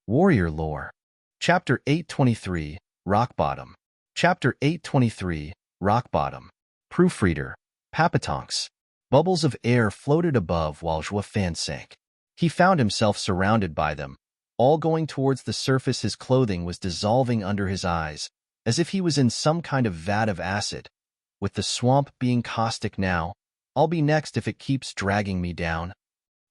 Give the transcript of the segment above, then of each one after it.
Warrior Lore. Chapter 823, Rock Bottom. Chapter 823, Rock Bottom. Proofreader. Papatonks. Bubbles of air floated above while Zhuofan sank. He found himself surrounded by them, all going towards the surface. His clothing was dissolving under his eyes, as if he was in some kind of vat of acid. With the swamp being caustic now, I'll be next if it keeps dragging me down.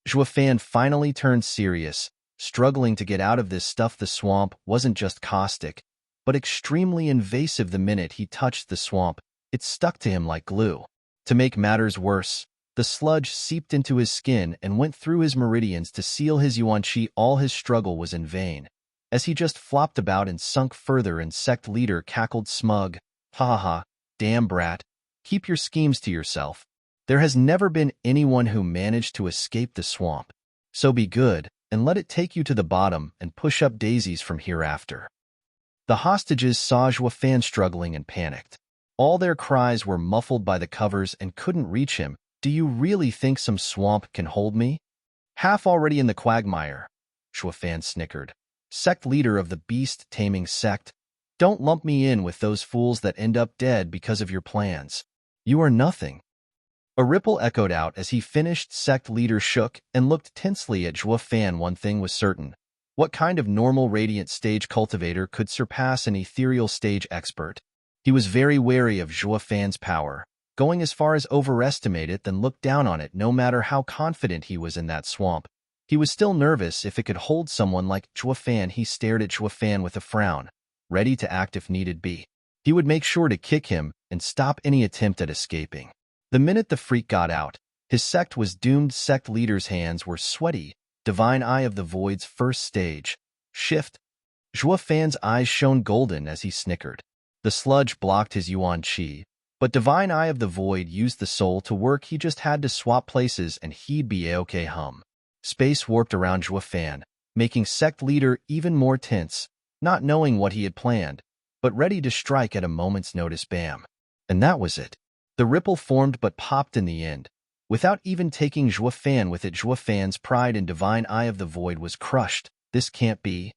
Zhuofan finally turned serious, struggling to get out of this stuff. The swamp wasn't just caustic, but extremely invasive. The minute he touched the swamp, it stuck to him like glue. To make matters worse, the sludge seeped into his skin and went through his meridians to seal his yuan-chi. All his struggle was in vain, as he just flopped about and sunk further. And Sect leader cackled smug, "Ha ha ha, damn brat, keep your schemes to yourself. There has never been anyone who managed to escape the swamp, so be good and let it take you to the bottom and push up daisies from hereafter." The hostages saw Zhuofan struggling and panicked. All their cries were muffled by the covers and couldn't reach him. "Do you really think some swamp can hold me? Half already in the quagmire," Zhuofan snickered. "Sect leader of the beast-taming sect, don't lump me in with those fools that end up dead because of your plans. You are nothing." A ripple echoed out as he finished. Sect leader shook and looked tensely at Zhuofan. One thing was certain. What kind of normal radiant stage cultivator could surpass an ethereal stage expert? He was very wary of Zhuofan's power, going as far as overestimate it than look down on it. No matter how confident he was in that swamp, he was still nervous if it could hold someone like Zhuofan. He stared at Zhuofan with a frown, ready to act if needed be. He would make sure to kick him and stop any attempt at escaping. The minute the freak got out, his sect was doomed. Sect leader's hands were sweaty. Divine Eye of the Void's first stage. Shift. Zhuofan's eyes shone golden as he snickered. The sludge blocked his yuan-chi, but Divine Eye of the Void used the soul to work. He just had to swap places and he'd be a-okay. Space warped around Zhuofan, making Sect leader even more tense, not knowing what he had planned, but ready to strike at a moment's notice. Bam. And that was it. The ripple formed but popped in the end, without even taking Zhuofan with it. Zhuofan's pride in Divine Eye of the Void was crushed. "This can't be."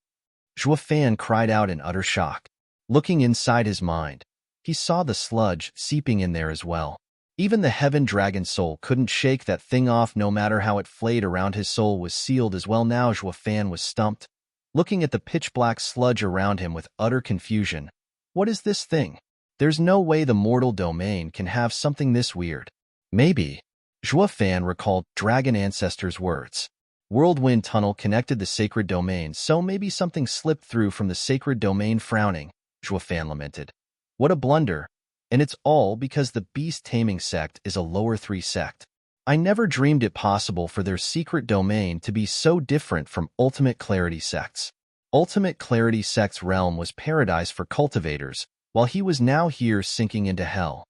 Zhuofan cried out in utter shock. Looking inside his mind, he saw the sludge seeping in there as well. Even the Heaven Dragon soul couldn't shake that thing off, no matter how it flayed around. His soul was sealed as well. Now Zhuofan was stumped, looking at the pitch-black sludge around him with utter confusion. What is this thing? There's no way the mortal domain can have something this weird. Maybe. Zhuofan recalled Dragon Ancestor's words. Whirlwind tunnel connected the sacred domain, so maybe something slipped through from the sacred domain. Frowning, Zhuofan lamented. What a blunder. And it's all because the beast-taming sect is a lower 3 sect. I never dreamed it possible for their secret domain to be so different from Ultimate Clarity sects. Ultimate Clarity sect's realm was paradise for cultivators, while he was now here sinking into hell.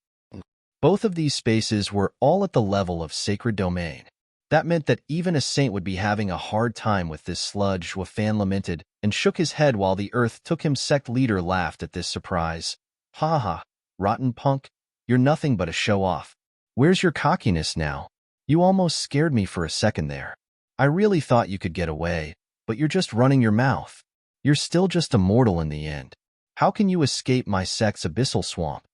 Both of these spaces were all at the level of sacred domain. That meant that even a saint would be having a hard time with this sludge. Zhuofan lamented and shook his head while the earth took him. Sect leader laughed at this surprise. "Ha ha, rotten punk, you're nothing but a show-off. Where's your cockiness now? You almost scared me for a second there. I really thought you could get away, but you're just running your mouth. You're still just a mortal in the end. How can you escape my sect's abyssal swamp?"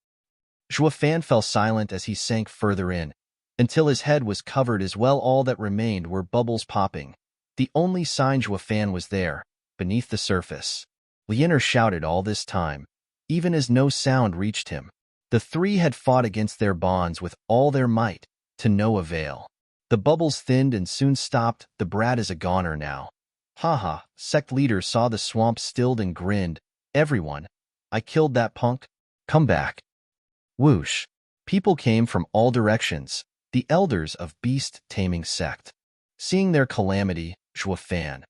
Zhuofan fell silent as he sank further in, until his head was covered as well. All that remained were bubbles popping. The only sign Zhuofan was there, beneath the surface. Lunar shouted all this time, even as no sound reached him. The three had fought against their bonds with all their might, to no avail. The bubbles thinned and soon stopped. The brat is a goner now. "Ha ha," Sect leader saw the swamp stilled and grinned. "Everyone, I killed that punk. Come back." Whoosh. People came from all directions, the elders of beast-taming sect. Seeing their calamity, Zhuofan,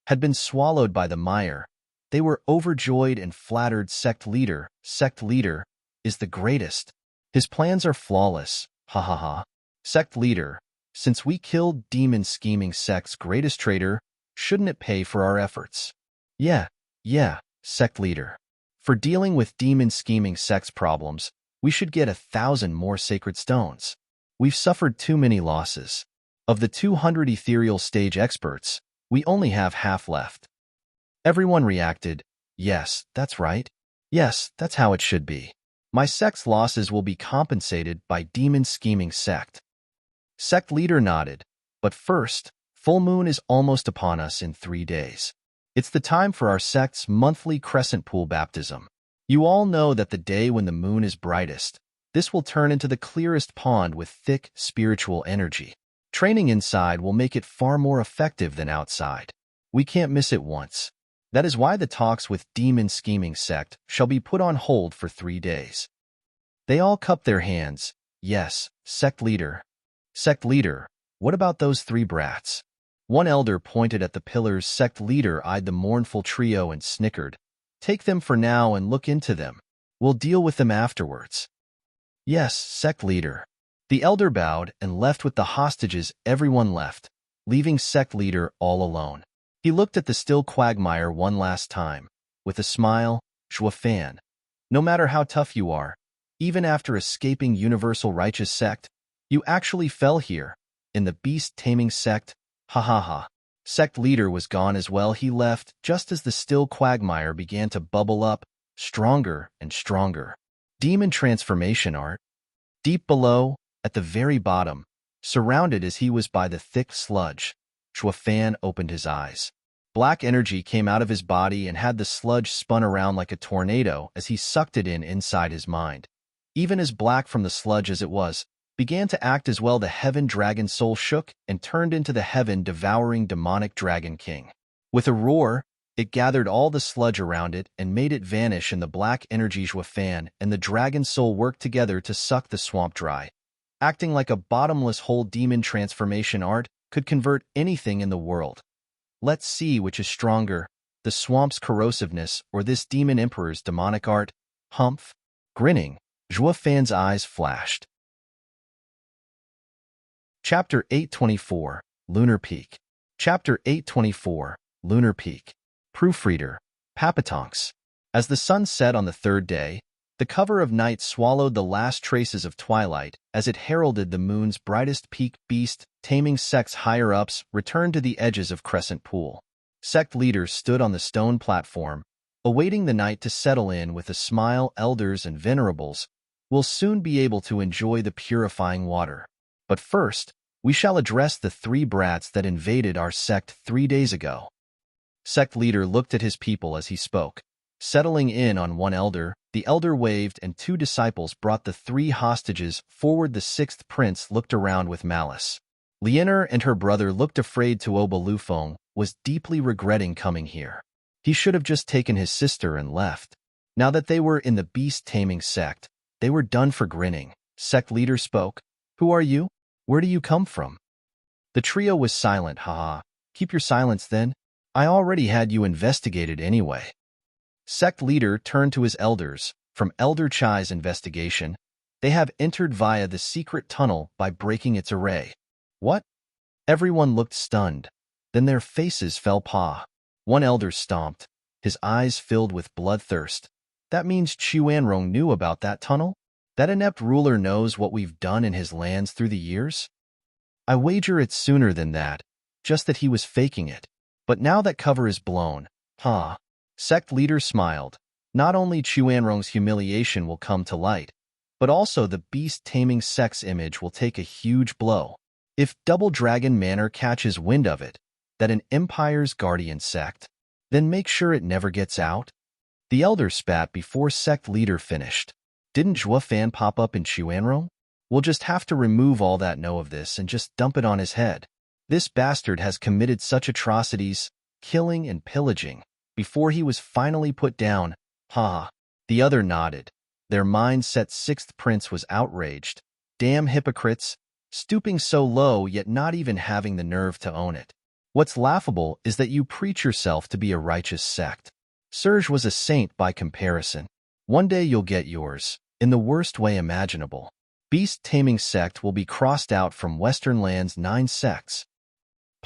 had been swallowed by the mire. They were overjoyed and flattered. Sect leader is the greatest. His plans are flawless. Ha ha ha. Sect leader, since we killed demon scheming sect's greatest traitor, shouldn't it pay for our efforts? Yeah, Sect leader. For dealing with demon scheming sect's problems, we should get 1,000 more sacred stones. We've suffered too many losses. Of the 200 ethereal stage experts, we only have half left. Everyone reacted, yes, that's right. Yes, that's how it should be. My sect's losses will be compensated by demon scheming sect. Sect leader nodded. But first, full moon is almost upon us in 3 days. It's the time for our sect's monthly crescent pool baptism. You all know that the day when the moon is brightest, this will turn into the clearest pond with thick spiritual energy. Training inside will make it far more effective than outside. We can't miss it once. That is why the talks with Demon Scheming Sect shall be put on hold for 3 days. They all cupped their hands. Yes, Sect leader. Sect leader, what about those 3 brats? One elder pointed at the pillars. Sect leader eyed the mournful trio and snickered. Take them for now and look into them. We'll deal with them afterwards. Yes, Sect leader. The elder bowed and left with the hostages. Everyone left, leaving Sect leader all alone. He looked at the still quagmire one last time. With a smile, Zhuofan, no matter how tough you are, even after escaping Universal Righteous Sect, you actually fell here, in the beast-taming sect, ha ha ha. Sect leader was gone as well. He left just as the still quagmire began to bubble up, stronger and stronger. Demon transformation art. Deep below, at the very bottom, surrounded as he was by the thick sludge, Zhuofan opened his eyes. Black energy came out of his body and had the sludge spun around like a tornado as he sucked it in inside his mind. Even as black from the sludge as it was, began to act as well. The heaven dragon soul shook and turned into the heaven-devouring demonic dragon king. With a roar, it gathered all the sludge around it and made it vanish in the black energy. Zhuofan and the dragon soul worked together to suck the swamp dry. Acting like a bottomless hole, demon transformation art could convert anything in the world. Let's see which is stronger, the swamp's corrosiveness or this demon emperor's demonic art. Humph. Grinning, Zhuofan's eyes flashed. Chapter 824, Lunar Peak. Chapter 824, Lunar Peak. Proofreader, Papatonks. As the sun set on the 3rd day, the cover of night swallowed the last traces of twilight as it heralded the moon's brightest peak. Beast-taming sect's higher-ups returned to the edges of Crescent Pool. Sect leaders stood on the stone platform, awaiting the night to settle in with a smile. Elders and venerables will soon be able to enjoy the purifying water. But first, we shall address the 3 brats that invaded our sect 3 days ago. Sect leader looked at his people as he spoke. Settling in on one elder, the elder waved and 2 disciples brought the 3 hostages forward. The 6th prince looked around with malice. Lunar and her brother looked afraid. Tuoba Lufeng was deeply regretting coming here. He should have just taken his sister and left. Now that they were in the beast-taming sect, they were done for grinning. Sect leader spoke. Who are you? Where do you come from? The trio was silent. Haha. Keep your silence then. I already had you investigated anyway. Sect leader turned to his elders. From Elder Chai's investigation, they have entered via the secret tunnel by breaking its array. What? Everyone looked stunned. Then their faces fell. One elder stomped, his eyes filled with bloodthirst. That means Quanrong knew about that tunnel? That inept ruler knows what we've done in his lands through the years? I wager it's sooner than that, just that he was faking it. But now that cover is blown, Sect leader smiled. Not only Quanrong's humiliation will come to light, but also the beast-taming sect's image will take a huge blow. If Double Dragon Manor catches wind of it, that an Empire's guardian sect, then make sure it never gets out. The elder spat before sect leader finished. Didn't Zhuofan pop up in Quanrong? We'll just have to remove all that know of this and just dump it on his head. This bastard has committed such atrocities, killing and pillaging, before he was finally put down. The other nodded. Their mindset. 6th prince was outraged. Damn hypocrites, stooping so low yet not even having the nerve to own it. What's laughable is that you preach yourself to be a righteous sect. Serge was a saint by comparison. One day you'll get yours, in the worst way imaginable. Beast-taming sect will be crossed out from Western Land's 9 sects.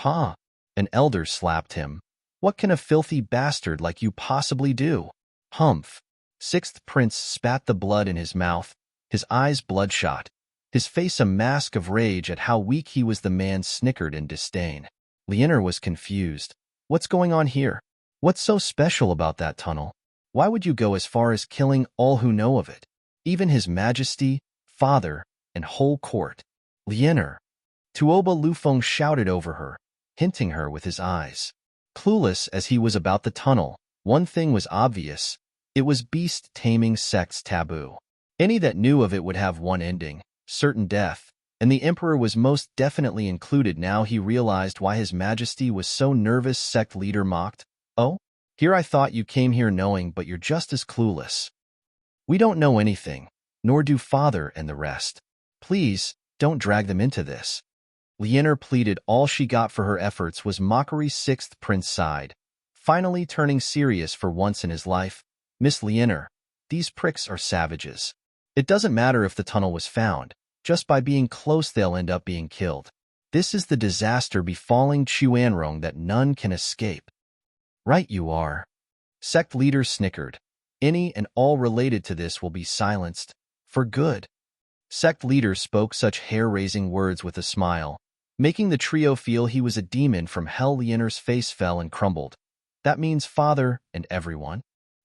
An elder slapped him. What can a filthy bastard like you possibly do? Humph. 6th prince spat the blood in his mouth, his eyes bloodshot, his face a mask of rage at how weak he was. The man snickered in disdain. Lunar was confused. What's going on here? What's so special about that tunnel? Why would you go as far as killing all who know of it? Even His Majesty, Father, and whole court. Lianer. Tuoba Lufeng shouted over her, hinting her with his eyes. Clueless as he was about the tunnel, one thing was obvious. It was beast taming sect's taboo. Any that knew of it would have one ending, certain death, and the Emperor was most definitely included. Now he realized why His Majesty was so nervous. Sect leader mocked. Oh? Here I thought you came here knowing, but you're just as clueless. We don't know anything, nor do Father and the rest. Please, don't drag them into this. Lianer pleaded. All she got for her efforts was mockery. Sixth Prince sighed, finally turning serious for once in his life. Miss Lianer, these pricks are savages. It doesn't matter if the tunnel was found. Just by being close they'll end up being killed. This is the disaster befalling Quanrong that none can escape. Right you are. Sect leader snickered. Any and all related to this will be silenced. For good. Sect leader spoke such hair-raising words with a smile, making the trio feel he was a demon from hell. Lianer's face fell and crumbled. That means Father and everyone.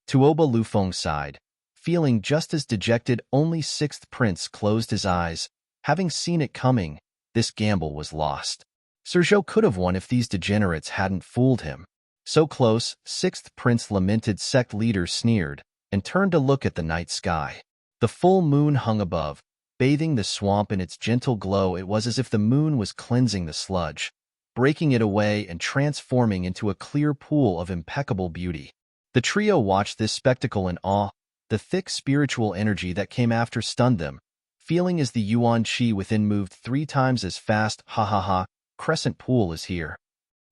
Tuoba Lufeng sighed, feeling just as dejected. Only Sixth Prince closed his eyes. Having seen it coming, this gamble was lost. Sergio could have won if these degenerates hadn't fooled him. So close, Sixth Prince lamented. Sect leader sneered and turned to look at the night sky. The full moon hung above, bathing the swamp in its gentle glow. It was as if the moon was cleansing the sludge, breaking it away and transforming into a clear pool of impeccable beauty. The trio watched this spectacle in awe. The thick spiritual energy that came after stunned them, feeling as the yuan qi within moved 3 times as fast. Ha ha ha, Crescent Pool is here.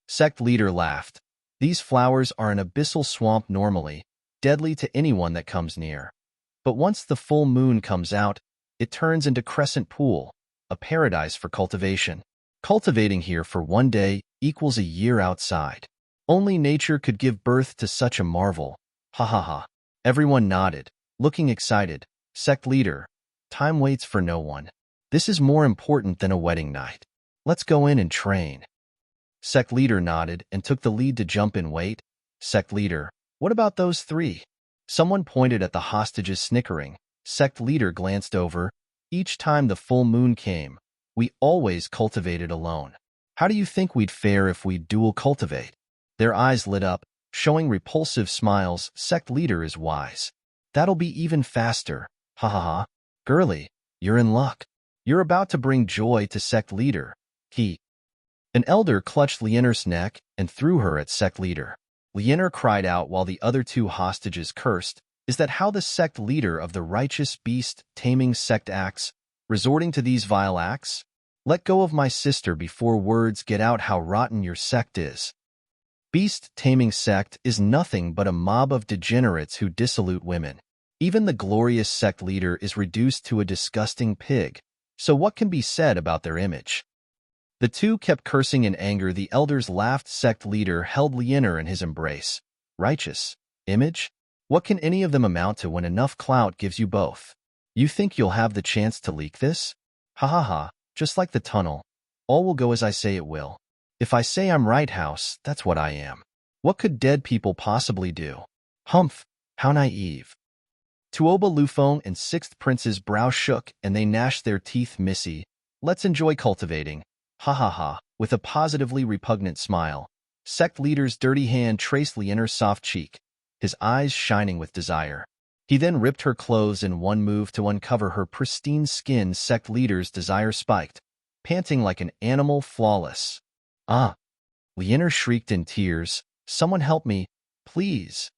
Sect leader laughed. These flowers are an abyssal swamp normally, deadly to anyone that comes near. But once the full moon comes out, it turns into Crescent Pool, a paradise for cultivation. Cultivating here for one day equals a year outside. Only nature could give birth to such a marvel. Ha ha ha. Everyone nodded, looking excited. Sect leader, time waits for no one. This is more important than a wedding night. Let's go in and train. Sect leader nodded and took the lead to jump in. Wait, Sect leader, what about those 3? Someone pointed at the hostages, snickering. Sect leader glanced over. Each time the full moon came, we always cultivated alone. How do you think we'd fare if we dual cultivate? Their eyes lit up, showing repulsive smiles. Sect leader is wise. That'll be even faster. Ha ha ha. Girly, you're in luck. You're about to bring joy to Sect leader. An elder clutched Lianer's neck and threw her at Sect leader. Lianer cried out while the other 2 hostages cursed. Is that how the sect leader of the righteous beast taming sect acts, resorting to these vile acts? Let go of my sister before words get out how rotten your sect is. Beast taming sect is nothing but a mob of degenerates who dissolute women. Even the glorious sect leader is reduced to a disgusting pig. So what can be said about their image? The 2 kept cursing in anger. The elders laughed. Sect leader held Lianer in his embrace. Righteous image? What can any of them amount to when enough clout gives you both? You think you'll have the chance to leak this? Ha ha ha, just like the tunnel. All will go as I say it will. If I say I'm right, house, that's what I am. What could dead people possibly do? Humph, how naive. Tuoba Lufeng and Sixth Prince's brow shook and they gnashed their teeth. Missy, let's enjoy cultivating. Ha ha ha, with a positively repugnant smile. Sect leader's dirty hand traced Lianer's soft cheek, his eyes shining with desire. He then ripped her clothes in one move to uncover her pristine skin. Sect leader's desire spiked, panting like an animal. Flawless. Ah! Lianer shrieked in tears. Someone help me, please.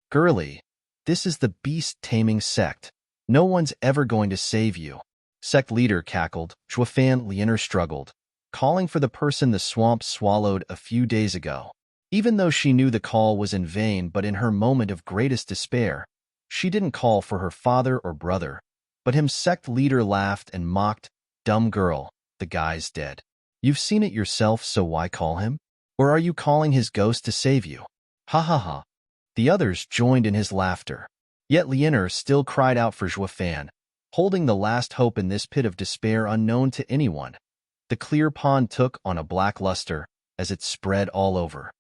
Girly, this is the beast-taming sect. No one's ever going to save you. Sect leader cackled. Zhuofan. Lianer struggled, calling for the person the swamp swallowed a few days ago. Even though she knew the call was in vain, but in her moment of greatest despair, she didn't call for her father or brother, but him. Sect leader laughed and mocked. Dumb girl, the guy's dead. You've seen it yourself, so why call him? Or are you calling his ghost to save you? Ha ha ha. The others joined in his laughter. Yet Lianer still cried out for Zhuofan, holding the last hope in this pit of despair unknown to anyone. The clear pond took on a black luster as it spread all over.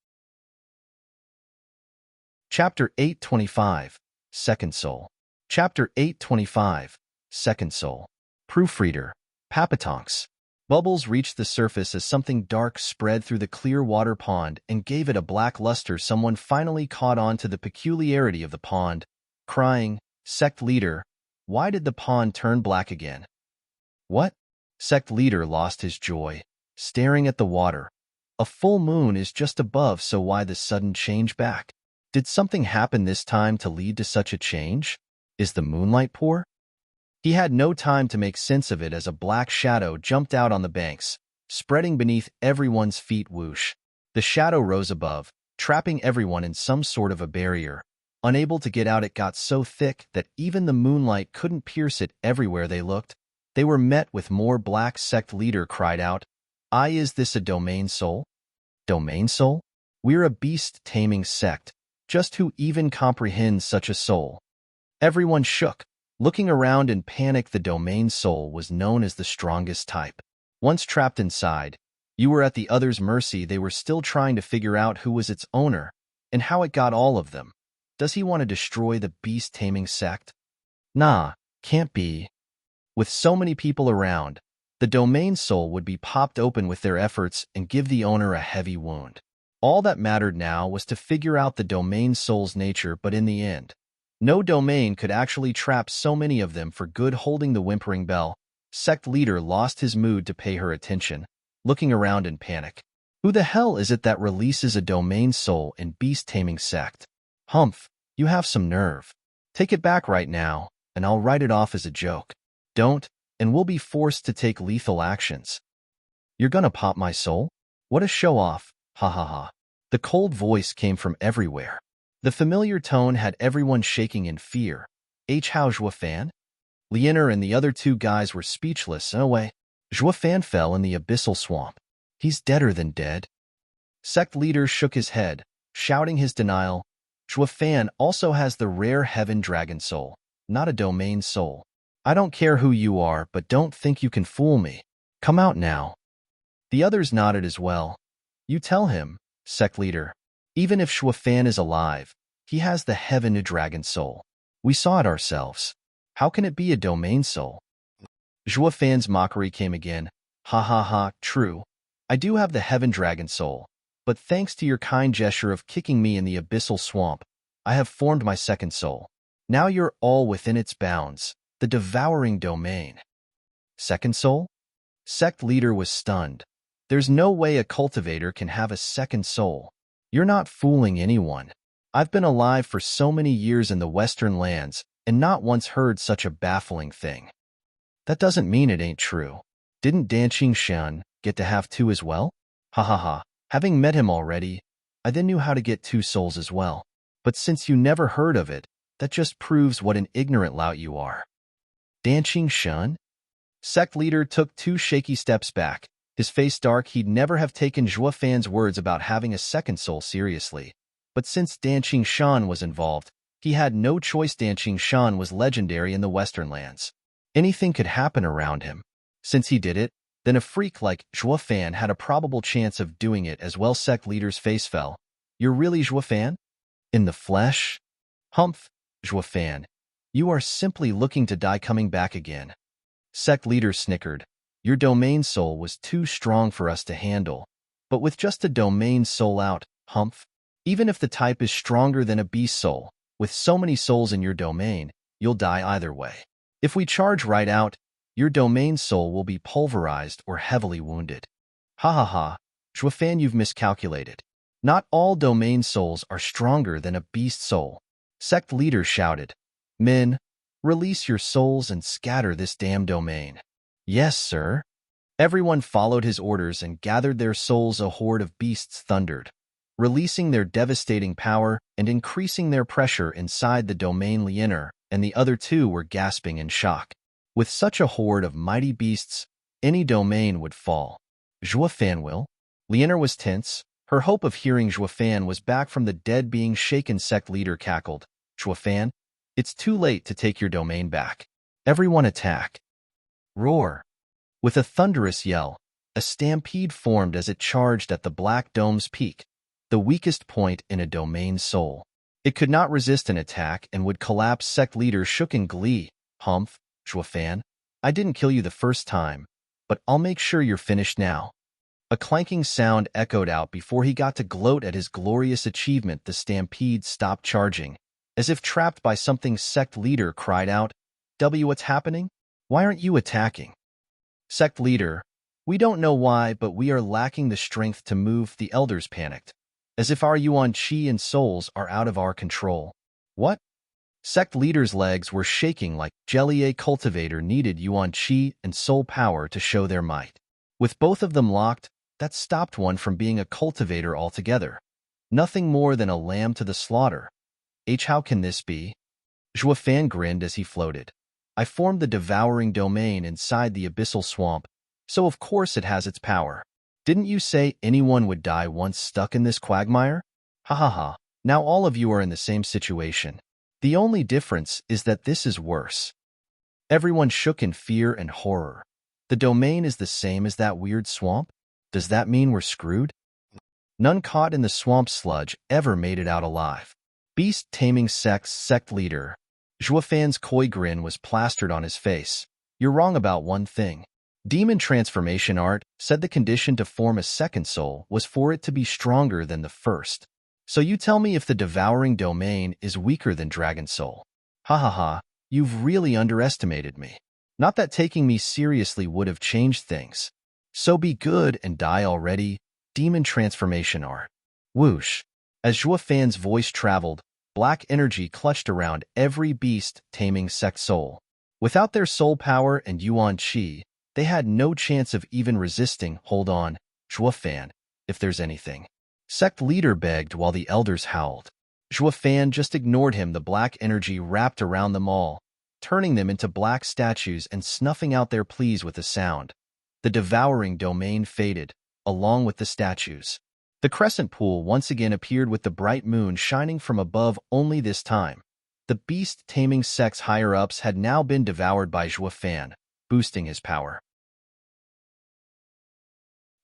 Chapter 825, Second Soul. Chapter 825, Second Soul. Proofreader, Papatonks. Bubbles reached the surface as something dark spread through the clear water pond and gave it a black luster. Someone finally caught on to the peculiarity of the pond, crying, "Sect leader, why did the pond turn black again?" "What?" Sect leader lost his joy, staring at the water. "A full moon is just above, so why the sudden change back? Did something happen this time to lead to such a change? Is the moonlight poor?" He had no time to make sense of it as a black shadow jumped out on the banks, spreading beneath everyone's feet. Whoosh. The shadow rose above, trapping everyone in some sort of a barrier. Unable to get out, it got so thick that even the moonlight couldn't pierce it. Everywhere they looked, they were met with more black. Sect leader cried out, Is this a domain soul? Domain soul? We're a beast-taming sect. Just who even comprehends such a soul?" Everyone shook. Looking around in panic, the domain soul was known as the strongest type. Once trapped inside, you were at the other's mercy. They were still trying to figure out who was its owner and how it got all of them. Does he want to destroy the beast-taming sect? Nah, can't be. With so many people around, the domain soul would be popped open with their efforts and give the owner a heavy wound. All that mattered now was to figure out the domain soul's nature, but in the end, no domain could actually trap so many of them for good. Holding the whimpering bell, Sect leader lost his mood to pay her attention, looking around in panic. Who the hell is it that releases a domain soul in beast-taming sect? Humph, you have some nerve. Take it back right now, and I'll write it off as a joke. Don't, and we'll be forced to take lethal actions. You're gonna pop my soul? What a show-off, ha ha ha. The cold voice came from everywhere. The familiar tone had everyone shaking in fear. How Zhuofan? Lunar and the other two guys were speechless. No way. Zhuofan fell in the abyssal swamp. He's deader than dead. Sect leader shook his head, shouting his denial. Zhuofan also has the rare heaven dragon soul, not a domain soul. I don't care who you are, but don't think you can fool me. Come out now. The others nodded as well. You tell him, Sect leader. Even if Zhuofan is alive, he has the heaven dragon soul. We saw it ourselves. How can it be a domain soul? Zhuofan's mockery came again. Ha ha ha, true. I do have the heaven dragon soul, but thanks to your kind gesture of kicking me in the abyssal swamp, I have formed my second soul. Now you're all within its bounds, the devouring domain. Second soul? Sect leader was stunned. There's no way a cultivator can have a second soul. You're not fooling anyone. I've been alive for so many years in the Western lands and not once heard such a baffling thing. That doesn't mean it ain't true. Didn't Danqing Shan get to have two as well? Ha ha ha. Having met him already, I then knew how to get two souls as well. But since you never heard of it, that just proves what an ignorant lout you are. Danqing Shan? Sect leader took 2 shaky steps back. His face dark. He'd never have taken Zhuofan's words about having a second soul seriously. But since Danqing Shan was involved, he had no choice. Danqing Shan was legendary in the Western lands. Anything could happen around him. Since he did it, then a freak like Zhuofan had a probable chance of doing it as well. Sect leader's face fell. You're really Zhuofan? In the flesh? Humph, Zhuofan. You are simply looking to die coming back again. Sect leader snickered. Your domain soul was too strong for us to handle. But with just a domain soul out, Humph, even if the type is stronger than a beast soul, with so many souls in your domain, you'll die either way. If we charge right out, your domain soul will be pulverized or heavily wounded. Ha ha ha, Zhuofan, you've miscalculated. Not all domain souls are stronger than a beast soul. Sect leader shouted. Men, release your souls and scatter this damn domain. Yes, sir. Everyone followed his orders and gathered their souls. A horde of beasts thundered, releasing their devastating power and increasing their pressure inside the domain. Lunar and the other two were gasping in shock. With such a horde of mighty beasts, any domain would fall. Zhuofan will? Lunar was tense. Her hope of hearing Zhuofan was back from the dead being shaken. Sect leader cackled. Zhuofan, it's too late to take your domain back. Everyone attack. Roar. With a thunderous yell, a stampede formed as it charged at the Black Dome's peak, the weakest point in a domain soul. It could not resist an attack and would collapse. Sect leader shook in glee. Humph, Zhuofan, I didn't kill you the first time, but I'll make sure you're finished now. A clanking sound echoed out before he got to gloat at his glorious achievement. The stampede stopped charging. As if trapped by something, Sect leader cried out, what's happening? Why aren't you attacking? Sect leader, we don't know why, but we are lacking the strength to move. The elders panicked, as if our yuan qi and souls are out of our control. What? Sect leader's legs were shaking like jelly. A cultivator needed yuan qi and soul power to show their might. With both of them locked, that stopped one from being a cultivator altogether. Nothing more than a lamb to the slaughter. How can this be? Zhuofan grinned as he floated. I formed the devouring domain inside the abyssal swamp, so of course it has its power. Didn't you say anyone would die once stuck in this quagmire? Ha ha ha, now all of you are in the same situation. The only difference is that this is worse. Everyone shook in fear and horror. The domain is the same as that weird swamp? Does that mean we're screwed? None caught in the swamp sludge ever made it out alive. Beast taming sect leader. Zhuofan's coy grin was plastered on his face. You're wrong about one thing. Demon transformation art said the condition to form a second soul was for it to be stronger than the first. So you tell me if the devouring domain is weaker than dragon soul. Ha ha ha, you've really underestimated me. Not that taking me seriously would have changed things. So be good and die already, demon transformation art. Whoosh. As Zhuofan's voice traveled, black energy clutched around every beast taming sect soul. Without their soul power and yuan qi, they had no chance of even resisting. Hold on, Zhuofan, if there's anything. Sect leader begged while the elders howled. Zhuofan just ignored him. The black energy wrapped around them all, turning them into black statues and snuffing out their pleas with a sound. The devouring domain faded, along with the statues. The crescent pool once again appeared with the bright moon shining from above. Only this time, the beast-taming sect's higher-ups had now been devoured by Zhuofan, boosting his power.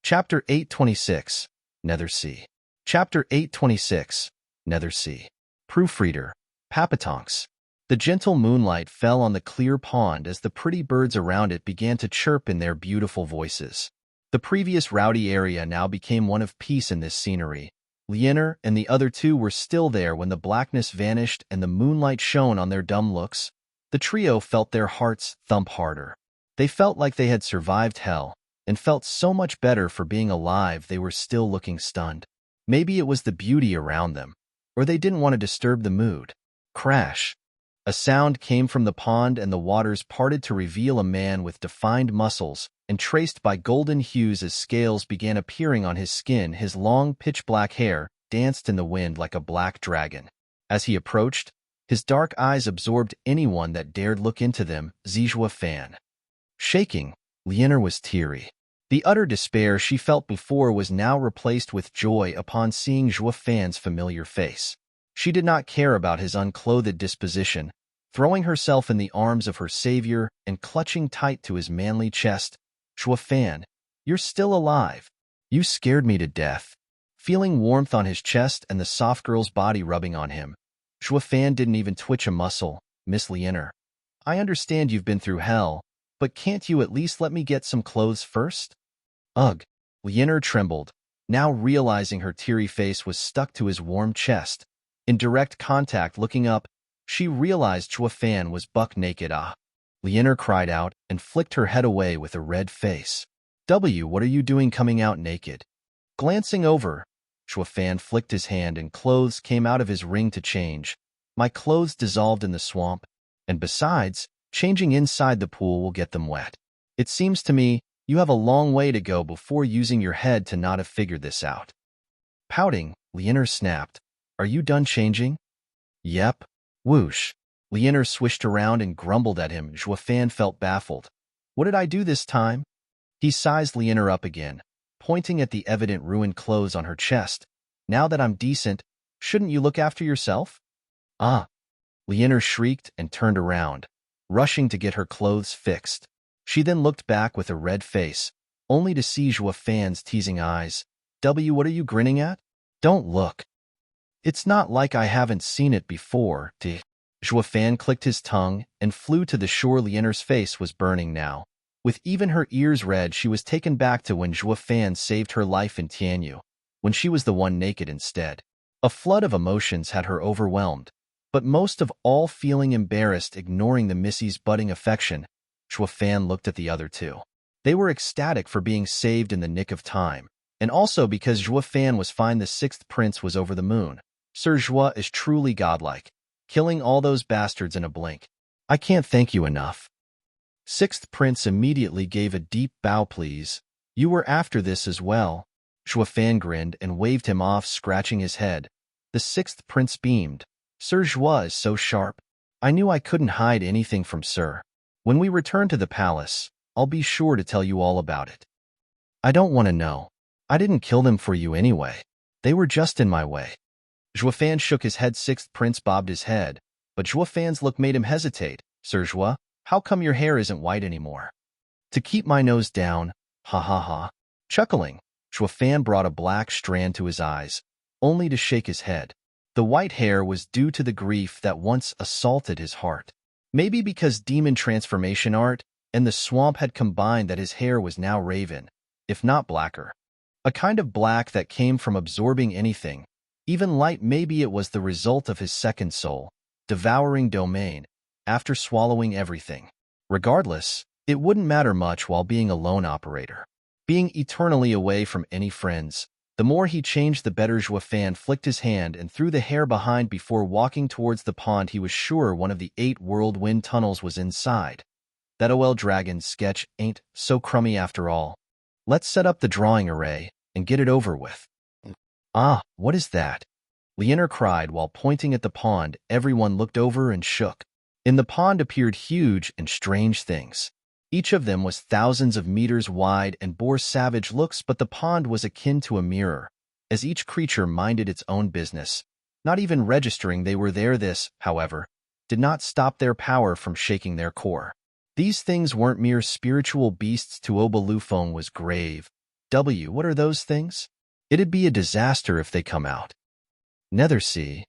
Chapter 826, Nether Sea. Chapter 826, Nether Sea. Proofreader, Papatonks. The gentle moonlight fell on the clear pond as the pretty birds around it began to chirp in their beautiful voices. The previous rowdy area now became one of peace in this scenery. Lunar and the other two were still there when the blackness vanished and the moonlight shone on their dumb looks. The trio felt their hearts thump harder. They felt like they had survived hell, and felt so much better for being alive. They were still looking stunned. Maybe it was the beauty around them, or they didn't want to disturb the mood. Crash. A sound came from the pond and the waters parted to reveal a man with defined muscles and traced by golden hues as scales began appearing on his skin. His long, pitch-black hair danced in the wind like a black dragon. As he approached, his dark eyes absorbed anyone that dared look into them. Zhuofan. Shaking, Lunar was teary. The utter despair she felt before was now replaced with joy upon seeing Zhuofan's familiar face. She did not care about his unclothed disposition, throwing herself in the arms of her savior and clutching tight to his manly chest. Zhuofan, you're still alive. You scared me to death. Feeling warmth on his chest and the soft girl's body rubbing on him, Zhuofan didn't even twitch a muscle. Miss Lunar, I understand you've been through hell, but can't you at least let me get some clothes first? Ugh. Lunar trembled, now realizing her teary face was stuck to his warm chest. In direct contact, looking up, she realized Zhuofan was buck naked. Ah! Lunar cried out and flicked her head away with a red face. What are you doing coming out naked? Glancing over, Zhuofan flicked his hand and clothes came out of his ring to change. My clothes dissolved in the swamp, and besides, changing inside the pool will get them wet. It seems to me you have a long way to go before using your head to not have figured this out. Pouting, Lunar snapped. Are you done changing? Yep. Whoosh. Lunar swished around and grumbled at him. Zhuofan felt baffled. What did I do this time? He sized Lunar up again, pointing at the evident ruined clothes on her chest. Now that I'm decent, shouldn't you look after yourself? Ah! Lunar shrieked and turned around, rushing to get her clothes fixed. She then looked back with a red face, only to see Zhuofan's teasing eyes. What are you grinning at? Don't look. It's not like I haven't seen it before. Zhuofan clicked his tongue and flew to the shore. Lianer's face was burning now. With even her ears red, she was taken back to when Zhuofan saved her life in Tianyu, when she was the one naked instead. A flood of emotions had her overwhelmed, but most of all feeling embarrassed, ignoring the Missy's budding affection. Zhuofan looked at the other two. They were ecstatic for being saved in the nick of time, and also because Zhuofan was fine. The sixth prince was over the moon. Sir Zhua is truly godlike, killing all those bastards in a blink. I can't thank you enough. Sixth prince immediately gave a deep bow. Please. You were after this as well. Zhuofan grinned and waved him off, scratching his head. The sixth prince beamed. Sir Zhua is so sharp. I knew I couldn't hide anything from Sir. When we return to the palace, I'll be sure to tell you all about it. I don't want to know. I didn't kill them for you anyway. They were just in my way. Zhuofan shook his head. Sixth prince bobbed his head, but Zhuofan's look made him hesitate. Sir Zhua, how come your hair isn't white anymore? To keep my nose down, ha ha ha. Chuckling, Zhuofan brought a black strand to his eyes, only to shake his head. The white hair was due to the grief that once assaulted his heart. Maybe because demon transformation art and the swamp had combined that his hair was now raven, if not blacker. A kind of black that came from absorbing anything, even light. Maybe it was the result of his second soul, devouring domain, after swallowing everything. Regardless, it wouldn't matter much while being a lone operator. Being eternally away from any friends, the more he changed the better. Zhuofan flicked his hand and threw the hair behind before walking towards the pond. He was sure one of the 8 whirlwind tunnels was inside. That OL Dragon sketch ain't so crummy after all. Let's set up the drawing array and get it over with. Ah, what is that? Leonor cried while pointing at the pond. Everyone looked over and shook. In the pond appeared huge and strange things. Each of them was thousands of meters wide and bore savage looks, but the pond was akin to a mirror, as each creature minded its own business, not even registering they were there. This, however, did not stop their power from shaking their core. These things weren't mere spiritual beasts. To Obalufong was grave. What are those things? It'd be a disaster if they come out. Nether Sea.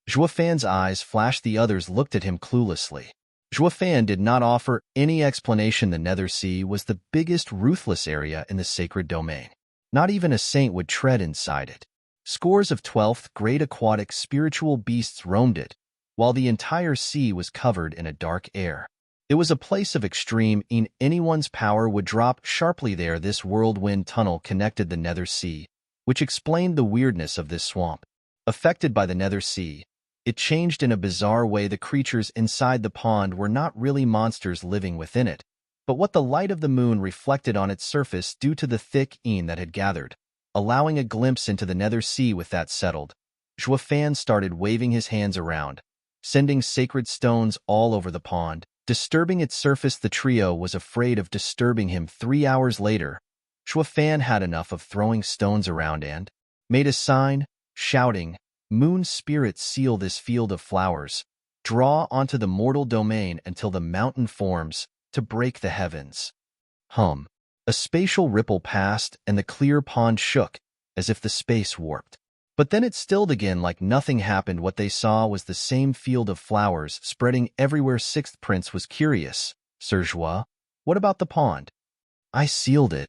Zhuofan's eyes flashed. The others looked at him cluelessly. Zhuofan did not offer any explanation. The Nether Sea was the biggest, ruthless area in the sacred domain. Not even a saint would tread inside it. Scores of 12th grade aquatic spiritual beasts roamed it, while the entire sea was covered in a dark air. It was a place of extreme. Anyone's power would drop sharply there. This whirlwind tunnel connected the Nether Sea, which explained the weirdness of this swamp. Affected by the Nether Sea, it changed in a bizarre way. The creatures inside the pond were not really monsters living within it, but what the light of the moon reflected on its surface due to the thick that had gathered, allowing a glimpse into the Nether Sea. With that settled, Zhuofan started waving his hands around, sending sacred stones all over the pond, disturbing its surface. The trio was afraid of disturbing him. 3 hours later, Zhuofan had enough of throwing stones around and made a sign, shouting, "Moon spirit, seal this field of flowers. Draw onto the mortal domain until the mountain forms to break the heavens." A spatial ripple passed, and the clear pond shook, as if the space warped. But then it stilled again like nothing happened. What they saw was the same field of flowers spreading everywhere. Sixth Prince was curious. Sir Zhua, what about the pond? I sealed it.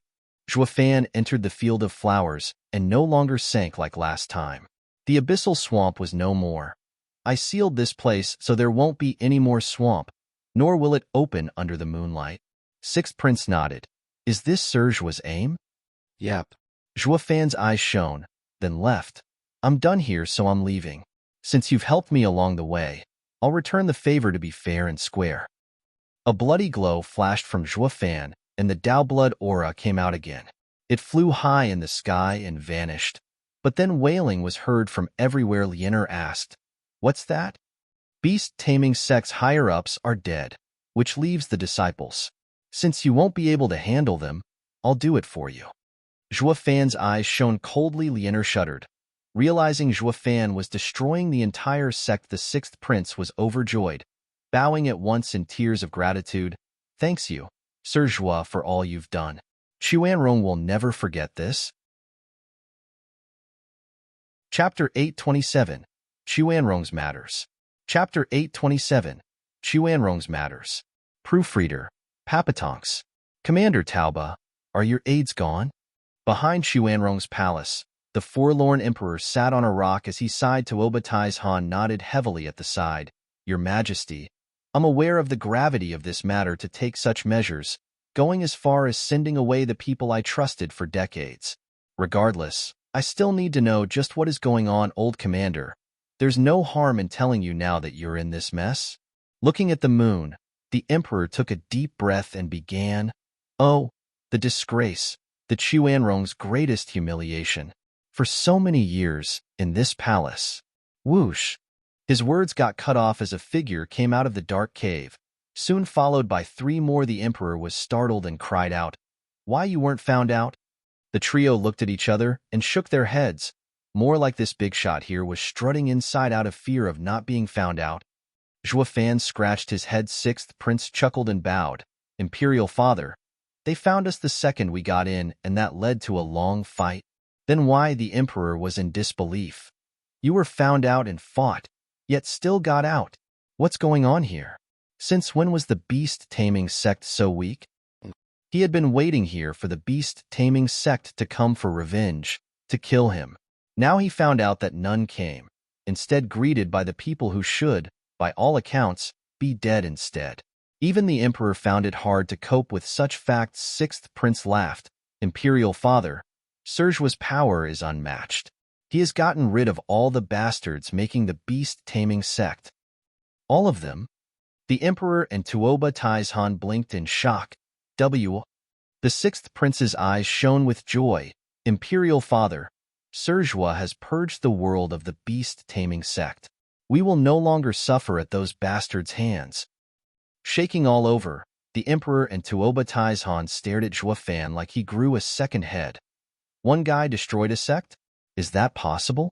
Zhuofan entered the field of flowers and no longer sank like last time. The abyssal swamp was no more. I sealed this place so there won't be any more swamp, nor will it open under the moonlight. Sixth Prince nodded. Is this Sir Zhua's aim? Yep. Zhuofan's eyes shone, then left. I'm done here, so I'm leaving. Since you've helped me along the way, I'll return the favor to be fair and square. A bloody glow flashed from Zhuofan, and the Dao blood aura came out again. It flew high in the sky and vanished. But then wailing was heard from everywhere. Lunar asked, "What's that?" Beast taming sect's higher-ups are dead, which leaves the disciples. Since you won't be able to handle them, I'll do it for you. Zhuofan's eyes shone coldly. Lunar shuddered. Realizing Zhuofan was destroying the entire sect, the sixth prince was overjoyed, bowing at once in tears of gratitude. Thanks you, Sir Zhua, for all you've done. Quanrong will never forget this. Chapter 827, Quanrong's Matters. Chapter 827. Quanrong's Matters. Proofreader. Papatonks. Commander Tauba, are your aides gone? Behind Quanrong's palace, the forlorn emperor sat on a rock as he sighed. Tuoba Han nodded heavily at the side. Your Majesty, I'm aware of the gravity of this matter to take such measures, going as far as sending away the people I trusted for decades. Regardless, I still need to know just what is going on, old commander. There's no harm in telling you now that you're in this mess. Looking at the moon, the emperor took a deep breath and began. Oh, the disgrace, the Quanrong's greatest humiliation. For so many years, in this palace. Whoosh! His words got cut off as a figure came out of the dark cave, soon followed by three more. The emperor was startled and cried out, "Why you weren't found out?" The trio looked at each other and shook their heads. More like this big shot here was strutting inside out of fear of not being found out. Zhou Fan scratched his head. Sixth Prince chuckled and bowed. Imperial Father, they found us the second we got in, and that led to a long fight. Then why? The emperor was in disbelief. You were found out and fought, yet still got out. What's going on here? Since when was the beast-taming sect so weak? He had been waiting here for the beast-taming sect to come for revenge, to kill him. Now he found out that none came, instead greeted by the people who should, by all accounts, be dead instead. Even the emperor found it hard to cope with such facts. Sixth Prince laughed. Imperial Father, Serjua's power is unmatched. He has gotten rid of all the bastards making the beast-taming sect. All of them? The emperor and Tuoba Han blinked in shock. The sixth prince's eyes shone with joy. Imperial Father, Serjua has purged the world of the beast-taming sect. We will no longer suffer at those bastards' hands. Shaking all over, the emperor and Tuoba Han stared at Zhou Fan like he grew a second head. One guy destroyed a sect? Is that possible?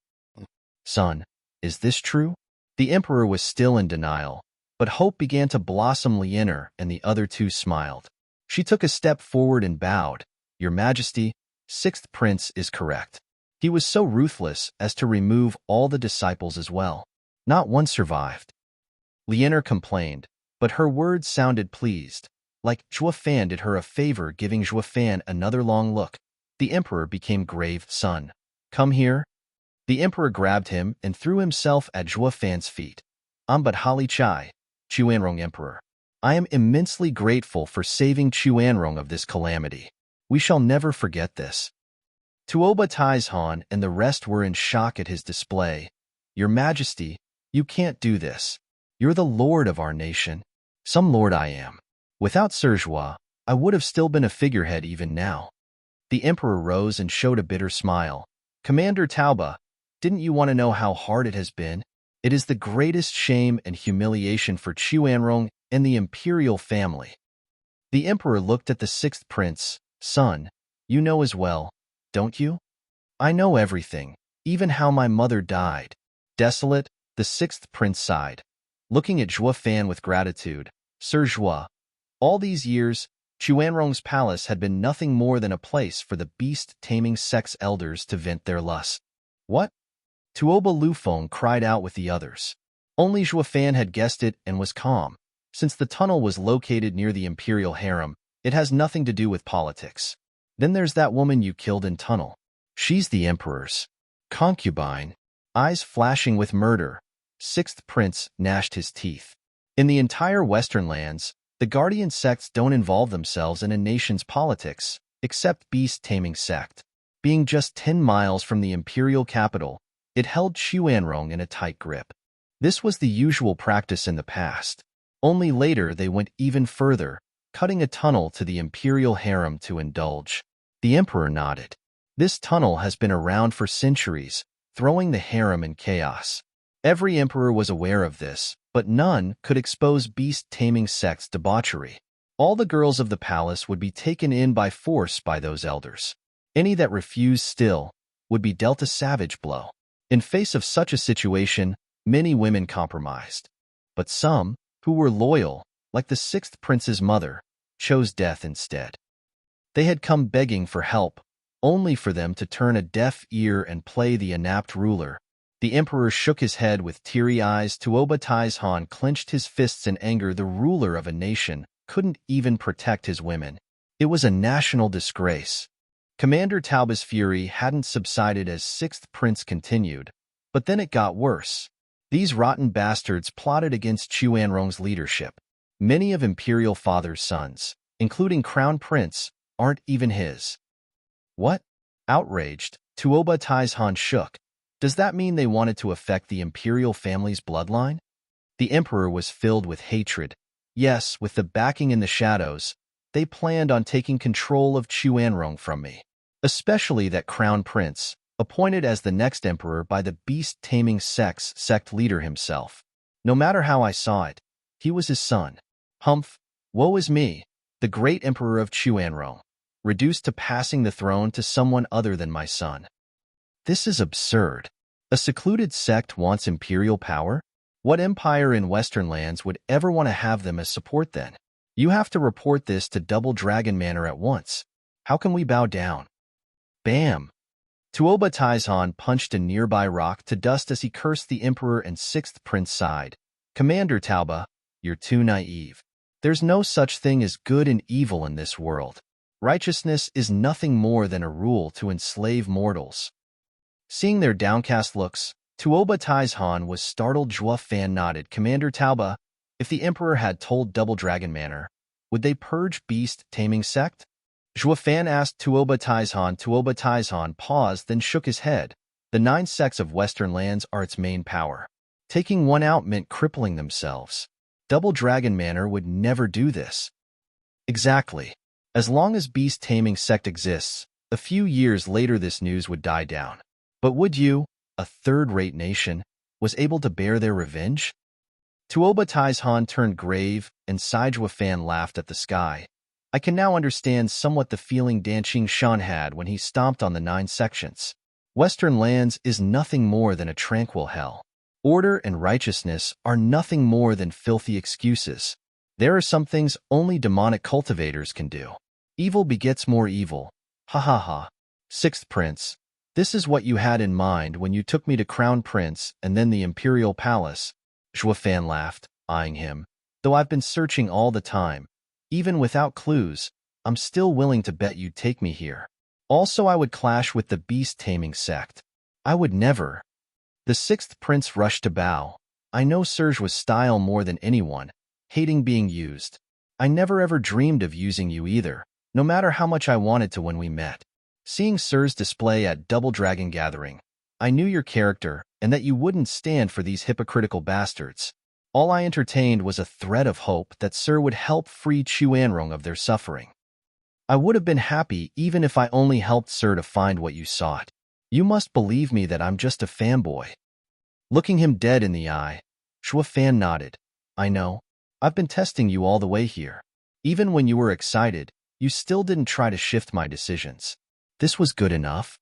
Son, is this true? The emperor was still in denial, but hope began to blossom. Lunar and the other two smiled. She took a step forward and bowed. Your Majesty, Sixth Prince is correct. He was so ruthless as to remove all the disciples as well. Not one survived. Lunar complained, but her words sounded pleased, like Zhou Fan did her a favor. Giving Zhou Fan another long look, the emperor became grave. Son, come here. The emperor grabbed him and threw himself at Zhou Fan's feet. But Hali Chai, Quanrong Emperor, I am immensely grateful for saving Quanrong of this calamity. We shall never forget this. Tuoba Han and the rest were in shock at his display. Your Majesty, you can't do this. You're the lord of our nation. Some lord I am. Without Serjua, I would have still been a figurehead even now. The emperor rose and showed a bitter smile. Commander Tauba, didn't you want to know how hard it has been? It is the greatest shame and humiliation for Quanrong and the imperial family. The emperor looked at the sixth prince. Son, you know as well, don't you? I know everything, even how my mother died. Desolate, the sixth prince sighed, looking at Zhou Fan with gratitude. Sir Zhua, all these years, Quanrong's palace had been nothing more than a place for the beast-taming sect's elders to vent their lust. What? Tuoba Lufeng cried out with the others. Only Zhou Fan had guessed it and was calm. Since the tunnel was located near the imperial harem, it has nothing to do with politics. Then there's that woman you killed in tunnel. She's the emperor's concubine. Eyes flashing with murder, sixth prince gnashed his teeth. In the entire Western lands, the guardian sects don't involve themselves in a nation's politics, except beast-taming sect. Being just 10 miles from the imperial capital, it held Quanrong in a tight grip. This was the usual practice in the past. Only later they went even further, cutting a tunnel to the imperial harem to indulge. The emperor nodded. This tunnel has been around for centuries, throwing the harem in chaos. Every emperor was aware of this, but none could expose beast-taming sect's debauchery. All the girls of the palace would be taken in by force by those elders. Any that refused still would be dealt a savage blow. In face of such a situation, many women compromised. But some, who were loyal, like the sixth prince's mother, chose death instead. They had come begging for help, only for them to turn a deaf ear and play the inept ruler. The emperor shook his head with teary eyes. Tuoba Taizhan clenched his fists in anger. The ruler of a nation couldn't even protect his women. It was a national disgrace. Commander Tauba's fury hadn't subsided as Sixth Prince continued, but then it got worse. These rotten bastards plotted against Quanrong's leadership. Many of Imperial Father's sons, including Crown Prince, aren't even his. What? Outraged, Tuoba Taizhan shook. Does that mean they wanted to affect the imperial family's bloodline? The emperor was filled with hatred. Yes, with the backing in the shadows, they planned on taking control of Quanrong from me. Especially that crown prince, appointed as the next emperor by the beast-taming Sect leader himself. No matter how I saw it, he was his son. Humph, woe is me, the great emperor of Quanrong, reduced to passing the throne to someone other than my son. This is absurd. A secluded sect wants imperial power? What empire in Western lands would ever want to have them as support then? You have to report this to Double Dragon Manor at once. How can we bow down? Bam! Tuoba Taizhan punched a nearby rock to dust as he cursed the emperor and Sixth Prince sighed. Commander Tauba, you're too naive. There's no such thing as good and evil in this world. Righteousness is nothing more than a rule to enslave mortals. Seeing their downcast looks, Tuoba Taizhan was startled. Zhua Fan nodded. Commander Tauba, if the emperor had told Double Dragon Manor, would they purge beast-taming sect? Zhua Fan asked Tuoba Taizhan. Tuoba Taizhan paused, then shook his head. The 9 sects of Western lands are its main power. Taking one out meant crippling themselves. Double Dragon Manor would never do this. Exactly. As long as beast-taming sect exists, a few years later this news would die down. But would you, a third-rate nation, was able to bear their revenge? Tuoba Taizhan turned grave, and Zhua Fan laughed at the sky. I can now understand somewhat the feeling Dan Shan had when he stomped on the 9 sections. Western lands is nothing more than a tranquil hell. Order and righteousness are nothing more than filthy excuses. There are some things only demonic cultivators can do. Evil begets more evil. Ha ha ha. Sixth Prince, this is what you had in mind when you took me to Crown Prince and then the Imperial Palace. Zhua Fan laughed, eyeing him. Though I've been searching all the time, even without clues, I'm still willing to bet you'd take me here. Also, I would clash with the beast-taming sect. I would never. The Sixth Prince rushed to bow. I know Serjua's style more than anyone, hating being used. I never ever dreamed of using you either, no matter how much I wanted to when we met. Seeing Sir's display at Double Dragon Gathering, I knew your character and that you wouldn't stand for these hypocritical bastards. All I entertained was a thread of hope that Sir would help free Quanrong of their suffering. I would have been happy even if I only helped Sir to find what you sought. You must believe me that I'm just a fanboy. Looking him dead in the eye, Zhua Fan nodded. I know. I've been testing you all the way here. Even when you were excited, you still didn't try to shift my decisions. This was good enough.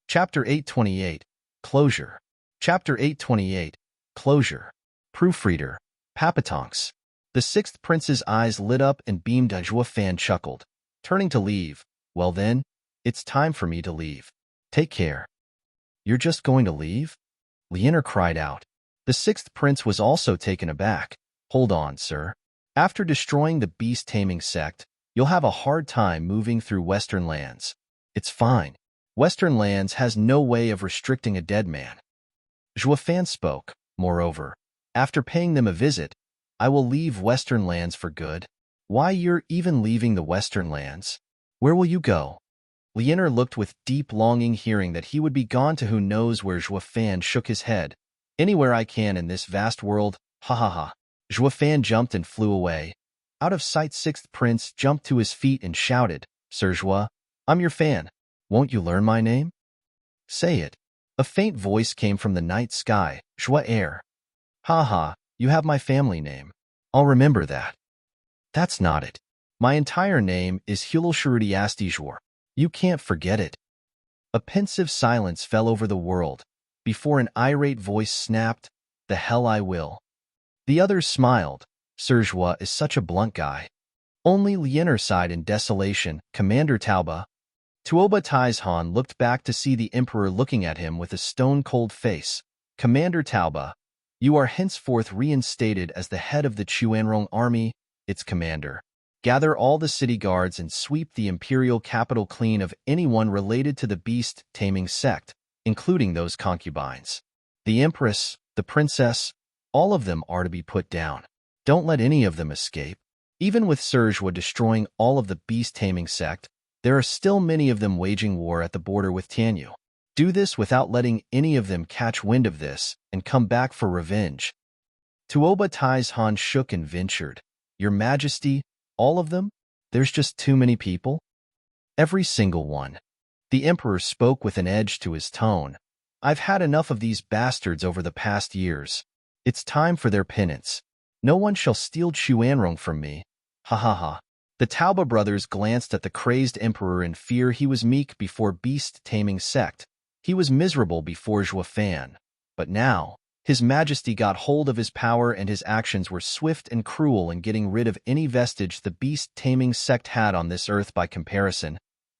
Chapter 828, Closure. Chapter 828, Closure. Proofreader, Papatonks. The Sixth Prince's eyes lit up and beamed. Zhua Fan chuckled. Turning to leave. Well then, it's time for me to leave. Take care. You're just going to leave? Lunar cried out. The Sixth Prince was also taken aback. Hold on, sir. After destroying the beast-taming sect, you'll have a hard time moving through Western lands. It's fine. Western lands has no way of restricting a dead man. Zhua Fan spoke. Moreover, after paying them a visit, I will leave Western lands for good. Why, you're even leaving the Western lands? Where will you go? Lunar looked with deep longing, hearing that he would be gone to who knows where. Zhua Fan shook his head. Anywhere I can in this vast world, ha ha ha. Zhua Fan jumped and flew away. Out of sight, Sixth Prince jumped to his feet and shouted, Sir Zhua, I'm your fan. Won't you learn my name? Say it. A faint voice came from the night sky. Zhua Air. Ha ha, you have my family name. I'll remember that. That's not it. My entire name is Hulshruti Astijor. You can't forget it. A pensive silence fell over the world, before an irate voice snapped, The hell I will. The others smiled. Sir Zhua is such a blunt guy. Only Lunar sighed in desolation. Commander Tauba, Tuoba Taizhan looked back to see the emperor looking at him with a stone-cold face. Commander Tauba, you are henceforth reinstated as the head of the Quanrong army, its commander. Gather all the city guards and sweep the imperial capital clean of anyone related to the beast-taming sect, including those concubines. The empress, the princess, all of them are to be put down. Don't let any of them escape. Even with Serjwa destroying all of the beast-taming sect, there are still many of them waging war at the border with Tianyu. Do this without letting any of them catch wind of this and come back for revenge. Tuoba Taizhan shook and ventured. Your Majesty, all of them? There's just too many people? Every single one. The emperor spoke with an edge to his tone. I've had enough of these bastards over the past years. It's time for their penance. No one shall steal Quanrong from me. Ha ha ha. The Tauba brothers glanced at the crazed emperor in fear. He was meek before beast-taming sect. He was miserable before Zhuofan. But now, His Majesty got hold of his power and his actions were swift and cruel in getting rid of any vestige the beast-taming sect had on this earth by comparison.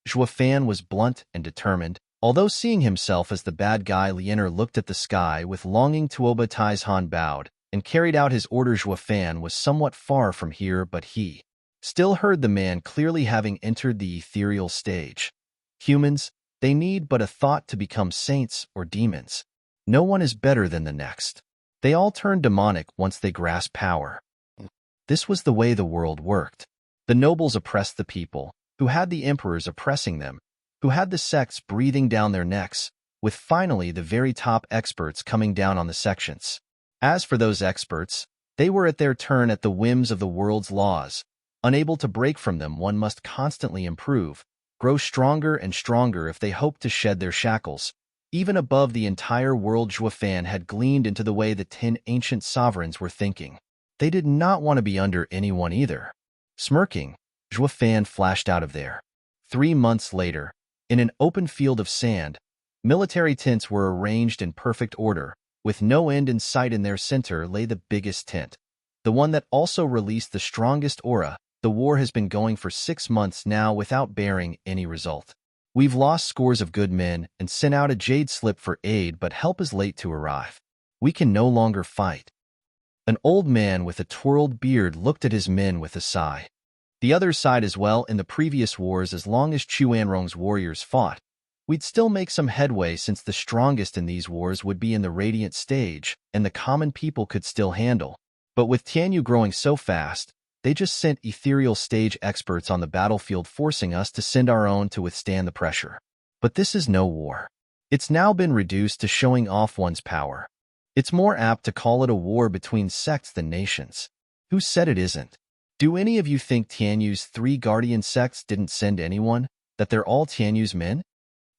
Zhuofan was blunt and determined. Although seeing himself as the bad guy, Lianer looked at the sky with longing. Tuoba Taizhan bowed and carried out his order. Zhuofan was somewhat far from here, but he still heard the man clearly, having entered the ethereal stage. Humans, they need but a thought to become saints or demons. No one is better than the next. They all turn demonic once they grasp power. This was the way the world worked. The nobles oppressed the people, who had the emperors oppressing them, who had the sects breathing down their necks, with finally the very top experts coming down on the sections. As for those experts, they were at their turn at the whims of the world's laws. Unable to break from them, one must constantly improve, grow stronger and stronger if they hope to shed their shackles. Even above the entire world, Zhuofan had gleaned into the way the 10 ancient sovereigns were thinking. They did not want to be under anyone either. Smirking, Zhuofan flashed out of there. 3 months later, in an open field of sand, military tents were arranged in perfect order. With no end in sight, in their center lay the biggest tent, the one that also released the strongest aura. The war has been going for 6 months now without bearing any result. We've lost scores of good men and sent out a jade slip for aid, but help is late to arrive. We can no longer fight. An old man with a twirled beard looked at his men with a sigh. The other side as well. In the previous wars, as long as Quanrong's warriors fought, we'd still make some headway, since the strongest in these wars would be in the radiant stage, and the common people could still handle. But with Tianyu growing so fast, they just sent ethereal stage experts on the battlefield, forcing us to send our own to withstand the pressure. But this is no war. It's now been reduced to showing off one's power. It's more apt to call it a war between sects than nations. Who said it isn't? Do any of you think Tianyu's 3 guardian sects didn't send anyone, that they're all Tianyu's men?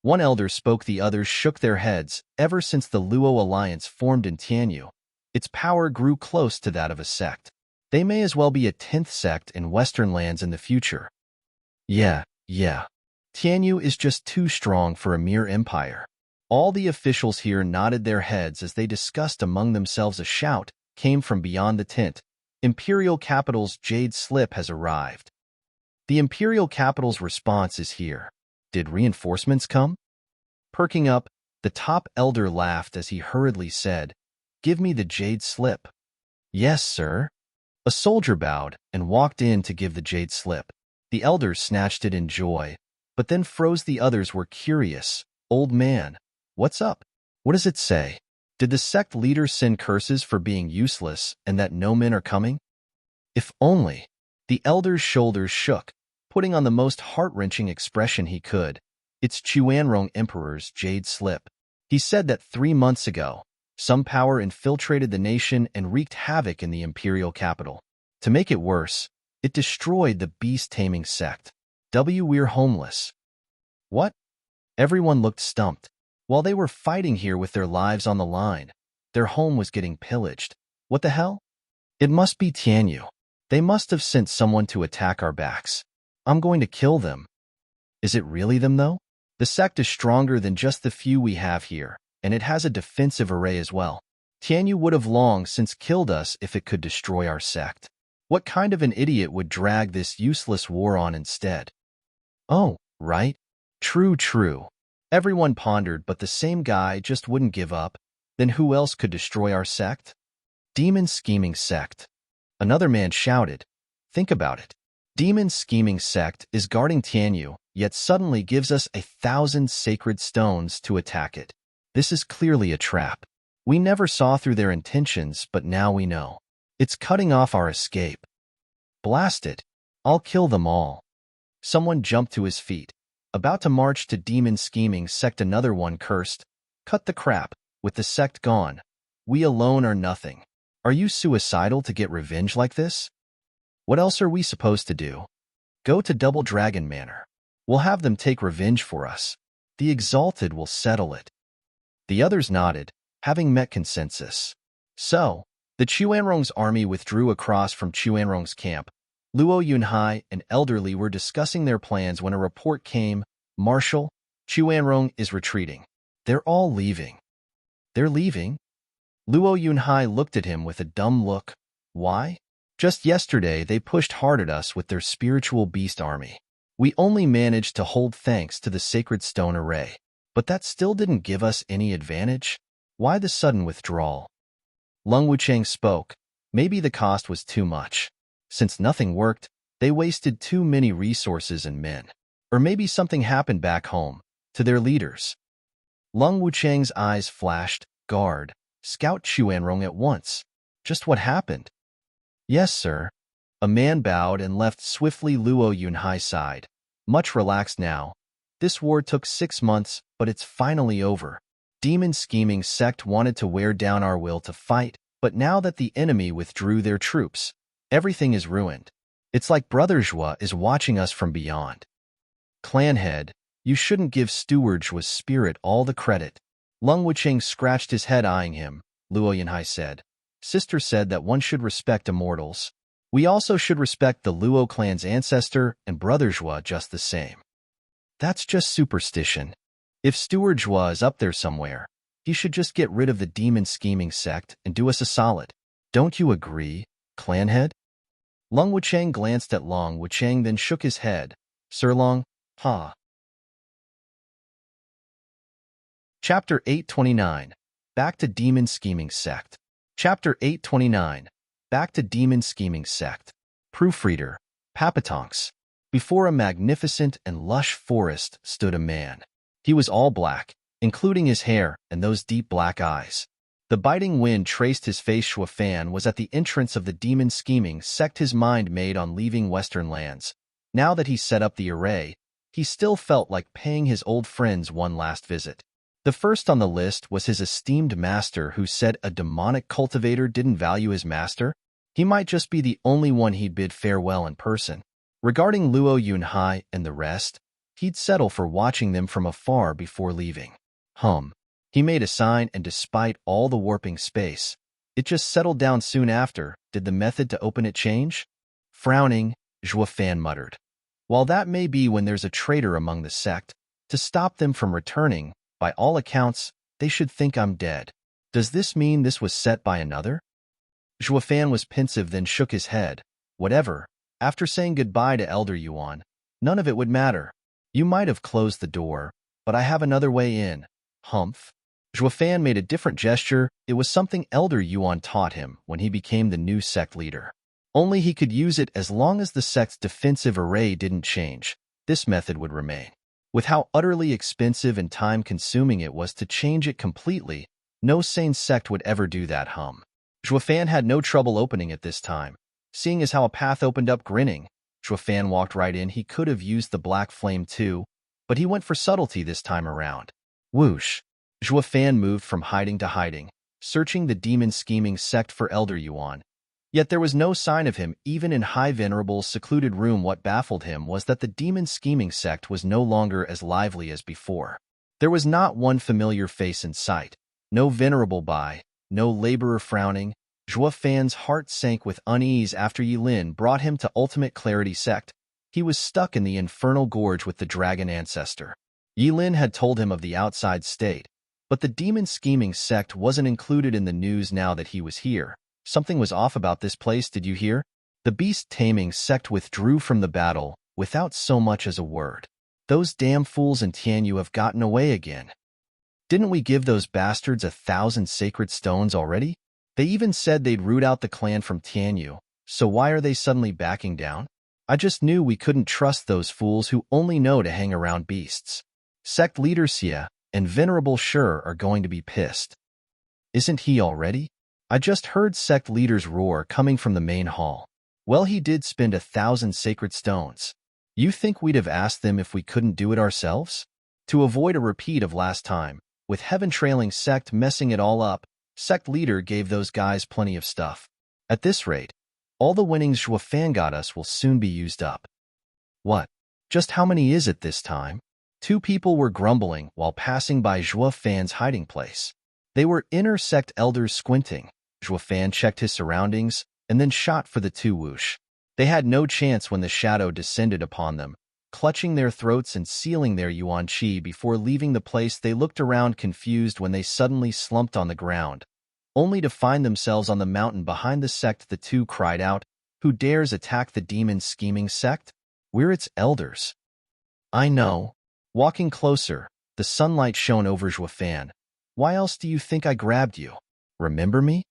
One elder spoke, the others shook their heads. Ever since the Luo alliance formed in Tianyu, its power grew close to that of a sect. They may as well be a 10th sect in Western lands in the future. Yeah. Tianyu is just too strong for a mere empire. All the officials here nodded their heads as they discussed among themselves. A shout came from beyond the tent. Imperial Capital's jade slip has arrived. The Imperial Capital's response is here. Did reinforcements come? Perking up, the top elder laughed as he hurriedly said, "Give me the jade slip." "Yes, sir." A soldier bowed and walked in to give the jade slip. The elders snatched it in joy, but then froze. The others were curious. "Old man, what's up? What does it say? Did the sect leader send curses for being useless and that no men are coming?" If only. The elder's shoulders shook, putting on the most heart-wrenching expression he could. It's Quanrong Emperor's jade slip. He said that 3 months ago, some power infiltrated the nation and wreaked havoc in the imperial capital. To make it worse, it destroyed the beast-taming sect. We're homeless. What? Everyone looked stumped. While they were fighting here with their lives on the line, their home was getting pillaged. What the hell? It must be Tianyu. They must have sent someone to attack our backs. I'm going to kill them. Is it really them, though? The sect is stronger than just the few we have here, and it has a defensive array as well. Tianyu would have long since killed us if it could destroy our sect. What kind of an idiot would drag this useless war on instead? Oh, right. True, true. Everyone pondered, but the same guy just wouldn't give up. Then who else could destroy our sect? Demon scheming sect. Another man shouted. Think about it. Demon scheming sect is guarding Tianyu, yet suddenly gives us 1,000 sacred stones to attack it. This is clearly a trap. We never saw through their intentions, but now we know. It's cutting off our escape. Blast it. I'll kill them all. Someone jumped to his feet. About to march to demon scheming sect, another one cursed. Cut the crap. With the sect gone, we alone are nothing. Are you suicidal to get revenge like this? What else are we supposed to do? Go to Double Dragon Manor. We'll have them take revenge for us. The Exalted will settle it. The others nodded, having met consensus. So, the Quanrong's army withdrew across from Quanrong's camp. Luo Yunhai and Elderly were discussing their plans when a report came. Marshal, Quanrong is retreating. They're all leaving. They're leaving? Luo Yunhai looked at him with a dumb look. Why? Just yesterday they pushed hard at us with their spiritual beast army. We only managed to hold thanks to the sacred stone array. But that still didn't give us any advantage. Why the sudden withdrawal? Lung Wuchang spoke. Maybe the cost was too much. Since nothing worked, they wasted too many resources and men. Or maybe something happened back home, to their leaders. Lung Wuchang's eyes flashed. Guard, scout Quanrong at once. Just what happened? Yes, sir. A man bowed and left swiftly. Luo Yunhai's side. Much relaxed now. This war took 6 months, but it's finally over. Demon scheming sect wanted to wear down our will to fight, but now that the enemy withdrew their troops, everything is ruined. It's like Brother Zhua is watching us from beyond. Clan head, you shouldn't give Steward Zhua's spirit all the credit. Lung Wuchang scratched his head, eyeing him. Luo Yunhai said. Sister said that one should respect immortals. We also should respect the Luo clan's ancestor and Brother Zhua just the same. That's just superstition. If Steward Zhua is up there somewhere, he should just get rid of the demon scheming sect and do us a solid. Don't you agree, clanhead? Lung Wuchang glanced at Long Wuchang, then shook his head. Sir Long, ha. Chapter 829. Back to Demon Scheming Sect. Chapter 829. Back to Demon Scheming Sect. Proofreader, Papatonks. Before a magnificent and lush forest stood a man. He was all black, including his hair and those deep black eyes. The biting wind traced his face. Shuafan was at the entrance of the demon scheming sect, his mind made on leaving Western lands. Now that he set up the array, he still felt like paying his old friends one last visit. The first on the list was his esteemed master, who said a demonic cultivator didn't value his master. He might just be the only one he'd bid farewell in person. Regarding Luo Yunhai and the rest, he'd settle for watching them from afar before leaving. He made a sign, and despite all the warping space, it just settled down soon after. Did the method to open it change? Frowning, Zhuafan muttered. While that may be when there's a traitor among the sect, to stop them from returning, by all accounts, they should think I'm dead. Does this mean this was set by another? Zhuafan was pensive, then shook his head. Whatever. After saying goodbye to Elder Yuan, none of it would matter. You might have closed the door, but I have another way in. Zhuafan made a different gesture. It was something Elder Yuan taught him when he became the new sect leader. Only he could use it as long as the sect's defensive array didn't change. This method would remain. With how utterly expensive and time-consuming it was to change it completely, no sane sect would ever do that. Zhuafan had no trouble opening it this time. Seeing as how a path opened up, grinning, Zhuafan walked right in. He could have used the black flame too, but he went for subtlety this time around. Whoosh! Zhuafan moved from hiding to hiding, searching the demon scheming sect for Elder Yuan. Yet there was no sign of him, even in High Venerable's secluded room. What baffled him was that the demon scheming sect was no longer as lively as before. There was not one familiar face in sight, no venerable by, no laborer frowning. Zhuafan's heart sank with unease after Yilin brought him to Ultimate Clarity Sect. He was stuck in the infernal gorge with the dragon ancestor. Yilin had told him of the outside state, but the demon scheming sect wasn't included in the news now that he was here. Something was off about this place, did you hear? The beast taming sect withdrew from the battle without so much as a word. Those damn fools in Tianyu have gotten away again. Didn't we give those bastards 1,000 sacred stones already? They even said they'd root out the clan from Tianyu, so why are they suddenly backing down? I just knew we couldn't trust those fools who only know to hang around beasts. Sect leader Xia and Venerable Sure are going to be pissed. Isn't he already? I just heard sect leader's roar coming from the main hall. Well, he did spend 1,000 sacred stones. You think we'd have asked them if we couldn't do it ourselves? To avoid a repeat of last time, with heaven trailing sect messing it all up, sect leader gave those guys plenty of stuff. At this rate, all the winnings Zhuo Fan got us will soon be used up. What? Just how many is it this time? 2 people were grumbling while passing by Zhuo Fan's hiding place. They were inner sect elders squinting. Zhuo Fan checked his surroundings and then shot for the 2 whoosh. They had no chance when the shadow descended upon them. Clutching their throats and sealing their yuan qi before leaving the place, they looked around confused when they suddenly slumped on the ground, only to find themselves on the mountain behind the sect. The 2 cried out, "Who dares attack the demon-scheming sect? We're its elders." I know. Walking closer, the sunlight shone over Zhuo Fan. Why else do you think I grabbed you? Remember me?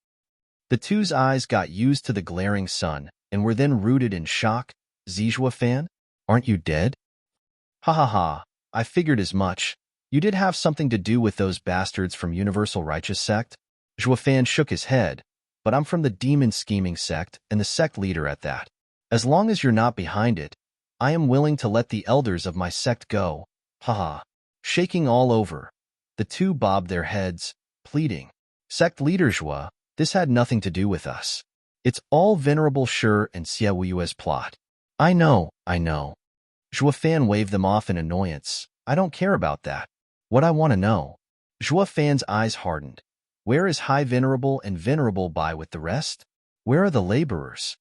The 2's eyes got used to the glaring sun and were then rooted in shock. Zhuo Fan, aren't you dead? Ha ha ha, I figured as much. You did have something to do with those bastards from Universal Righteous Sect? Zhuo Fan shook his head, but I'm from the demon-scheming sect and the sect leader at that. As long as you're not behind it, I am willing to let the elders of my sect go. Ha ha. Shaking all over, the 2 bobbed their heads, pleading. Sect leader Zhuo, this had nothing to do with us. It's all Venerable Sure and Xia Wuyue's plot. I know. Zhuo Fan waved them off in annoyance. I don't care about that. What I want to know. Zhuo Fan's eyes hardened. Where is High Venerable and Venerable Bai with the rest? Where are the laborers?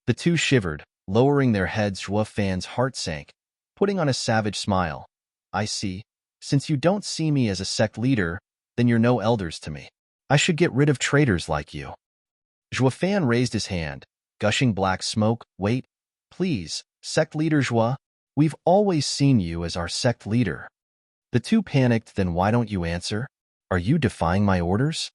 The 2 shivered, lowering their heads. Zhuo Fan's heart sank, putting on a savage smile. I see. Since you don't see me as a sect leader, then you're no elders to me. I should get rid of traitors like you. Zhuo Fan raised his hand, gushing black smoke. Wait, please, sect leader Zhuo. We've always seen you as our sect leader. The 2 panicked. Then why don't you answer? Are you defying my orders?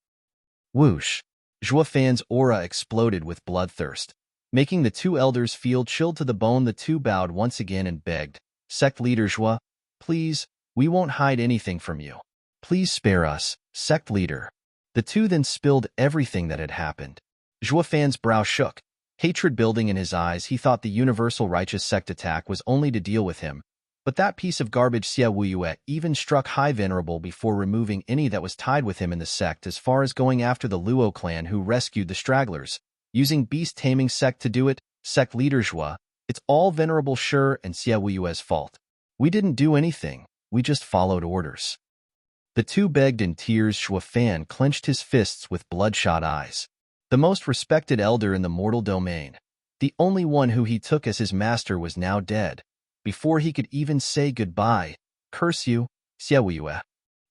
Whoosh. Zhuo Fan's aura exploded with bloodthirst, making the 2 elders feel chilled to the bone. The 2 bowed once again and begged, Sect leader Zhuo, please, we won't hide anything from you. Please spare us, sect leader. The 2 then spilled everything that had happened. Zhuo Fan's brow shook, hatred building in his eyes. He thought the Universal Righteous Sect attack was only to deal with him, but that piece of garbage Xia Wuyue even struck High Venerable before removing any that was tied with him in the sect, as far as going after the Luo clan who rescued the stragglers. Using beast-taming sect to do it, sect leader Zhuo, it's all Venerable Sure and Xia Wuyue's fault. We didn't do anything, we just followed orders. The 2 begged in tears. Zhuo Fan clenched his fists with bloodshot eyes. The most respected elder in the mortal domain, the only one who he took as his master, was now dead. Before he could even say goodbye, curse you, Xia Wuyue.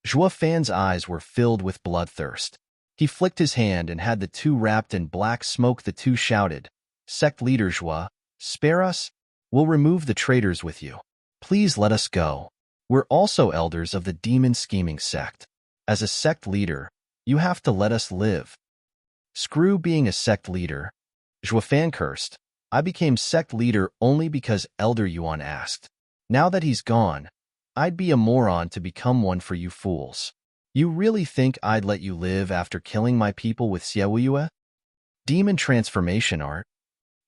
Zhuo Fan's eyes were filled with bloodthirst. He flicked his hand and had the 2 wrapped in black smoke. The 2 shouted, Sect leader Zhuo, spare us? We'll remove the traitors with you. Please let us go. We're also elders of the demon-scheming sect. As a sect leader, you have to let us live. Screw being a sect leader. Zhuo Fan cursed. I became sect leader only because Elder Yuan asked. Now that he's gone, I'd be a moron to become one for you fools. You really think I'd let you live after killing my people with Xia Wuyue? Demon transformation art?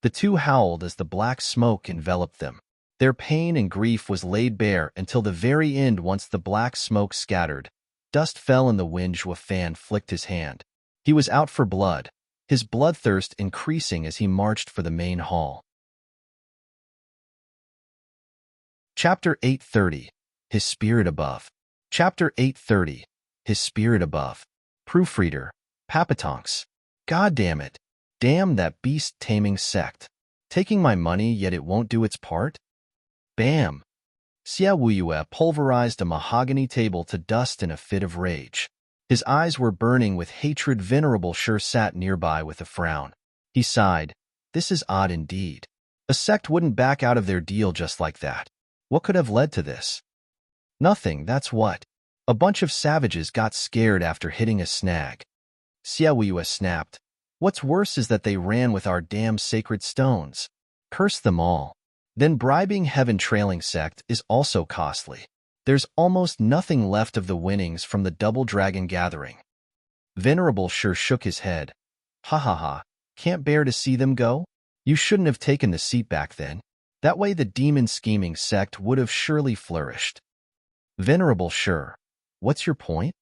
The 2 howled as the black smoke enveloped them. Their pain and grief was laid bare until the very end. Once the black smoke scattered, dust fell in the wind. Zhuo Fan flicked his hand. He was out for blood, his bloodthirst increasing as he marched for the main hall. Chapter 830. His Spirit Above. Chapter 830. His Spirit Above. Proofreader. Papatonks. God damn it. Damn that beast-taming sect. Taking my money, yet it won't do its part? Bam! Xia Wuyue pulverized a mahogany table to dust in a fit of rage. His eyes were burning with hatred. Venerable Sure sat nearby with a frown. He sighed. This is odd indeed. A sect wouldn't back out of their deal just like that. What could have led to this? Nothing, that's what. A bunch of savages got scared after hitting a snag. Xiaoyue snapped. What's worse is that they ran with our damn sacred stones. Curse them all. Then bribing Heaven Trailing Sect is also costly. There's almost nothing left of the winnings from the Double Dragon Gathering. Venerable sure shook his head. Ha ha ha, can't bear to see them go? You shouldn't have taken the seat back then. That way the demon scheming sect would have surely flourished. Venerable sure. What's your point?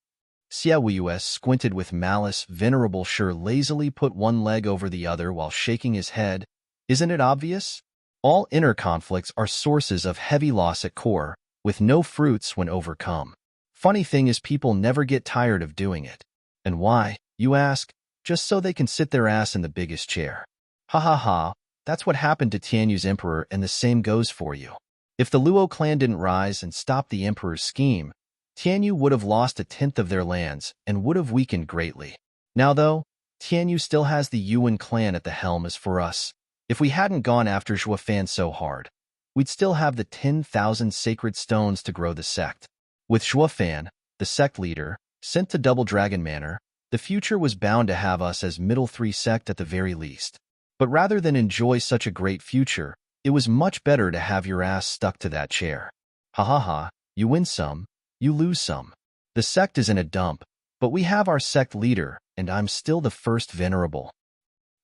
Xiaoyue squinted with malice. Venerable sure lazily put one leg over the other while shaking his head. Isn't it obvious? All inner conflicts are sources of heavy loss at core, with no fruits when overcome. Funny thing is people never get tired of doing it. And why, you ask? Just so they can sit their ass in the biggest chair. Ha ha ha, that's what happened to Tianyu's emperor, and the same goes for you. If the Luo clan didn't rise and stop the emperor's scheme, Tianyu would have lost 1/10 of their lands and would have weakened greatly. Now though, Tianyu still has the Yuan clan at the helm. As for us, if we hadn't gone after Zhuofan so hard, we'd still have the 10,000 sacred stones to grow the sect. With Zhuofan, the sect leader, sent to Double Dragon Manor, the future was bound to have us as middle 3 sect at the very least. But rather than enjoy such a great future, it was much better to have your ass stuck to that chair. Ha ha ha, you win some, you lose some. The sect is in a dump, but we have our sect leader, and I'm still the first venerable.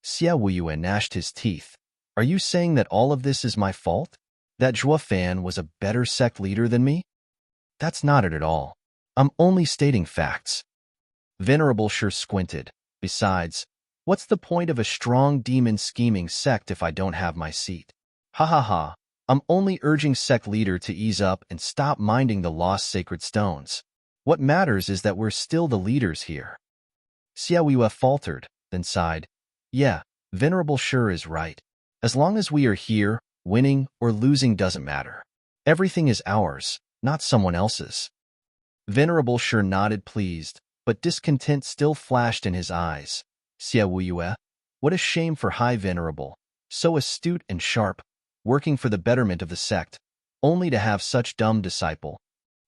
Xiaoyue gnashed his teeth. Are you saying that all of this is my fault? That Zhuofan was a better sect leader than me? That's not it at all. I'm only stating facts. Venerable sure squinted. Besides, what's the point of a strong demon scheming sect if I don't have my seat? Ha ha ha, I'm only urging sect leader to ease up and stop minding the lost sacred stones. What matters is that we're still the leaders here. Xiaoyue faltered, then sighed. Yeah, Venerable sure is right. As long as we are here, winning or losing doesn't matter. Everything is ours, not someone else's. Venerable sure nodded pleased, but discontent still flashed in his eyes. Xiaoyue, what a shame for High Venerable, so astute and sharp, working for the betterment of the sect, only to have such dumb disciple.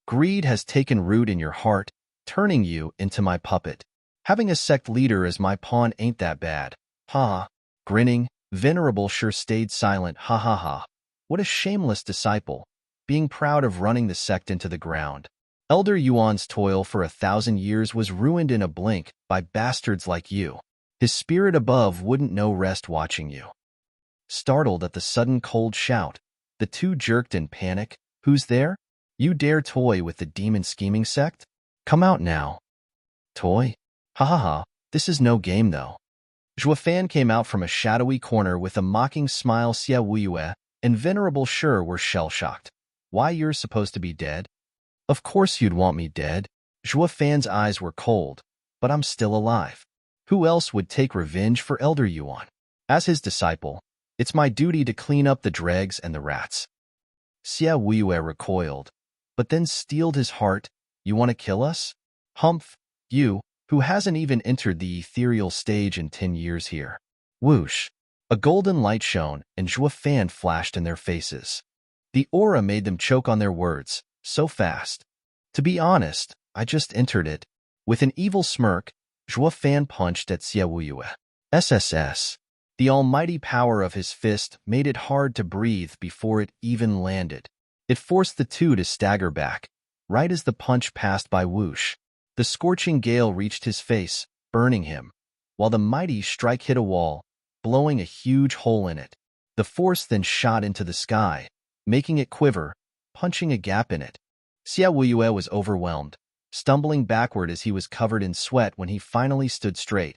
Greed has taken root in your heart, turning you into my puppet. Having a sect leader as my pawn ain't that bad. Ha! Grinning, Venerable sure stayed silent. Ha ha ha. What a shameless disciple, being proud of running the sect into the ground. Elder Yuan's toil for 1,000 years was ruined in a blink by bastards like you. His spirit above wouldn't know rest watching you. Startled at the sudden cold shout, the two jerked in panic. Who's there? You dare toy with the demon scheming sect? Come out now. Toy? Ha ha ha, this is no game though. Zhuofan came out from a shadowy corner with a mocking smile. Xiaoyue and Venerable sure were shell-shocked. Why, you're supposed to be dead? Of course you'd want me dead. Zhuofan's eyes were cold, but I'm still alive. Who else would take revenge for Elder Yuan? As his disciple, it's my duty to clean up the dregs and the rats. Xiaoyue recoiled, but then steeled his heart. You want to kill us? Humph, you, who hasn't even entered the ethereal stage in 10 years here. Whoosh! A golden light shone, and Zhuofan flashed in their faces. The aura made them choke on their words, so fast. To be honest, I just entered it. With an evil smirk, Zhuofan punched at Xiaoyue. SSS. The almighty power of his fist made it hard to breathe before it even landed. It forced the two to stagger back, right as the punch passed by. Whoosh. The scorching gale reached his face, burning him, while the mighty strike hit a wall, blowing a huge hole in it. The force then shot into the sky, making it quiver, punching a gap in it. Xiaoyue was overwhelmed, stumbling backward as he was covered in sweat. When he finally stood straight,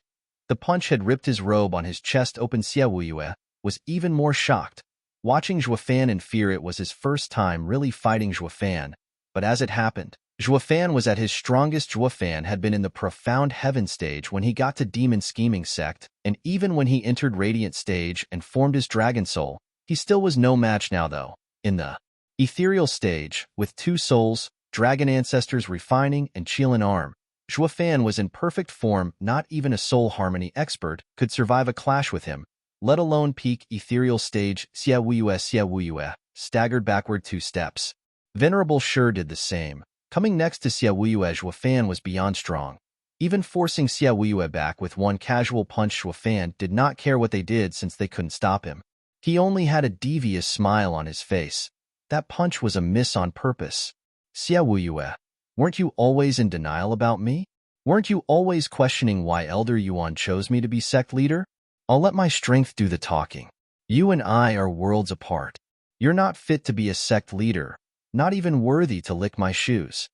the punch had ripped his robe on his chest open. Xiaoyue was even more shocked, watching Zhuofan in fear. It was his first time really fighting Zhuofan, but as it happened, Zhuofan was at his strongest. Zhuofan had been in the profound heaven stage when he got to demon scheming sect, and even when he entered radiant stage and formed his dragon soul, he still was no match now though. In the ethereal stage, with 2 souls, dragon ancestors refining and Qilin arm, Zhuofan was in perfect form. Not even a soul harmony expert could survive a clash with him, let alone peak ethereal stage. Xiaoyue, staggered backward 2 steps. Venerable Shi did the same. Coming next to Xia Wuyue, Zhuofan was beyond strong. Even forcing Xia Wuyue back with one casual punch, Zhuofan did not care what they did since they couldn't stop him. He only had a devious smile on his face. That punch was a miss on purpose. Xia Wuyue, weren't you always in denial about me? Weren't you always questioning why Elder Yuan chose me to be sect leader? I'll let my strength do the talking. You and I are worlds apart. You're not fit to be a sect leader, not even worthy to lick my shoes.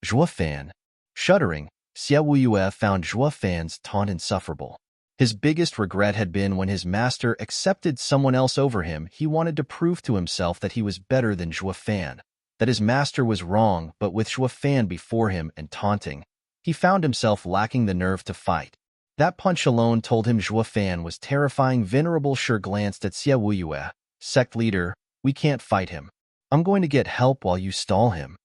Zhuofan. Shuddering, Xia Wuyue found Zhuofan's taunt insufferable. His biggest regret had been when his master accepted someone else over him. He wanted to prove to himself that he was better than Zhuofan, that his master was wrong, but with Zhuofan before him and taunting, he found himself lacking the nerve to fight. That punch alone told him Zhuofan was terrifying. Venerable Shi glanced at Xia Wuyue. Sect leader, we can't fight him. I'm going to get help while you stall him.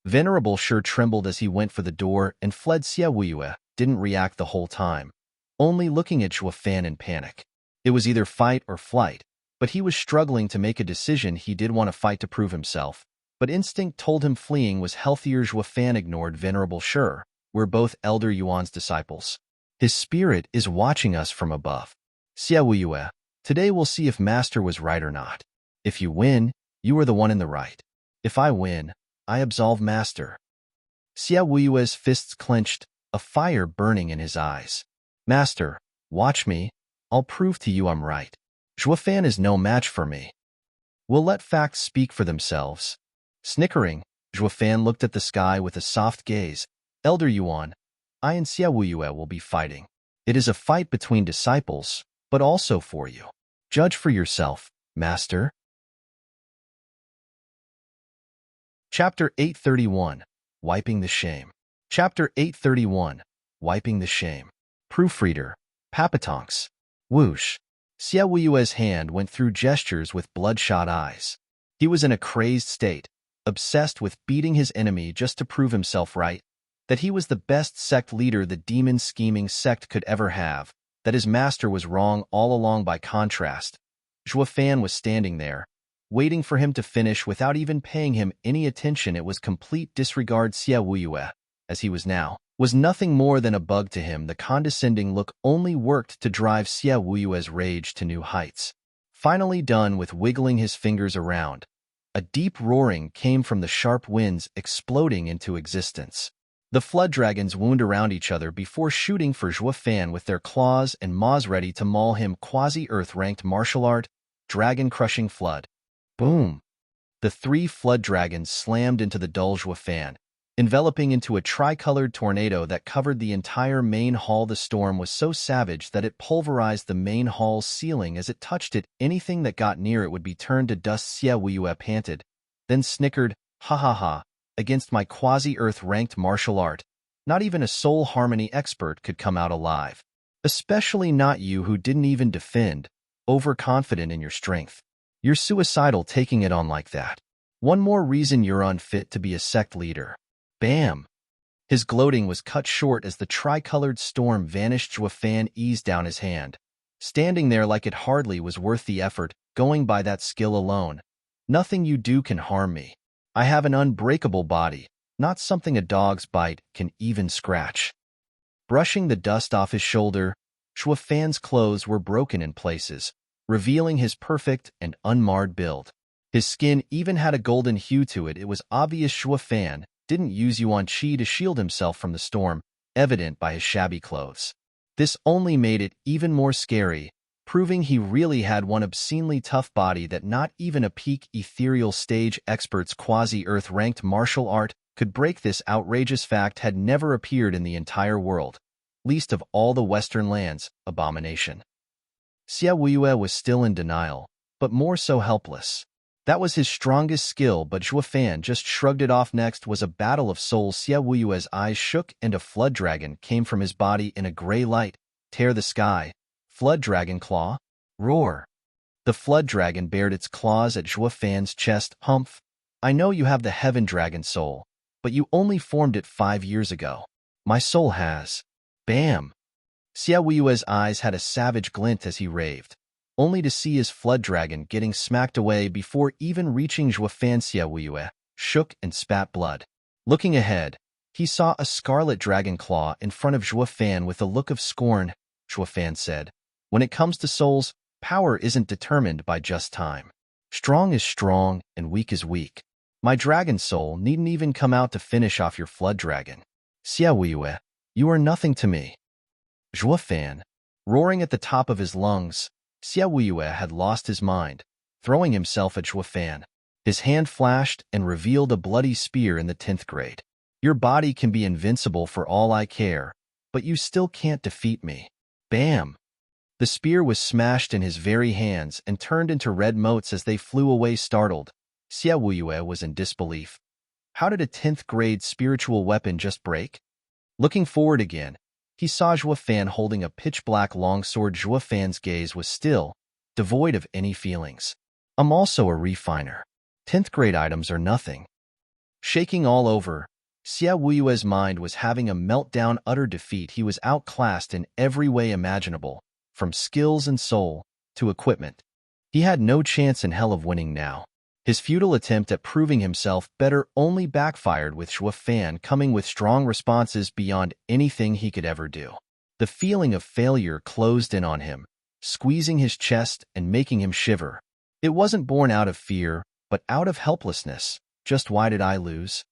Venerable Shi trembled as he went for the door and fled. Xia Wuyue didn't react the whole time, only looking at Zhuofan in panic. It was either fight or flight, but he was struggling to make a decision. He did want to fight to prove himself, but instinct told him fleeing was healthier. Zhuofan ignored Venerable Shi. We're both Elder Yuan's disciples. His spirit is watching us from above. Xia Wuyue, today we'll see if Master was right or not. If you win, you are the one in the right. If I win, I absolve Master. Xia Wuyue's fists clenched, a fire burning in his eyes. Master, watch me. I'll prove to you I'm right. Zhuofan is no match for me. We'll let facts speak for themselves. Snickering, Zhuofan looked at the sky with a soft gaze. Elder Yuan, I and Xia Wuyue will be fighting. It is a fight between disciples, but also for you. Judge for yourself, Master. Chapter 831, Wiping the Shame. Chapter 831, Wiping the Shame. Proofreader, Papatonks. Whoosh. Xia Wuyue's hand went through gestures with bloodshot eyes. He was in a crazed state, obsessed with beating his enemy just to prove himself right, that he was the best sect leader the demon-scheming sect could ever have, that his master was wrong all along. By contrast, Zhuofan was standing there, waiting for him to finish without even paying him any attention. It was complete disregard. Xia Wuyue, as he was now, was nothing more than a bug to him. The condescending look only worked to drive Xia Wuyue's rage to new heights. Finally done with wiggling his fingers around, a deep roaring came from the sharp winds, exploding into existence. The flood dragons wound around each other before shooting for Zhuofan with their claws and maws, ready to maul him. Quasi-Earth-ranked martial art, dragon-crushing flood. Boom! The 3 flood dragons slammed into the dull Zhuofan, enveloping into a tricolored tornado that covered the entire main hall. The storm was so savage that it pulverized the main hall's ceiling as it touched it. Anything that got near it would be turned to dust. Xia Wuyue panted, then snickered, ha ha ha. Against my quasi-Earth-ranked martial art, not even a soul harmony expert could come out alive. Especially not you, who didn't even defend, overconfident in your strength. You're suicidal taking it on like that. One more reason you're unfit to be a sect leader. Bam! His gloating was cut short as the tricolored storm vanished. Zhuofan eased down his hand, standing there like it hardly was worth the effort. Going by that skill alone, nothing you do can harm me. I have an unbreakable body, not something a dog's bite can even scratch. Brushing the dust off his shoulder, Zhuofan's clothes were broken in places, revealing his perfect and unmarred build. His skin even had a golden hue to it. It was obvious Zhuofan didn't use Yuan Qi to shield himself from the storm, evident by his shabby clothes. This only made it even more scary, proving he really had one obscenely tough body that not even a peak ethereal stage expert's quasi-Earth-ranked martial art could break. This outrageous fact had never appeared in the entire world, least of all the Western lands. Abomination. Xia Wuyue was still in denial, but more so helpless. That was his strongest skill, but Zhuofan just shrugged it off. Next was a battle of souls. Xia Wuyue's eyes shook and a flood dragon came from his body in a gray light. Tear the sky. Flood dragon claw. Roar. The flood dragon bared its claws at Zhuofan's chest. Humph. I know you have the heaven dragon soul, but you only formed it 5 years ago. My soul has. Bam. Xia Wuyue's eyes had a savage glint as he raved. only to see his flood dragon getting smacked away before even reaching Zhuofan's. Xiaoyue shook and spat blood. Looking ahead, he saw a scarlet dragon claw in front of Zhuofan with a look of scorn. Zhuofan said, "When it comes to souls, power isn't determined by just time. Strong is strong and weak is weak. My dragon soul needn't even come out to finish off your flood dragon. Xiaoyue, you are nothing to me." Zhuofan, roaring at the top of his lungs, Xiaoyue had lost his mind, throwing himself at Zhuofan. His hand flashed and revealed a bloody spear in the 10th grade. "Your body can be invincible for all I care, but you still can't defeat me." Bam! The spear was smashed in his very hands and turned into red motes as they flew away startled. Xiaoyue was in disbelief. How did a 10th grade spiritual weapon just break? Looking forward again, he saw Zhuofan holding a pitch-black longsword. Zhuofan's gaze was still, devoid of any feelings. "I'm also a refiner. 10th grade items are nothing." Shaking all over, Xiaoyue's mind was having a meltdown. Utter defeat. He was outclassed in every way imaginable, from skills and soul to equipment. He had no chance in hell of winning now. His futile attempt at proving himself better only backfired, with Zhuofan coming with strong responses beyond anything he could ever do. The feeling of failure closed in on him, squeezing his chest and making him shiver. It wasn't born out of fear, but out of helplessness. Just why did I lose?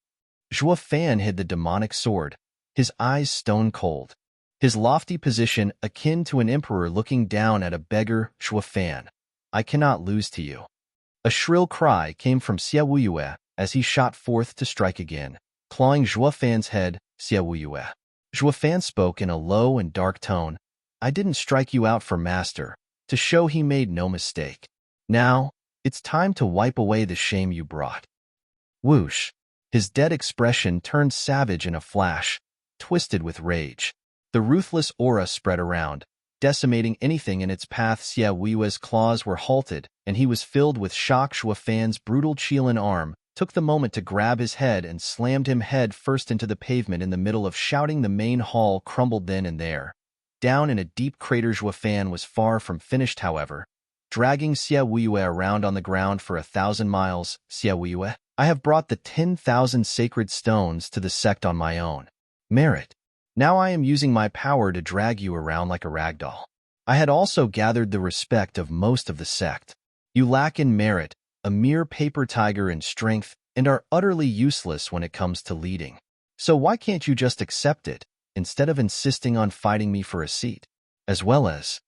Zhuofan hid the demonic sword, his eyes stone cold. His lofty position akin to an emperor looking down at a beggar. "Zhuofan, I cannot lose to you." A shrill cry came from Xiaoyue as he shot forth to strike again, clawing Zhuofan's head. "Xiaoyue." Zhuofan spoke in a low and dark tone. "I didn't strike you out for master, to show he made no mistake. Now, it's time to wipe away the shame you brought." Whoosh! His dead expression turned savage in a flash, twisted with rage. The ruthless aura spread around, decimating anything in its path. Xiaoyue's claws were halted, and he was filled with shock. Zhuofan's brutal Qilin arm took the moment to grab his head and slammed him head first into the pavement in the middle of shouting. The main hall crumbled then and there. Down in a deep crater. Zhuofan was far from finished, however, dragging Xiaoyue around on the ground for 1,000 miles. "Xiaoyue, I have brought the 10,000 sacred stones to the sect on my own merit. Now I am using my power to drag you around like a ragdoll. I had also gathered the respect of most of the sect. You lack in merit, a mere paper tiger in strength, and are utterly useless when it comes to leading. So why can't you just accept it, instead of insisting on fighting me for a seat?" As well as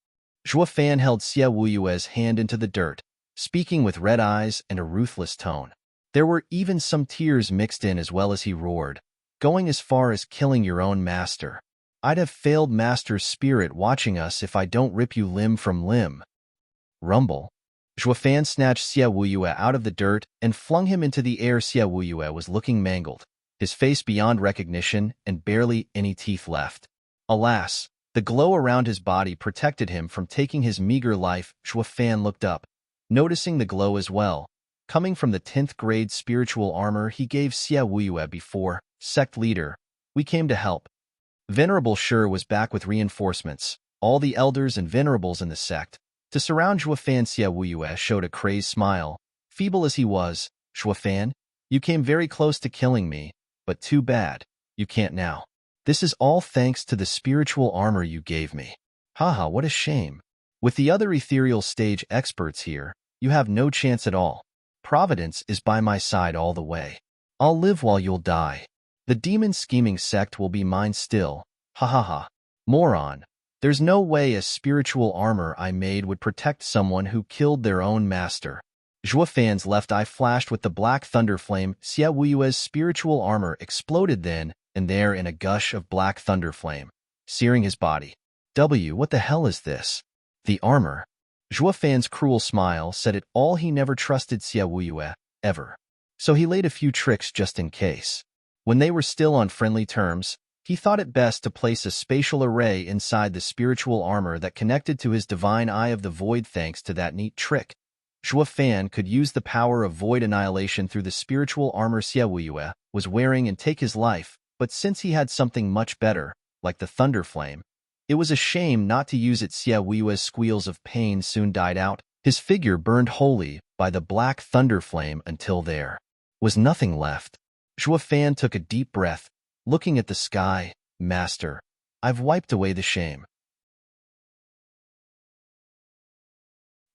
Zhuofan held Xiaoyue's hand into the dirt, speaking with red eyes and a ruthless tone. There were even some tears mixed in as well as he roared, "Going as far as killing your own master. I'd have failed master's spirit watching us if I don't rip you limb from limb." Rumble. Zhuofan snatched Xiaoyue out of the dirt and flung him into the air. Xiaoyue was looking mangled, his face beyond recognition and barely any teeth left. Alas, the glow around his body protected him from taking his meager life. Zhuofan looked up, noticing the glow as well. Coming from the 10th grade spiritual armor he gave Xiaoyue before, "Sect leader, we came to help." Venerable Shi was back with reinforcements, all the elders and venerables in the sect, to surround Zhuofan. Xiaoyue showed a crazed smile. Feeble as he was, "Zhuofan, you came very close to killing me, but too bad, you can't now. This is all thanks to the spiritual armor you gave me. Haha, what a shame. With the other ethereal stage experts here, you have no chance at all. Providence is by my side all the way. I'll live while you'll die. The demon-scheming sect will be mine still. Ha ha ha. Moron. There's no way a spiritual armor I made would protect someone who killed their own master." Zhuofan's left eye flashed with the black thunder flame. Xiaoyue's spiritual armor exploded then and there in a gush of black thunder flame, searing his body. What the hell is this? The armor. Zhuofan's cruel smile said it all. He never trusted Xiaoyue, ever. So he laid a few tricks just in case. When they were still on friendly terms, he thought it best to place a spatial array inside the spiritual armor that connected to his divine eye of the void. Thanks to that neat trick, Zhuofan could use the power of void annihilation through the spiritual armor Xiaoyue was wearing and take his life, but since he had something much better, like the thunder flame, It was a shame not to use it. Xie Wui's squeals of pain soon died out. His figure burned wholly by the black thunder flame until there was nothing left. Zhuo Fan took a deep breath, looking at the sky. Master, I've wiped away the shame.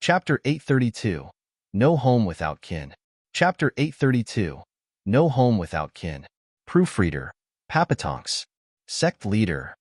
Chapter 832. No Home Without Kin. Chapter 832. No Home Without Kin. Proofreader. Papatonks. Sect Leader.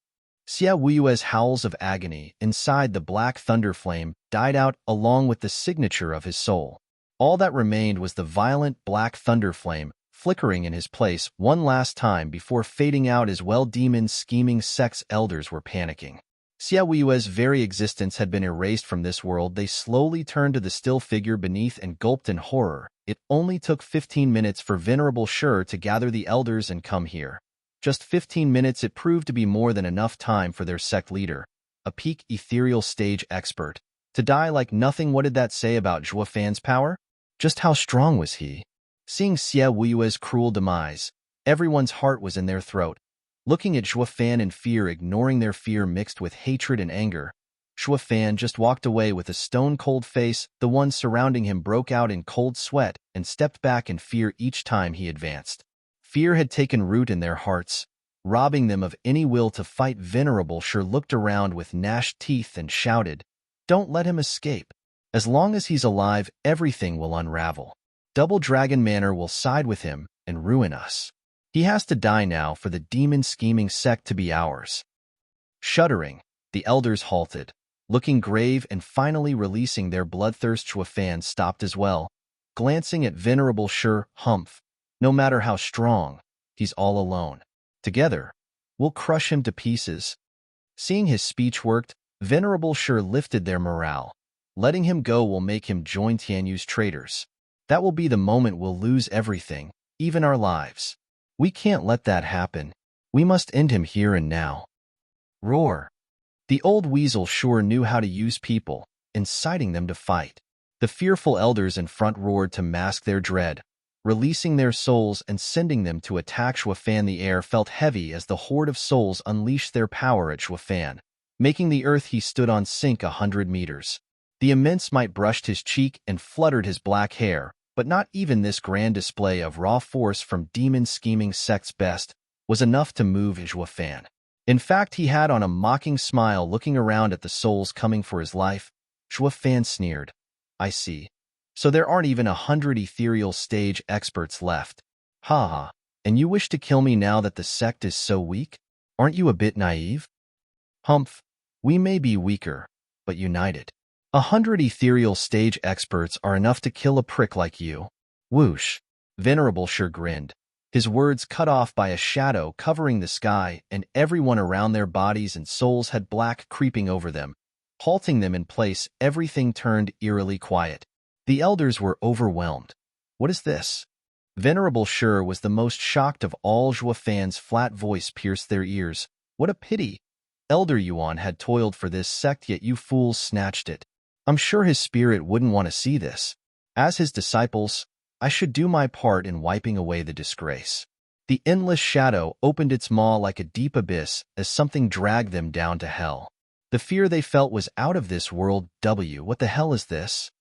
Xie Wui's howls of agony inside the black thunder flame died out along with the signature of his soul. All that remained was the violent black thunder flame flickering in his place one last time before fading out as demon scheming Sect's elders were panicking. Xie Wui's very existence had been erased from this world. They slowly turned to the still figure beneath and gulped in horror. It only took 15 minutes for Venerable Shi to gather the elders and come here. Just 15 minutes. It proved to be more than enough time for their sect leader, a peak ethereal stage expert, to die like nothing. What did that say about Zhuo Fan's power? Just how strong was he? Seeing Xie Wui's cruel demise, everyone's heart was in their throat. Looking at Zhuo Fan in fear, ignoring their fear mixed with hatred and anger, Zhuo Fan just walked away with a stone-cold face. The ones surrounding him broke out in cold sweat and stepped back in fear each time he advanced. Fear had taken root in their hearts, robbing them of any will to fight. Venerable Shi looked around with gnashed teeth and shouted, "Don't let him escape. As long as he's alive, everything will unravel. Double Dragon Manor will side with him and ruin us. He has to die now for the demon-scheming sect to be ours." Shuddering, the elders halted, looking grave and finally releasing their bloodthirst. Zhuo Fan stopped as well, glancing at Venerable Shi. "Humph. No matter how strong, he's all alone. Together, we'll crush him to pieces." Seeing his speech worked, Venerable Shi lifted their morale. Letting him go will make him join Tianyu's traitors. That will be the moment we'll lose everything, even our lives. We can't let that happen. We must end him here and now. Roar. The old weasel sure knew how to use people, inciting them to fight. The fearful elders in front roared to mask their dread, releasing their souls and sending them to attack Zhuo Fan. The air felt heavy as the horde of souls unleashed their power at Zhuo Fan, making the earth he stood on sink 100 meters. The immense might brushed his cheek and fluttered his black hair, but not even this grand display of raw force from demon-scheming Sect's best was enough to move Zhuo Fan. In fact, he had on a mocking smile looking around at the souls coming for his life. Zhuo Fan sneered, "I see. So there aren't even 100 ethereal stage experts left. Ha ha, and you wish to kill me now that the sect is so weak? Aren't you a bit naive? Humph, we may be weaker, but united. 100 ethereal stage experts are enough to kill a prick like you." Whoosh. Venerable Shi grinned, his words cut off by a shadow covering the sky, and everyone around their bodies and souls had black creeping over them, halting them in place. Everything turned eerily quiet. The elders were overwhelmed. What is this? Venerable Shi was the most shocked of all. Zhuo Fan's flat voice pierced their ears. What a pity. Elder Yuan had toiled for this sect, yet you fools snatched it. I'm sure his spirit wouldn't want to see this. As his disciples, I should do my part in wiping away the disgrace. The endless shadow opened its maw like a deep abyss as something dragged them down to hell. The fear they felt was out of this world. What the hell is this?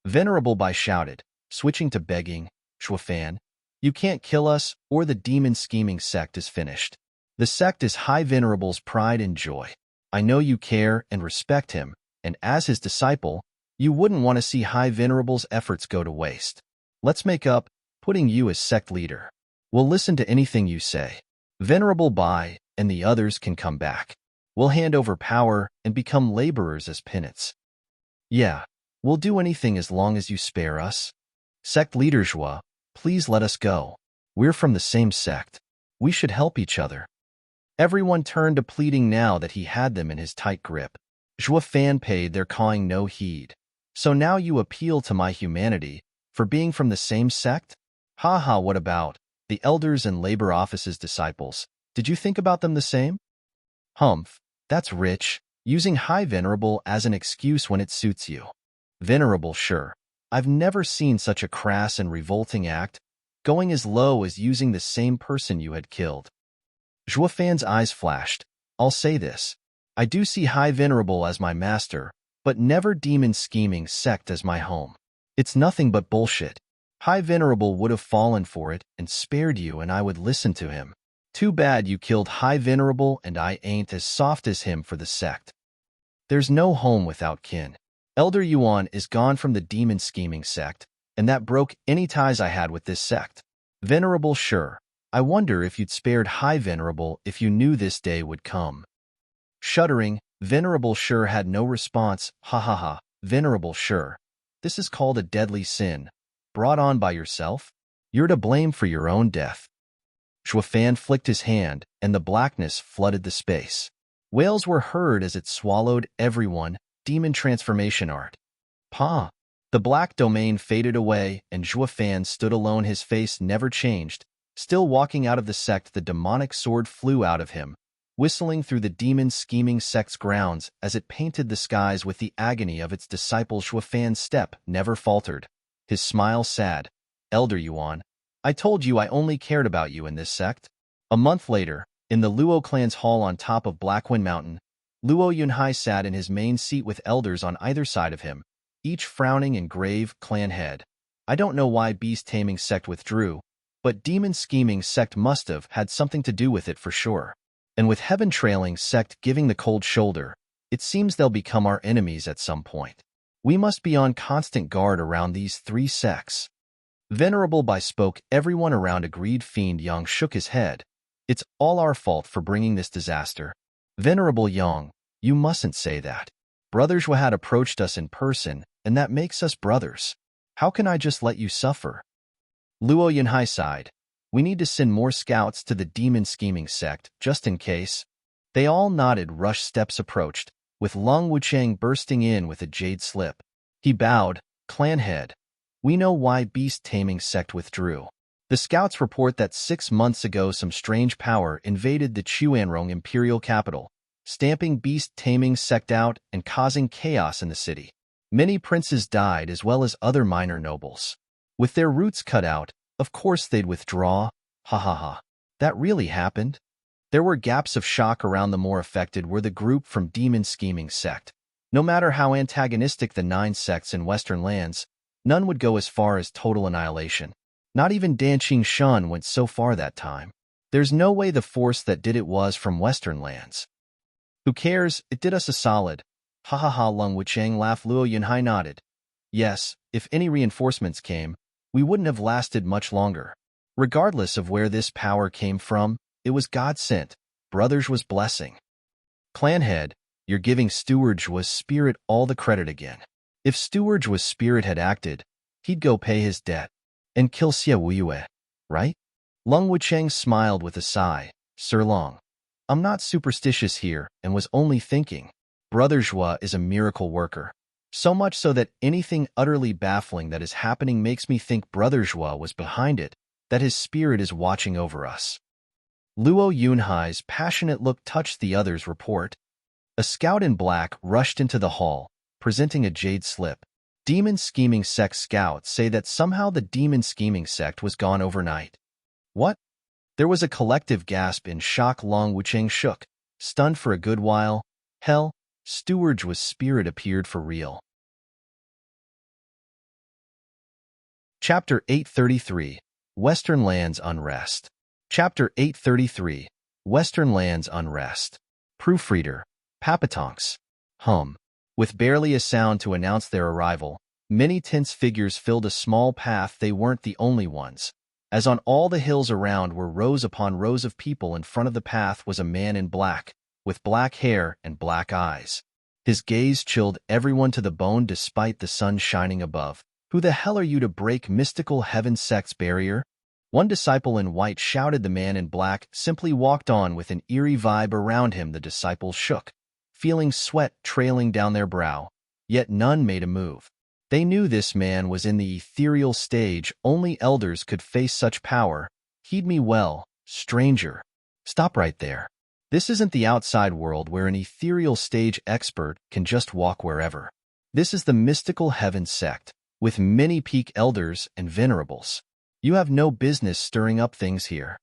Venerable Bai shouted, switching to begging, "Zhuo Fan, you can't kill us, or the demon-scheming sect is finished. The sect is High Venerable's pride and joy. I know you care and respect him, and as his disciple, you wouldn't want to see High Venerable's efforts go to waste. Let's make up, putting you as sect leader. We'll listen to anything you say. Venerable Bai and the others can come back. We'll hand over power and become laborers as penance. Yeah. We'll do anything as long as you spare us. Sect leader Zhuo, please let us go. We're from the same sect. We should help each other." Everyone turned to pleading now that he had them in his tight grip. Zhuo Fan paid their cawing no heed. "So now you appeal to my humanity for being from the same sect? Ha ha, what about the elders and labor office's disciples? Did you think about them the same? Humph, that's rich, using High Venerable as an excuse when it suits you. Venerable Shi, I've never seen such a crass and revolting act, going as low as using the same person you had killed." Zhuo Fan's eyes flashed. "I'll say this. I do see High Venerable as my master, but never demon scheming sect as my home. It's nothing but bullshit. High Venerable would have fallen for it and spared you, and I would listen to him. Too bad you killed High Venerable, and I ain't as soft as him for the sect. There's no home without kin. Elder Yuan is gone from the demon scheming sect, and that broke any ties I had with this sect. Venerable, sure. I wonder if you'd spared High Venerable if you knew this day would come. Shuddering, Venerable sure had no response. Ha ha ha. Venerable sure. This is called a deadly sin. Brought on by yourself? You're to blame for your own death. Shuafan flicked his hand, and the blackness flooded the space. Wails were heard as it swallowed everyone. Demon transformation art. Pa. The black domain faded away, and Shuafan stood alone, his face never changed. Still walking out of the sect, the demonic sword flew out of him, whistling through the demon scheming sect's grounds as it painted the skies with the agony of its disciple. Shuafan's step never faltered, his smile sad. Elder Yuan, I told you I only cared about you in this sect. A month later, in the Luo clan's hall on top of Blackwind Mountain, Luo Yunhai sat in his main seat with elders on either side of him, each frowning and grave. Clan head. I don't know why beast taming sect withdrew, but demon scheming sect must have had something to do with it for sure. And with heaven trailing sect giving the cold shoulder, it seems they'll become our enemies at some point. We must be on constant guard around these three sects. Venerable Bai spoke. Everyone around agreed. Fiend Yang shook his head. It's all our fault for bringing this disaster. Venerable Yang, you mustn't say that. Brother Zhua had approached us in person, and that makes us brothers. How can I just let you suffer? Luo Yunhai sighed. We need to send more scouts to the demon scheming sect, just in case. They all nodded. Rush steps approached, with Lung Wuchang bursting in with a jade slip. He bowed. Clan head. We know why beast taming sect withdrew. The scouts report that 6 months ago some strange power invaded the Quanrong imperial capital, stamping beast taming sect out and causing chaos in the city. Many princes died as well as other minor nobles. With their roots cut out, of course they'd withdraw. Ha ha ha. That really happened? There were gaps of shock around. The more affected were the group from demon scheming sect. No matter how antagonistic the 9 sects in Western lands, none would go as far as total annihilation. Not even Danqing Shun went so far that time. There's no way the force that did it was from Western lands. Who cares? It did us a solid. Ha ha ha. Lung Wuchang laughed. Luo Yunhai nodded. Yes, if any reinforcements came, we wouldn't have lasted much longer. Regardless of where this power came from, it was God sent. Brothers was blessing. Clan head, you're giving Steward was spirit all the credit again. If Steward was spirit had acted, he'd go pay his debt and kill Xie Wuyue, right? Lung Wuchang smiled with a sigh. Sir Long, I'm not superstitious here and was only thinking. Brother Zhua is a miracle worker. So much so that anything utterly baffling that is happening makes me think Brother Zhua was behind it, that his spirit is watching over us. Luo Yunhai's passionate look touched the others' report. A scout in black rushed into the hall, presenting a jade slip. Demon scheming sect scouts say that somehow the demon scheming sect was gone overnight. What? There was a collective gasp in shock. Long Wuchang shook, stunned for a good while. Hell, Steward was spirit appeared for real. Chapter 833, Western Lands Unrest. Chapter 833, Western Lands Unrest. Proofreader, Papatonks. With barely a sound to announce their arrival, many tense figures filled a small path. They weren't the only ones, as on all the hills around were rows upon rows of people. In front of the path was a man in black, with black hair and black eyes. His gaze chilled everyone to the bone despite the sun shining above. Who the hell are you to break mystical heaven sect's barrier? One disciple in white shouted. The man in black simply walked on with an eerie vibe around him. The disciples shook, feeling sweat trailing down their brow, yet none made a move. They knew this man was in the ethereal stage. Only elders could face such power. Heed me well, stranger. Stop right there. This isn't the outside world where an ethereal stage expert can just walk wherever. This is the mystical heaven sect, with many peak elders and venerables. You have no business stirring up things here.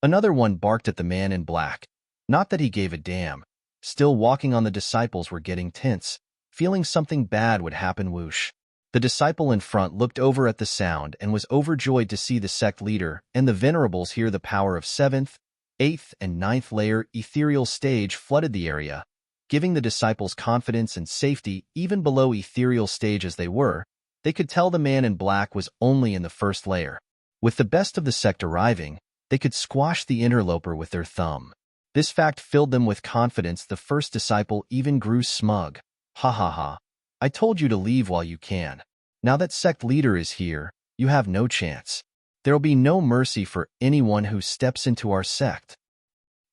Another one barked at the man in black. Not that he gave a damn. Still walking on, the disciples were getting tense, feeling something bad would happen. Whoosh. The disciple in front looked over at the sound and was overjoyed to see the sect leader and the venerables here. The power of 7th, 8th, and 9th layer ethereal stage flooded the area, giving the disciples confidence and safety. Even below ethereal stage as they were, they could tell the man in black was only in the 1st layer. With the best of the sect arriving, they could squash the interloper with their thumb. This fact filled them with confidence. The first disciple even grew smug. Ha ha ha. I told you to leave while you can. Now that sect leader is here, you have no chance. There'll be no mercy for anyone who steps into our sect.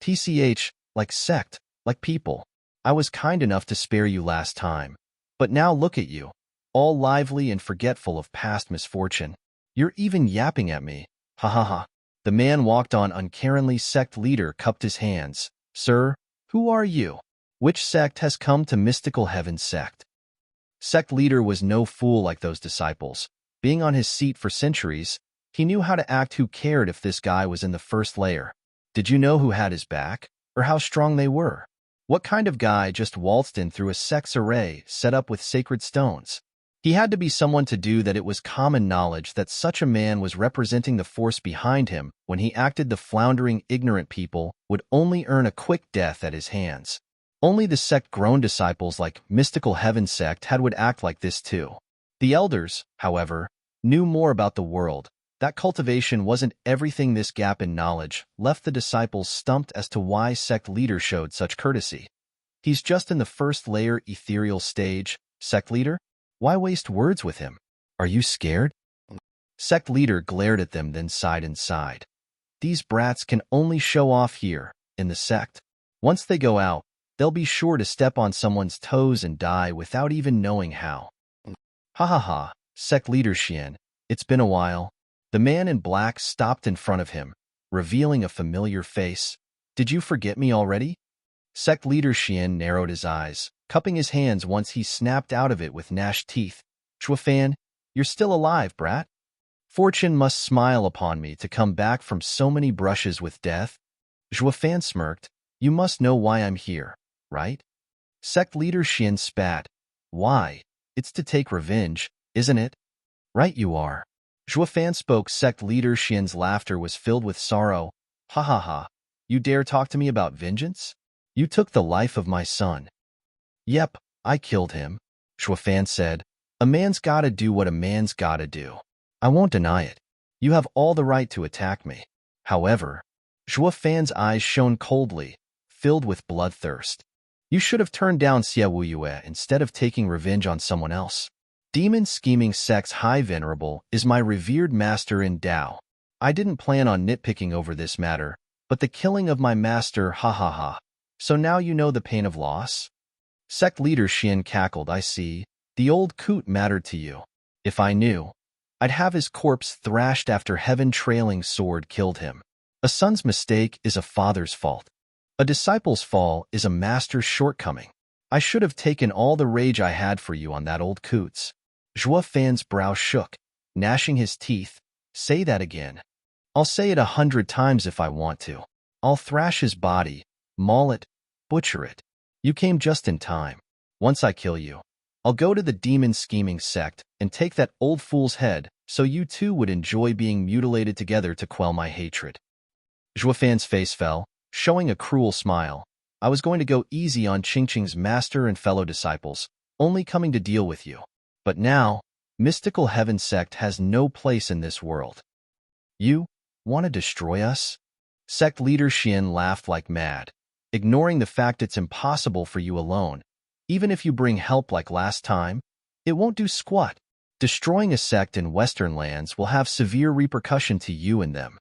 TCH, like sect, like people. I was kind enough to spare you last time. But now look at you, all lively and forgetful of past misfortune. You're even yapping at me. Ha ha ha. The man walked on uncaringly. Sect leader cupped his hands. Sir, who are you? Which sect has come to mystical heaven? Sect. Sect leader was no fool like those disciples. Being on his seat for centuries, he knew how to act. Who cared if this guy was in the 1st layer? Did you know who had his back, or how strong they were? What kind of guy just waltzed in through a sect's array set up with sacred stones? He had to be someone to do that. It was common knowledge that such a man was representing the force behind him. When he acted, the floundering, ignorant people would only earn a quick death at his hands. Only the sect-grown disciples like mystical heaven sect would act like this too. The elders, however, knew more about the world. That cultivation wasn't everything. This gap in knowledge left the disciples stumped as to why sect leader showed such courtesy. He's just in the 1st layer ethereal stage. Sect leader? Why waste words with him? Are you scared? Sect leader glared at them, then sighed and sighed. These brats can only show off here, in the sect. Once they go out, they'll be sure to step on someone's toes and die without even knowing how. Ha ha ha, sect leader Xian, it's been a while. The man in black stopped in front of him, revealing a familiar face. Did you forget me already? Sect leader Xian narrowed his eyes, cupping his hands once he snapped out of it with gnashed teeth. Zhuofan, you're still alive, brat. Fortune must smile upon me to come back from so many brushes with death. Zhuofan smirked. You must know why I'm here, right? Sect leader Xian spat. Why? It's to take revenge, isn't it? Right you are. Zhuofan spoke. Sect leader Xian's laughter was filled with sorrow. Ha ha ha. You dare talk to me about vengeance? You took the life of my son. Yep, I killed him, Zhuofan said. A man's gotta do what a man's gotta do. I won't deny it. You have all the right to attack me. However, Zhuofan's eyes shone coldly, filled with bloodthirst. You should have turned down Xie Wuyue instead of taking revenge on someone else. Demon scheming sect's high venerable is my revered master in Dao. I didn't plan on nitpicking over this matter, but the killing of my master, ha ha ha. So now you know the pain of loss? Sect leader Xian cackled. I see. The old coot mattered to you. If I knew, I'd have his corpse thrashed after heaven trailing sword killed him. A son's mistake is a father's fault. A disciple's fall is a master's shortcoming. I should have taken all the rage I had for you on that old coots. Zhuofan's brow shook, gnashing his teeth. Say that again. I'll say it 100 times if I want to. I'll thrash his body, maul it, butcher it. You came just in time. Once I kill you, I'll go to the demon scheming sect and take that old fool's head so you two would enjoy being mutilated together to quell my hatred. Zhuofan's face fell, showing a cruel smile. I was going to go easy on Qingqing's master and fellow disciples, only coming to deal with you. But now, mystical heaven sect has no place in this world. You want to destroy us? Sect leader Xian laughed like mad, ignoring the fact it's impossible for you alone. Even if you bring help like last time, it won't do squat. Destroying a sect in Western lands will have severe repercussion to you and them.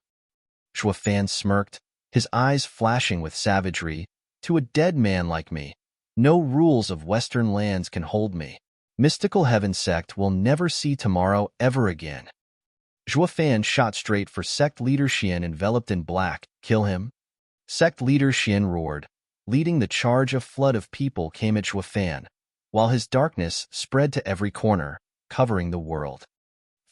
Zhuofan smirked, his eyes flashing with savagery. To a dead man like me, no rules of Western lands can hold me. Mystical heaven sect will never see tomorrow ever again. Zhuofan shot straight for sect leader Xian enveloped in black. Kill him? Sect leader Xian roared. Leading the charge, a flood of people came at Zhuofan, while his darkness spread to every corner, covering the world.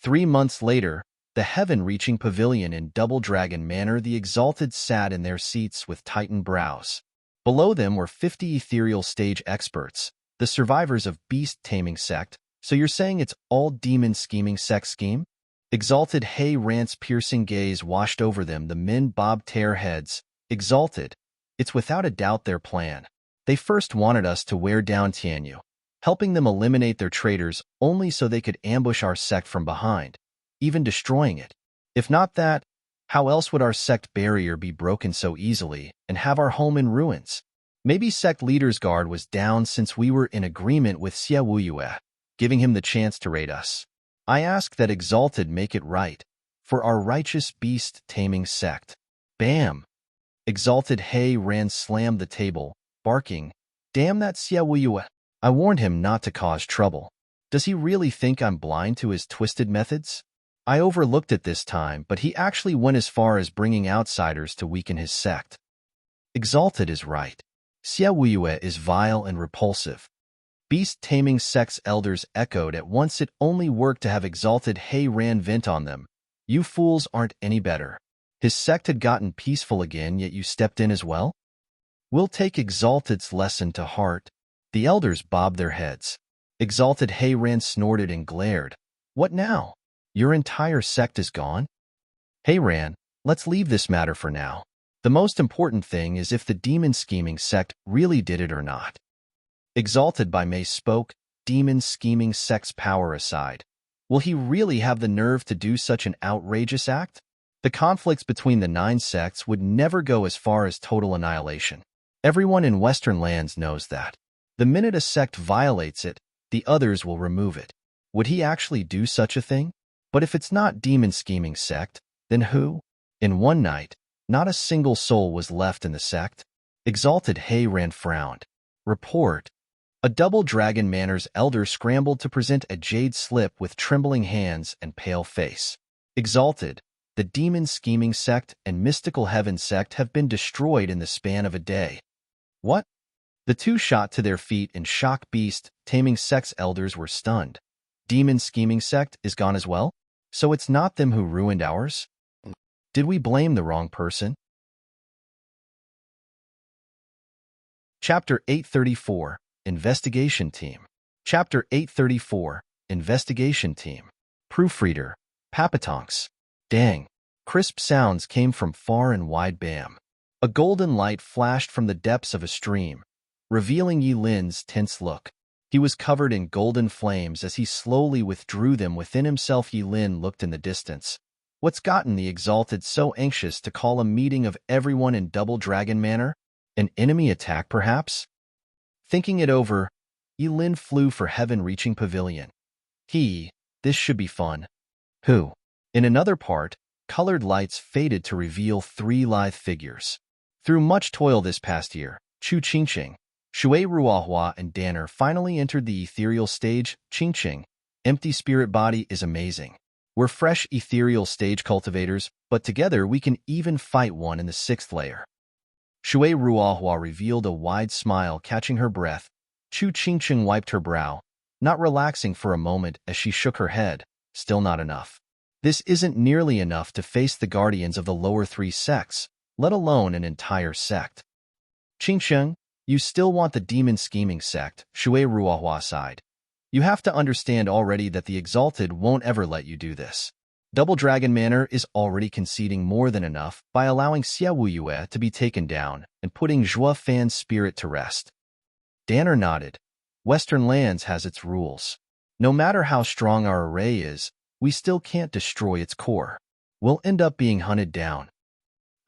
3 months later, the heaven-reaching pavilion in Double Dragon Manor, the exalted sat in their seats with tightened brows. Below them were 50 ethereal stage experts, the survivors of beast-taming sect. So you're saying it's all demon-scheming sect scheme? Exalted Hay Rant's piercing gaze washed over them. The men bobbed their heads. Exalted. It's without a doubt their plan. They first wanted us to wear down Tianyu, helping them eliminate their traitors only so they could ambush our sect from behind, even destroying it. If not that, how else would our sect barrier be broken so easily and have our home in ruins? Maybe sect leader's guard was down since we were in agreement with Xie Wuyue, giving him the chance to raid us. I ask that Exalted make it right for our righteous beast-taming sect. Bam! Exalted Hay Ran slammed the table, barking, "Damn that Xie Wuyue!" I warned him not to cause trouble. Does he really think I'm blind to his twisted methods? I overlooked it this time, but he actually went as far as bringing outsiders to weaken his sect. Exalted is right. Xie Wuyue is vile and repulsive. Beast-taming sect's elders echoed at once. It only worked to have Exalted Hay Ran vent on them. You fools aren't any better. His sect had gotten peaceful again, yet you stepped in as well? We'll take Exalted's lesson to heart. The elders bobbed their heads. Exalted Hay Ran snorted and glared. What now? Your entire sect is gone? Hey Ran, let's leave this matter for now. The most important thing is if the demon-scheming sect really did it or not. Exalted by May spoke, demon-scheming sect's power aside. Will he really have the nerve to do such an outrageous act? The conflicts between the 9 sects would never go as far as total annihilation. Everyone in Western lands knows that. The minute a sect violates it, the others will remove it. Would he actually do such a thing? But if it's not demon-scheming sect, then who? In one night, not a single soul was left in the sect. Exalted Hay Ran frowned. Report. A double dragon manor's elder scrambled to present a jade slip with trembling hands and pale face. Exalted, the demon-scheming sect and mystical heaven sect have been destroyed in the span of a day. What? The two shot to their feet in shock. Beast-taming sect's elders were stunned. Demon-scheming sect is gone as well? So it's not them who ruined ours? Did we blame the wrong person? Chapter 834, Investigation Team. Chapter 834, Investigation Team. Proofreader, Papatonks. Dang. Crisp sounds came from far and wide. Bam. A golden light flashed from the depths of a stream, revealing Yi Lin's tense look. He was covered in golden flames as he slowly withdrew them within himself. Yi Lin looked in the distance. What's gotten the Exalted so anxious to call a meeting of everyone in Double Dragon Manor? An enemy attack, perhaps? Thinking it over, Yi Lin flew for heaven-reaching pavilion. This should be fun. Who? In another part, colored lights faded to reveal 3 lithe figures. Through much toil this past year, Chu Qingqing, Shui Ruohua, and Danner finally entered the ethereal stage. Qingqing, empty spirit body is amazing. We're fresh ethereal stage cultivators, but together we can even fight one in the 6th layer. Shui Ruohua revealed a wide smile, catching her breath. Chu Qingqing wiped her brow, not relaxing for a moment as she shook her head. Still not enough. This isn't nearly enough to face the guardians of the lower 3 sects, let alone an entire sect. Qingqing, you still want the demon-scheming sect, Shui Ruohua sighed. You have to understand already that the Exalted won't ever let you do this. Double Dragon Manor is already conceding more than enough by allowing Xie Wuyue to be taken down and putting Zhuo Fan's spirit to rest. Danner nodded. Western lands has its rules. No matter how strong our array is, we still can't destroy its core. We'll end up being hunted down.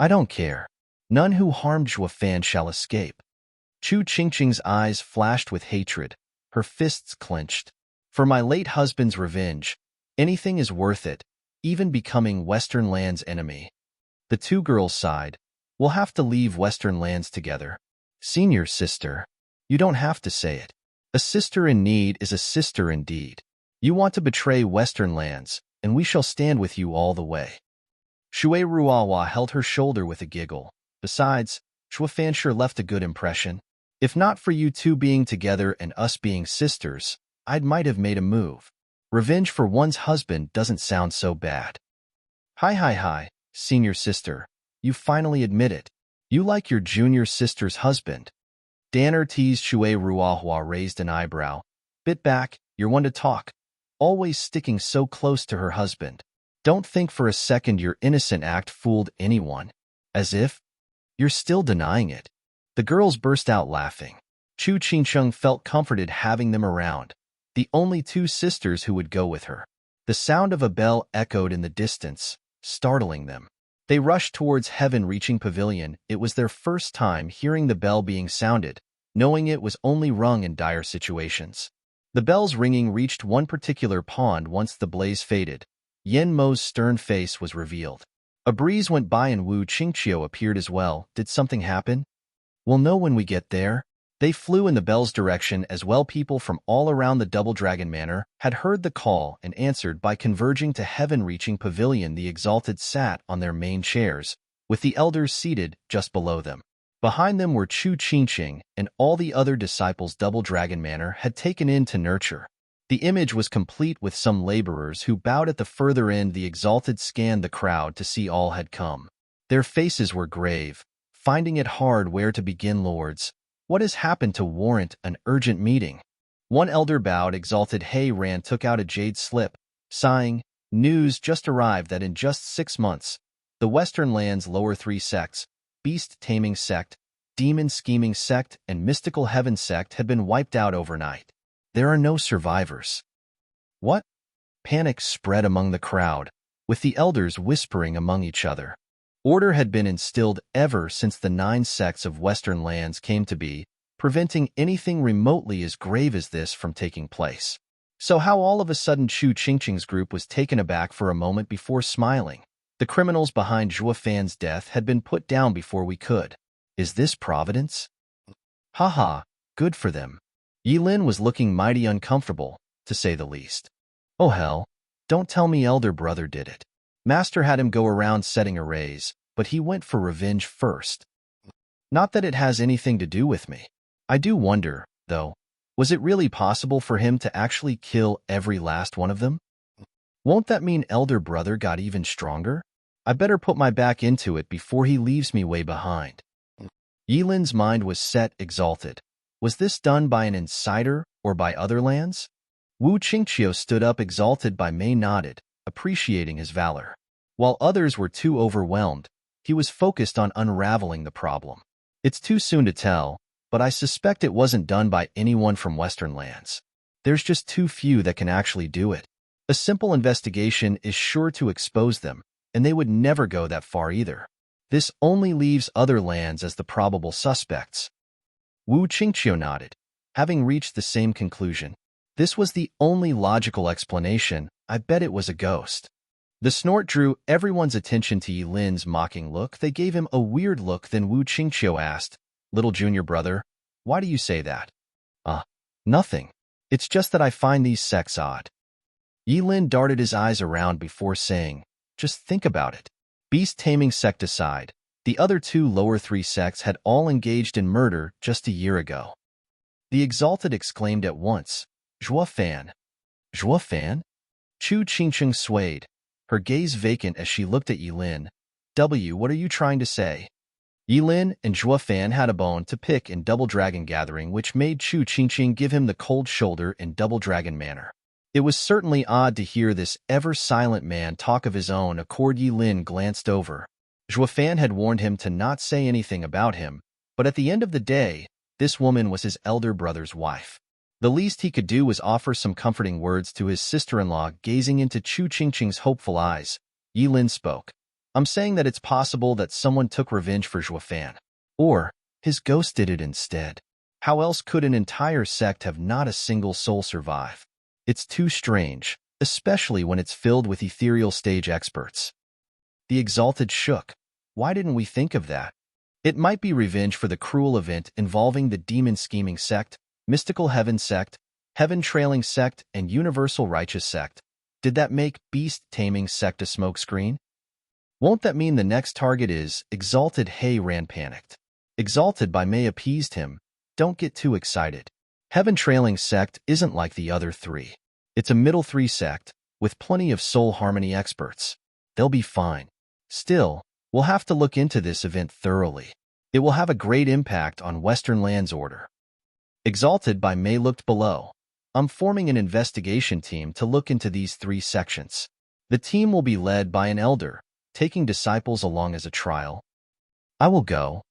I don't care. None who harmed Zhuo Fan shall escape. Chu Qingqing's eyes flashed with hatred, her fists clenched. For my late husband's revenge, anything is worth it, even becoming Western Land's enemy. The 2 girls sighed. We'll have to leave Western Lands together. Senior sister, you don't have to say it. A sister in need is a sister indeed. You want to betray Western Lands, and we shall stand with you all the way. Shui Ruohua held her shoulder with a giggle. Besides, Zhuo Fan sure left a good impression. If not for you 2 being together and us being sisters, I might have made a move. Revenge for one's husband doesn't sound so bad. Hi, senior sister. You finally admit it. You like your junior sister's husband? Danner teased. Shui Ruahua raised an eyebrow. Bit back, you're one to talk. Always sticking so close to her husband. Don't think for a second your innocent act fooled anyone. As if you're still denying it. The girls burst out laughing. Chu Qingcheng felt comforted having them around, the only two sisters who would go with her. The sound of a bell echoed in the distance, startling them. They rushed towards heaven-reaching pavilion. It was their first time hearing the bell being sounded, knowing it was only rung in dire situations. The bell's ringing reached one particular pond once the blaze faded. Yen Mo's stern face was revealed. A breeze went by and Wu Qingqiu appeared as well. Did something happen? We'll know when we get there. They flew in the bell's direction as well. People from all around the Double Dragon Manor had heard the call and answered by converging to heaven-reaching pavilion. The Exalted sat on their main chairs, with the elders seated just below them. Behind them were Chu Qingqing and all the other disciples Double Dragon Manor had taken in to nurture. The image was complete with some laborers who bowed at the further end. The Exalted scanned the crowd to see all had come. Their faces were grave, finding it hard where to begin. Lords, what has happened to warrant an urgent meeting? One elder bowed. Exalted He Ran took out a jade slip, sighing, news just arrived that in just 6 months, the Western Lands' lower 3 sects, Beast-Taming Sect, Demon-Scheming Sect, and Mystical Heaven Sect had been wiped out overnight. There are no survivors. What? Panic spread among the crowd, with the elders whispering among each other. Order had been instilled ever since the 9 sects of Western Lands came to be, preventing anything remotely as grave as this from taking place. So how all of a sudden? Chu Qingqing's group was taken aback for a moment before smiling. The criminals behind Zhuo Fan's death had been put down before we could. Is this providence? Haha, good for them. Yilin was looking mighty uncomfortable, to say the least. Oh hell, don't tell me elder brother did it. Master had him go around setting arrays, but he went for revenge first. Not that it has anything to do with me. I do wonder, though, was it really possible for him to actually kill every last one of them? Won't that mean elder brother got even stronger? I better put my back into it before he leaves me way behind. Yilin's mind was set. Exalted. Was this done by an insider or by other lands? Wu Qingqiu stood up. Exalted by Mei nodded, appreciating his valor. While others were too overwhelmed, he was focused on unraveling the problem. It's too soon to tell, but I suspect it wasn't done by anyone from Western Lands. There's just too few that can actually do it. A simple investigation is sure to expose them, and they would never go that far either. This only leaves other lands as the probable suspects. Wu Qingqiu nodded, having reached the same conclusion. This was the only logical explanation. I bet it was a ghost. The snort drew everyone's attention to Yilin's mocking look. They gave him a weird look. Then Wu Qingqiu asked, "Little junior brother, why do you say that?" Nothing. It's just that I find these sects odd." Yilin darted his eyes around before saying, "Just think about it. Beast-Taming Sect aside, the other 2 lower 3 sects had all engaged in murder just a year ago." The Exalted exclaimed at once, "Zhuo Fan." "Zhuo Fan?" Chu Qingqing swayed, her gaze vacant as she looked at Yilin. What are you trying to say?" Yilin and Zhuo Fan had a bone to pick in Double Dragon Gathering, which made Chu Qingqing give him the cold shoulder in Double Dragon Manor. It was certainly odd to hear this ever-silent man talk of his own accord. Yilin glanced over. Zhuo Fan had warned him to not say anything about him, but at the end of the day, this woman was his elder brother's wife. The least he could do was offer some comforting words to his sister-in-law. Gazing into Chu Qingqing's hopeful eyes, Yilin spoke. "I'm saying that it's possible that someone took revenge for Zhuo Fan. Or, his ghost did it instead. How else could an entire sect have not a single soul survive? It's too strange, especially when it's filled with ethereal stage experts." The Exalted shook. Why didn't we think of that? It might be revenge for the cruel event involving the Demon-Scheming Sect, Mystical Heaven Sect, Heaven-Trailing Sect, and Universal Righteous Sect. Did that make Beast-Taming Sect a smokescreen? Won't that mean the next target is Exalted? He Ran panicked. Exalted by Mei appeased him. Don't get too excited. Heaven-Trailing Sect isn't like the other 3. It's a middle 3 sect, with plenty of soul harmony experts. They'll be fine. Still, we'll have to look into this event thoroughly. It will have a great impact on Western Land's order. Exalted by May looked below. I'm forming an investigation team to look into these 3 sections. The team will be led by an elder, taking disciples along as a trial. I will go.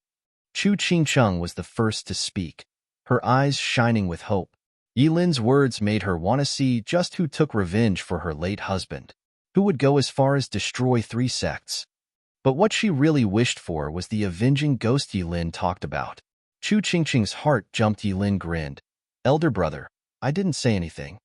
Chu Qingcheng was the first to speak, her eyes shining with hope. Yilin's words made her want to see just who took revenge for her late husband, who would go as far as destroy 3 sects. But what she really wished for was the avenging ghost Yilin talked about. Chu Qingcheng's heart jumped. Yilin grinned. Elder brother, I didn't say anything.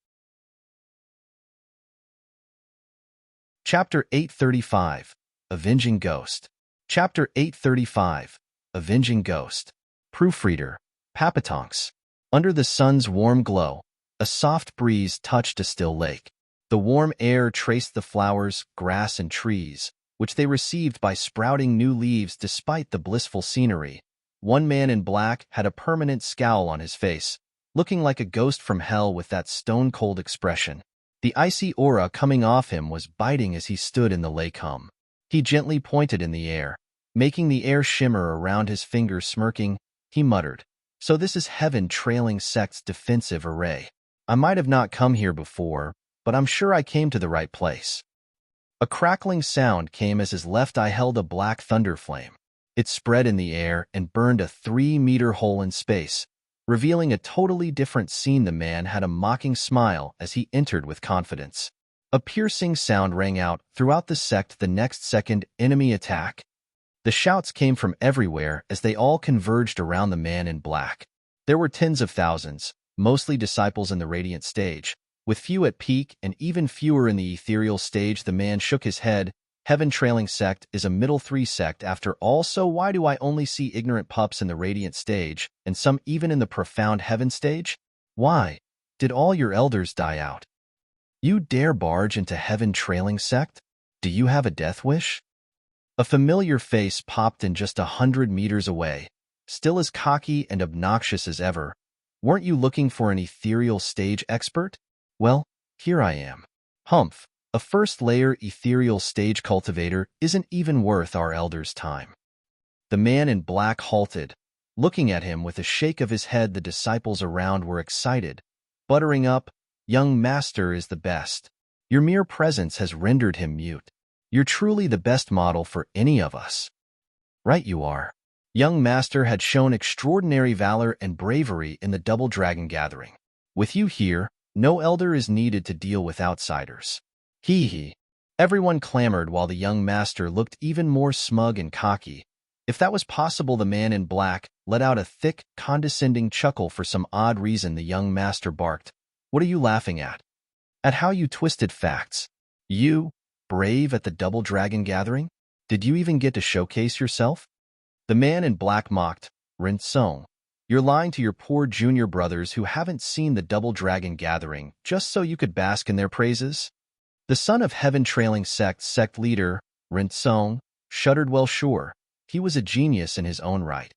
Chapter 835, Avenging Ghost. Chapter 835, Avenging Ghost. Proofreader, Papatonks. Under the sun's warm glow, a soft breeze touched a still lake. The warm air traced the flowers, grass, and trees, which they received by sprouting new leaves despite the blissful scenery. One man in black had a permanent scowl on his face, looking like a ghost from hell with that stone-cold expression. The icy aura coming off him was biting as he stood in the lake hum. He gently pointed in the air, making the air shimmer around his fingers. Smirking, he muttered, "So this is Heaven Trailing Sect's defensive array. I might have not come here before, but I'm sure I came to the right place." A crackling sound came as his left eye held a black thunder flame. It spread in the air and burned a 3-meter hole in space, revealing a totally different scene. The man had a mocking smile as he entered with confidence. A piercing sound rang out throughout the sect the next second. Enemy attack. The shouts came from everywhere as they all converged around the man in black. There were tens of thousands, mostly disciples in the Radiant stage, with few at peak and even fewer in the ethereal stage. The man shook his head. Heaven Trailing Sect is a middle 3 sect after all, so why do I only see ignorant pups in the Radiant stage, and some even in the profound Heaven stage? Why? Did all your elders die out? You dare barge into Heaven Trailing Sect? Do you have a death wish? A familiar face popped in just 100 meters away, still as cocky and obnoxious as ever. Weren't you looking for an ethereal stage expert? Well, here I am. Humph. A first-layer ethereal stage cultivator isn't even worth our elder's time. The man in black halted, looking at him with a shake of his head. The disciples around were excited, buttering up. Young master is the best. Your mere presence has rendered him mute. You're truly the best model for any of us. Right you are. Young master had shown extraordinary valor and bravery in the Double Dragon gathering. With you here, no elder is needed to deal with outsiders. Hee hee. Everyone clamored while the young master looked even more smug and cocky. If that was possible, the man in black let out a thick, condescending chuckle. For some odd reason, the young master barked. What are you laughing at? At how you twisted facts. You, brave at the Double Dragon gathering? Did you even get to showcase yourself? The man in black mocked. Rinsong, you're lying to your poor junior brothers who haven't seen the Double Dragon gathering just so you could bask in their praises? The son of Heaven Trailing sect leader, Rinsong, shuddered. Well, sure, he was a genius in his own right,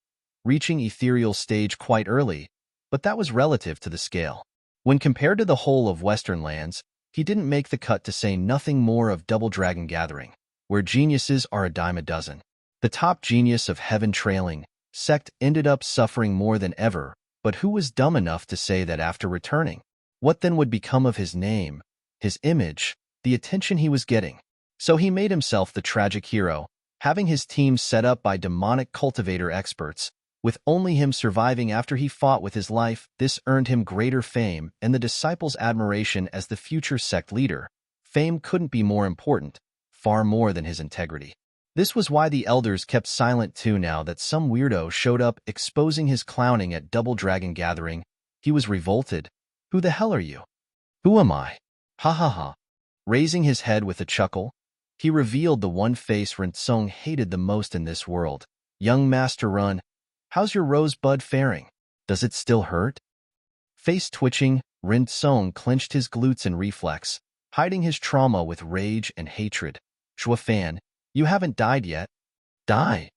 reaching ethereal stage quite early, but that was relative to the scale. When compared to the whole of Western lands, he didn't make the cut, to say nothing more of Double Dragon gathering, where geniuses are a dime a dozen. The top genius of Heaven Trailing sect ended up suffering more than ever, but who was dumb enough to say that after returning? What then would become of his name, his image, the attention he was getting? So he made himself the tragic hero, having his team set up by demonic cultivator experts, with only him surviving after he fought with his life. This earned him greater fame and the disciples' admiration as the future sect leader. Fame couldn't be more important, far more than his integrity. This was why the elders kept silent too. Now that some weirdo showed up exposing his clowning at Double Dragon gathering, he was revolted. Who the hell are you? Who am I? Ha ha ha. Raising his head with a chuckle, he revealed the one face Rinsong hated the most in this world. Young Master Run, how's your rosebud faring? Does it still hurt? Face twitching, Rinsong clenched his glutes in reflex, hiding his trauma with rage and hatred. Shuafan, you haven't died yet. Die?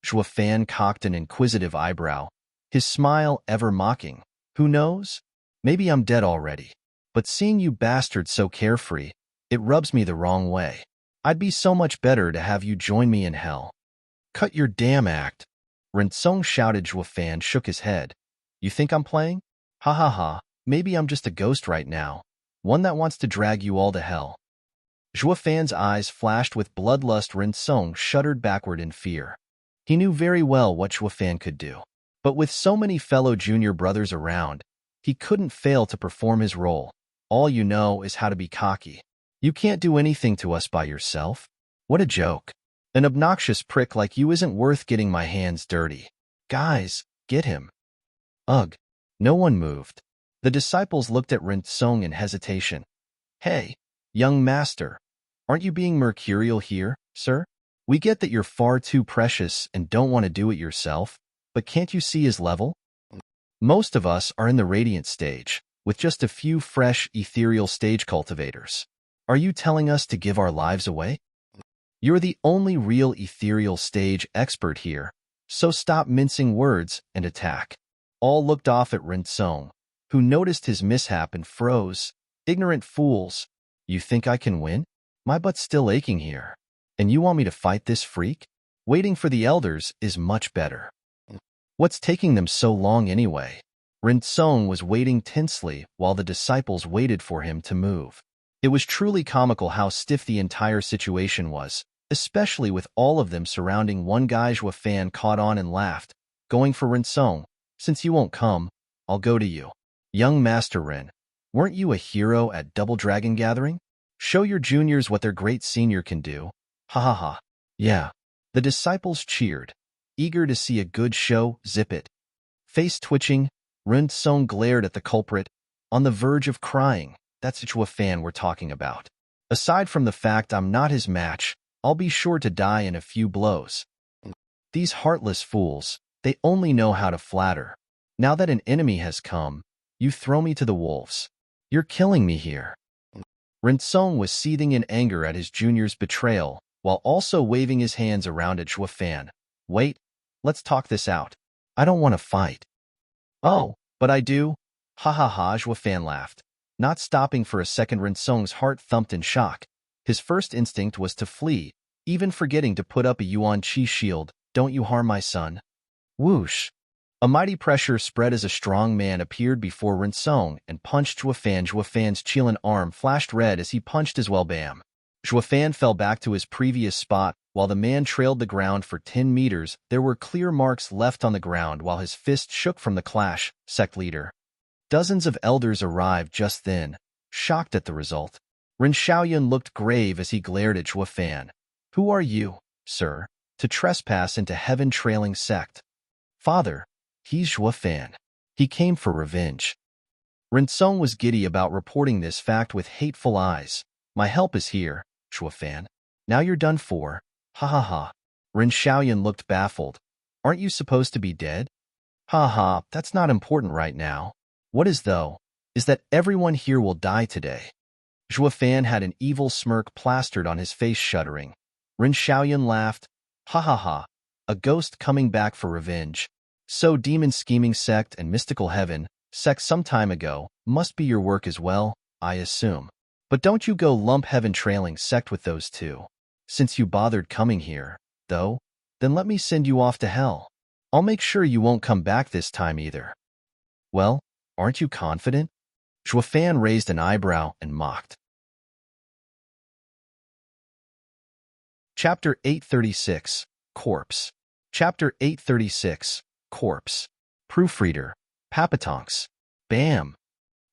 Shuafan cocked an inquisitive eyebrow, his smile ever mocking. Who knows? Maybe I'm dead already. But seeing you bastards so carefree, it rubs me the wrong way. I'd be so much better to have you join me in hell. Cut your damn act. Rinsong shouted. Zhuofan shook his head. You think I'm playing? Ha ha ha, maybe I'm just a ghost right now. One that wants to drag you all to hell. Zhuofan's eyes flashed with bloodlust. Rinsong shuddered backward in fear. He knew very well what Zhuofan could do. But with so many fellow junior brothers around, he couldn't fail to perform his role. All you know is how to be cocky. You can't do anything to us by yourself? What a joke. An obnoxious prick like you isn't worth getting my hands dirty. Guys, get him. Ugh. No one moved. The disciples looked at Rinsong in hesitation. Hey, young master, aren't you being mercurial here, sir? We get that you're far too precious and don't want to do it yourself, but can't you see his level? Most of us are in the radiant stage, with just a few fresh, ethereal stage cultivators. Are you telling us to give our lives away? You're the only real ethereal stage expert here, so stop mincing words and attack. All looked off at Rinsong, who noticed his mishap and froze. Ignorant fools. You think I can win? My butt's still aching here. And you want me to fight this freak? Waiting for the elders is much better. What's taking them so long anyway? Rinsong was waiting tensely while the disciples waited for him to move. It was truly comical how stiff the entire situation was, especially with all of them surrounding one guy. Zhuofan caught on and laughed, going for Rinsong. Since you won't come, I'll go to you. Young Master Rin, weren't you a hero at Double Dragon Gathering? Show your juniors what their great senior can do. Ha ha ha. Yeah. The disciples cheered, eager to see a good show. Zip it. Face twitching, Rinsong glared at the culprit, on the verge of crying. That's Zhuofan we're talking about. Aside from the fact I'm not his match, I'll be sure to die in a few blows. These heartless fools, they only know how to flatter. Now that an enemy has come, you throw me to the wolves. You're killing me here. Rinsong was seething in anger at his junior's betrayal, while also waving his hands around at Zhuofan. Wait, let's talk this out. I don't want to fight. Oh, but I do. Ha ha ha, Zhuofan laughed. Not stopping for a second, Rinsong's heart thumped in shock. His first instinct was to flee, even forgetting to put up a Yuan Qi shield. Don't you harm my son. Whoosh. A mighty pressure spread as a strong man appeared before Rinsong and punched Zhuofan. Zhuofan's Qilin arm flashed red as he punched as well. Bam. Zhuofan fell back to his previous spot, while the man trailed the ground for 10 meters. There were clear marks left on the ground while his fist shook from the clash. Sect leader. Dozens of elders arrived just then, shocked at the result. Rin Shaoyun looked grave as he glared at Zhuofan. Who are you, sir, to trespass into heaven-trailing sect? Father, he's Zhuofan. He came for revenge. Rinsong was giddy about reporting this fact with hateful eyes. My help is here, Zhuofan. Now you're done for. Ha ha ha. Rin Shaoyun looked baffled. Aren't you supposed to be dead? Ha ha, that's not important right now. What is though, is that everyone here will die today. Zhuofan had an evil smirk plastered on his face, shuddering. Rin Shaoyun laughed. Ha ha ha. A ghost coming back for revenge. So demon scheming sect and mystical heaven, sect some time ago, must be your work as well, I assume. But don't you go lump heaven trailing sect with those two. Since you bothered coming here, though, then let me send you off to hell. I'll make sure you won't come back this time either. Well, aren't you confident? Zhuofan raised an eyebrow and mocked. Chapter 836, Corpse. Chapter 836, Corpse. Proofreader. Papatonks. Bam!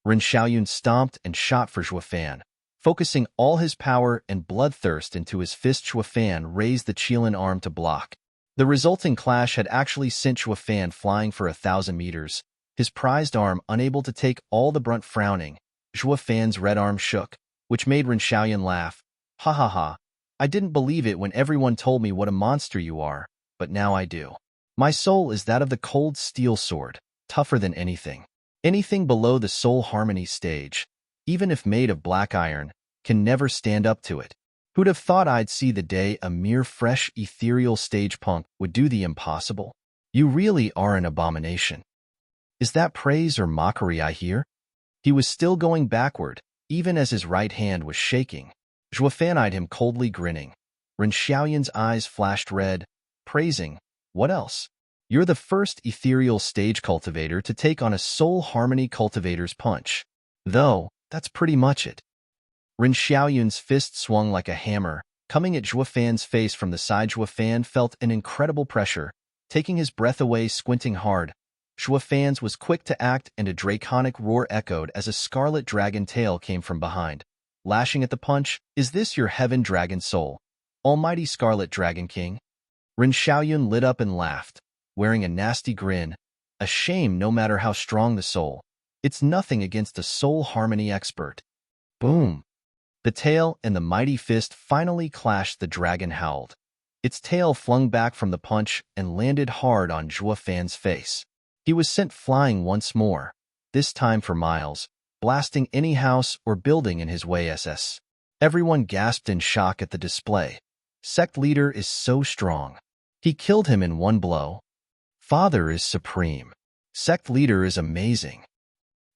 Rin Shaoyun stomped and shot for Zhuofan. Focusing all his power and bloodthirst into his fist, Zhuofan raised the Qilin arm to block. The resulting clash had actually sent Zhuofan flying for 1,000 meters, his prized arm unable to take all the brunt. Frowning, Zhuofan's red arm shook, which made Rin Shaoyun laugh. Ha ha ha. I didn't believe it when everyone told me what a monster you are, but now I do. My soul is that of the cold steel sword, tougher than anything. Anything below the soul harmony stage, even if made of black iron, can never stand up to it. Who'd have thought I'd see the day a mere fresh ethereal stage punk would do the impossible? You really are an abomination. Is that praise or mockery I hear? He was still going backward, even as his right hand was shaking. Zhuofan eyed him coldly, grinning. Rin Shaoyun's eyes flashed red. Praising? What else? You're the first ethereal stage cultivator to take on a soul harmony cultivator's punch. Though, that's pretty much it. Ren Xiaoyun's fist swung like a hammer, coming at Zhuo Fan's face from the side. Zhuo Fan felt an incredible pressure, taking his breath away, squinting hard. Zhuo Fan's was quick to act, and a draconic roar echoed as a scarlet dragon tail came from behind, lashing at the punch. Is this your heaven dragon soul, almighty Scarlet Dragon King? Ren Xiaoyun lit up and laughed, wearing a nasty grin. A shame, no matter how strong the soul, it's nothing against a soul harmony expert. Boom! The tail and the mighty fist finally clashed. The dragon howled. Its tail flung back from the punch and landed hard on Zhuo Fan's face. He was sent flying once more, this time for miles, blasting any house or building in his way. Everyone gasped in shock at the display. Sect leader is so strong. He killed him in one blow. Father is supreme. Sect leader is amazing.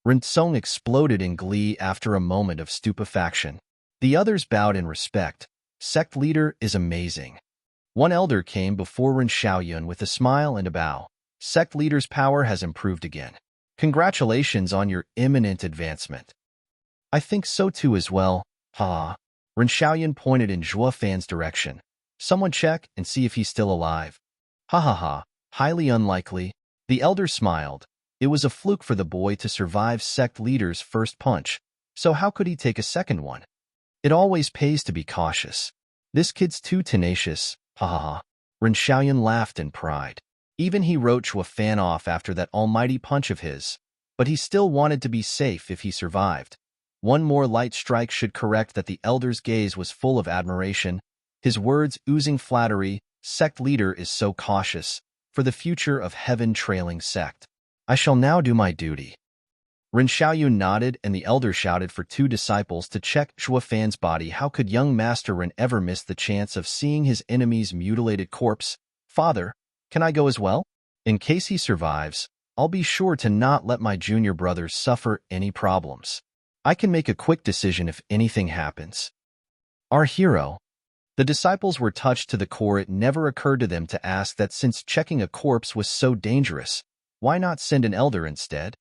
Rinsong exploded in glee after a moment of stupefaction. The others bowed in respect. Sect leader is amazing. One elder came before Ren Xiaoyun with a smile and a bow. Sect leader's power has improved again. Congratulations on your imminent advancement. I think so too as well. Ha. Ren Xiaoyun pointed in Zhuo Fan's direction. Someone check and see if he's still alive. Ha ha ha. Highly unlikely. The elder smiled. It was a fluke for the boy to survive sect leader's first punch, so how could he take a second one? It always pays to be cautious. This kid's too tenacious. Ha ha ha. Ren Xiaoyun laughed in pride. Even he wrote Zhuo Fan off after that almighty punch of his, but he still wanted to be safe if he survived. One more light strike should correct that. The elder's gaze was full of admiration, his words oozing flattery. Sect leader is so cautious, for the future of heaven trailing sect. I shall now do my duty. Ren Xiaoyun nodded, and the elder shouted for two disciples to check Zhuo Fan's body. How could young Master Ren ever miss the chance of seeing his enemy's mutilated corpse? Father, can I go as well? In case he survives, I'll be sure to not let my junior brothers suffer any problems. I can make a quick decision if anything happens. Our hero. The disciples were touched to the core. It never occurred to them to ask that since checking a corpse was so dangerous, why not send an elder instead?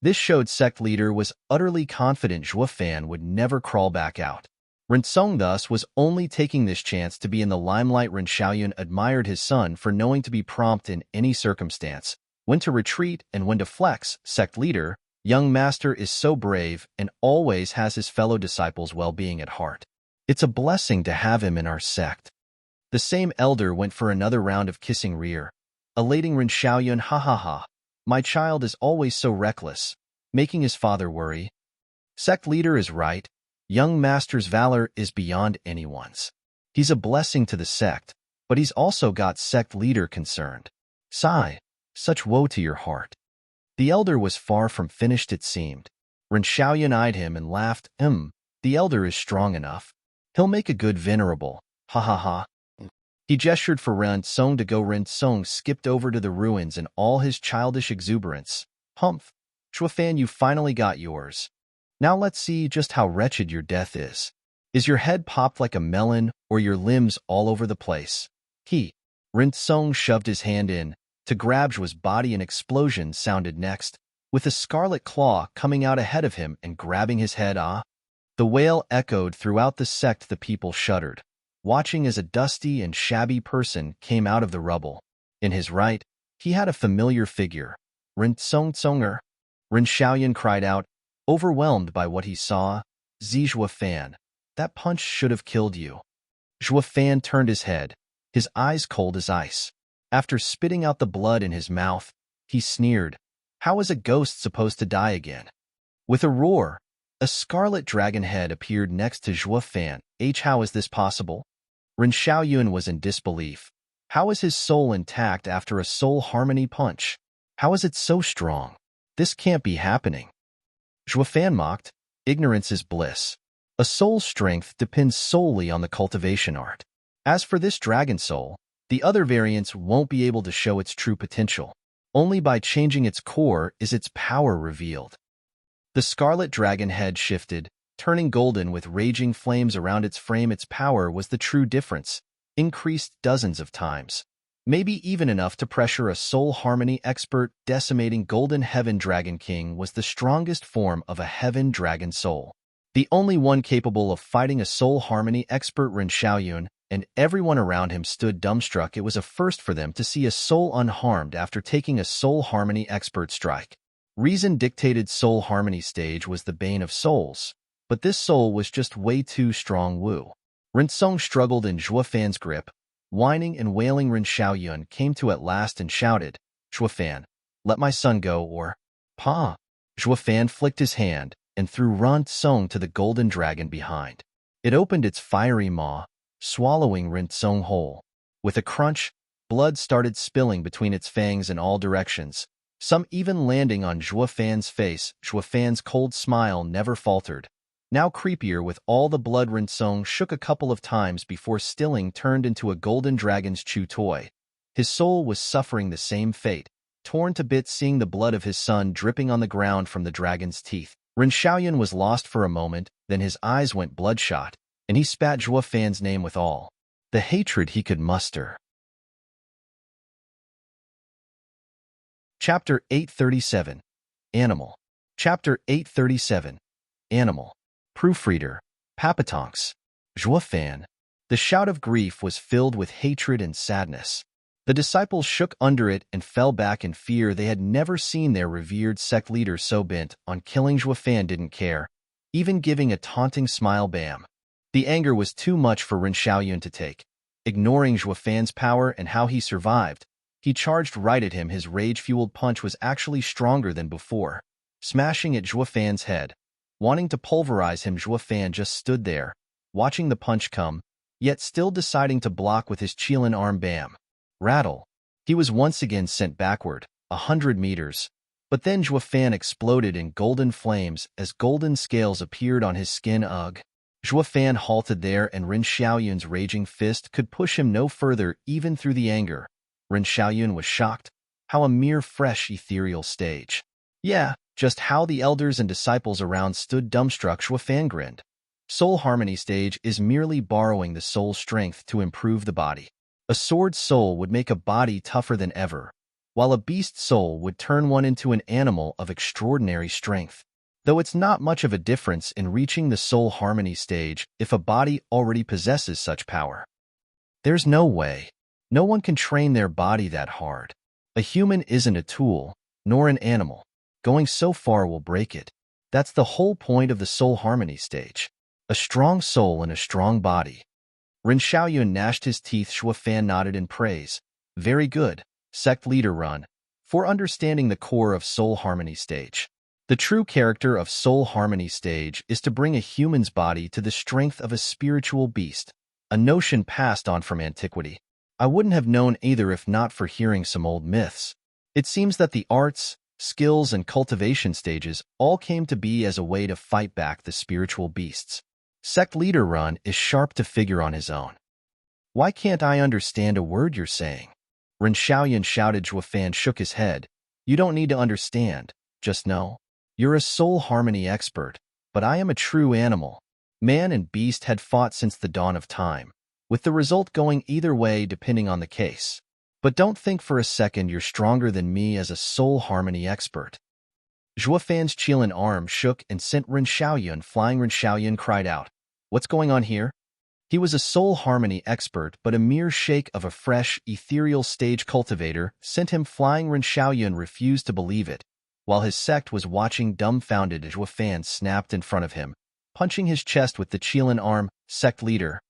This showed sect leader was utterly confident Zhuo Fan would never crawl back out. Rinsong thus was only taking this chance to be in the limelight. Ren Xiaoyun admired his son for knowing to be prompt in any circumstance, when to retreat and when to flex. Sect leader, young master is so brave and always has his fellow disciples' well-being at heart. It's a blessing to have him in our sect. The same elder went for another round of kissing rear, elating Ren Xiaoyun. Ha ha ha. My child is always so reckless, making his father worry. Sect leader is right. Young master's valor is beyond anyone's. He's a blessing to the sect, but he's also got sect leader concerned. Sigh, such woe to your heart. The elder was far from finished, it seemed. Ren Xiaoyun eyed him and laughed. The elder is strong enough. He'll make a good venerable. Ha ha ha. He gestured for Ren Song to go. Ren Song skipped over to the ruins in all his childish exuberance. Humph. Zhuo Fan, you finally got yours. Now let's see just how wretched your death is. Is your head popped like a melon, or your limbs all over the place? Ren Song shoved his hand in to grab Zhuo's body. An explosion sounded next, with a scarlet claw coming out ahead of him and grabbing his head. Ah! The wail echoed throughout the sect. The people shuddered, watching as a dusty and shabby person came out of the rubble. In his right, he had a familiar figure. Ren Tsonger. Ren Xiaoyun cried out, overwhelmed by what he saw. Zhuo Fan, that punch should have killed you. Zhuo Fan turned his head, his eyes cold as ice. After spitting out the blood in his mouth, he sneered. How is a ghost supposed to die again? With a roar, a scarlet dragon head appeared next to Zhuo Fan. How is this possible? Ren Xiaoyun was in disbelief. How is his soul intact after a soul harmony punch? How is it so strong? This can't be happening. Zhuo Fan mocked. Ignorance is bliss. A soul's strength depends solely on the cultivation art. As for this dragon soul, the other variants won't be able to show its true potential. Only by changing its core is its power revealed. The scarlet dragon head shifted, turning golden with raging flames around its frame. Its power was the true difference, increased dozens of times. Maybe even enough to pressure a soul harmony expert. Decimating Golden Heaven Dragon King was the strongest form of a heaven dragon soul. The only one capable of fighting a soul harmony expert, Ren Xiaoyun, and everyone around him stood dumbstruck. It was a first for them to see a soul unharmed after taking a soul harmony expert strike. Reason-dictated soul harmony stage was the bane of souls, but this soul was just way too strong. Wu Rensong struggled in Zhuofan's grip. Whining and wailing, Ren Xiaoyun came to at last and shouted, "Zhuofan, let my son go or—" "Pa!" Zhuofan flicked his hand and threw Ren Song to the golden dragon behind. It opened its fiery maw, swallowing Ren Song whole. With a crunch, blood started spilling between its fangs in all directions, some even landing on Zhuofan's face. Zhuofan's cold smile never faltered. Now creepier with all the blood, Ren Song shook a couple of times before stilling turned into a golden dragon's chew toy. His soul was suffering the same fate, torn to bits seeing the blood of his son dripping on the ground from the dragon's teeth. Ren Xiaoyun was lost for a moment, then his eyes went bloodshot, and he spat Zhuofan's name with all the hatred he could muster. Chapter 837. Animal. Chapter 837. Animal. Proofreader. Papatonks. Zhuofan. The shout of grief was filled with hatred and sadness. The disciples shook under it and fell back in fear. They had never seen their revered sect leader so bent on killing. Zhuofan didn't care, even giving a taunting smile. Bam. The anger was too much for Ren Xiaoyun to take. Ignoring Zhuofan's power and how he survived, he charged right at him. His rage-fueled punch was actually stronger than before, smashing at Zhuofan's head. Wanting to pulverize him, Zhuofan just stood there, watching the punch come, yet still deciding to block with his Qilin arm. Bam. Rattle. He was once again sent backward, 100 meters. But then Zhuofan exploded in golden flames as golden scales appeared on his skin. Ugh. Zhuofan halted there, and Ren Xiaoyun's raging fist could push him no further even through the anger. Ren Xiaoyun was shocked. How a mere fresh ethereal stage. Yeah, just how the elders and disciples around stood dumbstruck. Zhuofan grinned. Soul harmony stage is merely borrowing the soul's strength to improve the body. A sword soul would make a body tougher than ever, while a beast soul would turn one into an animal of extraordinary strength. Though it's not much of a difference in reaching the soul harmony stage if a body already possesses such power. There's no way. No one can train their body that hard. A human isn't a tool, nor an animal. Going so far will break it. That's the whole point of the soul harmony stage. A strong soul and a strong body. Ren Xiaoyun gnashed his teeth. Zhuofan nodded in praise. Very good, sect leader Ren, for understanding the core of soul harmony stage. The true character of soul harmony stage is to bring a human's body to the strength of a spiritual beast, a notion passed on from antiquity. I wouldn't have known either if not for hearing some old myths. It seems that the arts, skills, and cultivation stages all came to be as a way to fight back the spiritual beasts. Sect leader Ren is sharp to figure on his own. Why can't I understand a word you're saying? Ren Xiaoyun shouted. Zhuofan shook his head. You don't need to understand, just know. You're a soul harmony expert, but I am a true animal. Man and beast had fought since the dawn of time, with the result going either way depending on the case. But don't think for a second you're stronger than me as a soul harmony expert. Zhuofan's Qilin arm shook and sent Ren Xiaoyun flying. Ren Xiaoyun cried out, "What's going on here?" He was a soul harmony expert, but a mere shake of a fresh, ethereal stage cultivator sent him flying. Ren Xiaoyun refused to believe it, while his sect was watching dumbfounded as Zhuofan snapped in front of him, punching his chest with the Qilin arm. Sect leader.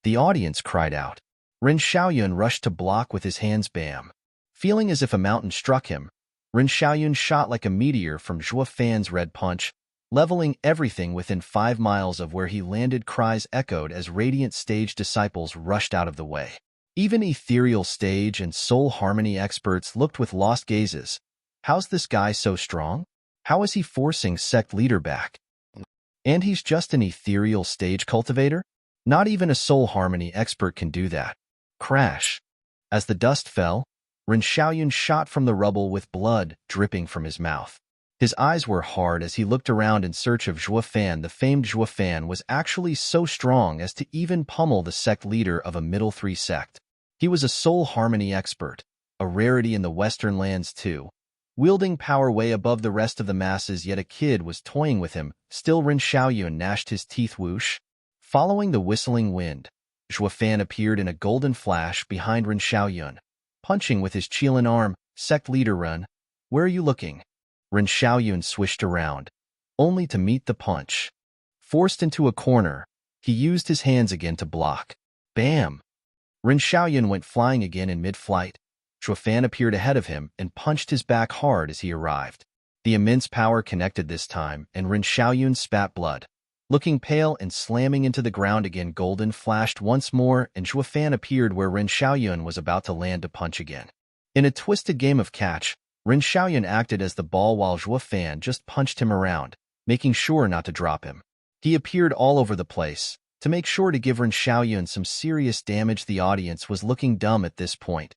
The audience cried out. Ren Xiaoyun rushed to block with his hands. Bam. Feeling as if a mountain struck him, Ren Xiaoyun shot like a meteor from Zhuofan's red punch, leveling everything within 5 miles of where he landed. Cries echoed as radiant stage disciples rushed out of the way. Even ethereal stage and soul harmony experts looked with lost gazes. How's this guy so strong? How is he forcing sect leader back? And he's just an ethereal stage cultivator? Not even a soul harmony expert can do that. Crash. As the dust fell, Ren Xiaoyun shot from the rubble with blood dripping from his mouth. His eyes were hard as he looked around in search of Zhuofan. The famed Zhuofan was actually so strong as to even pummel the sect leader of a middle 3 sect. He was a soul harmony expert, a rarity in the Western lands too. Wielding power way above the rest of the masses, yet a kid was toying with him. Still, Ren Xiaoyun gnashed his teeth. Whoosh. Following the whistling wind, Zhuo Fan appeared in a golden flash behind Ren Xiaoyun, punching with his Qilin arm. Sect leader Ren, where are you looking? Ren Xiaoyun swished around, only to meet the punch. Forced into a corner, he used his hands again to block. Bam! Ren Xiaoyun went flying again in mid-flight. Zhuo Fan appeared ahead of him and punched his back hard as he arrived. The immense power connected this time, and Ren Xiaoyun spat blood. Looking pale and slamming into the ground again, golden flashed once more, and Zhuo Fan appeared where Ren Xiaoyun was about to land to punch again. In a twisted game of catch, Ren Xiaoyun acted as the ball while Zhuo Fan just punched him around, making sure not to drop him. He appeared all over the place, to make sure to give Ren Xiaoyun some serious damage. The audience was looking dumb at this point.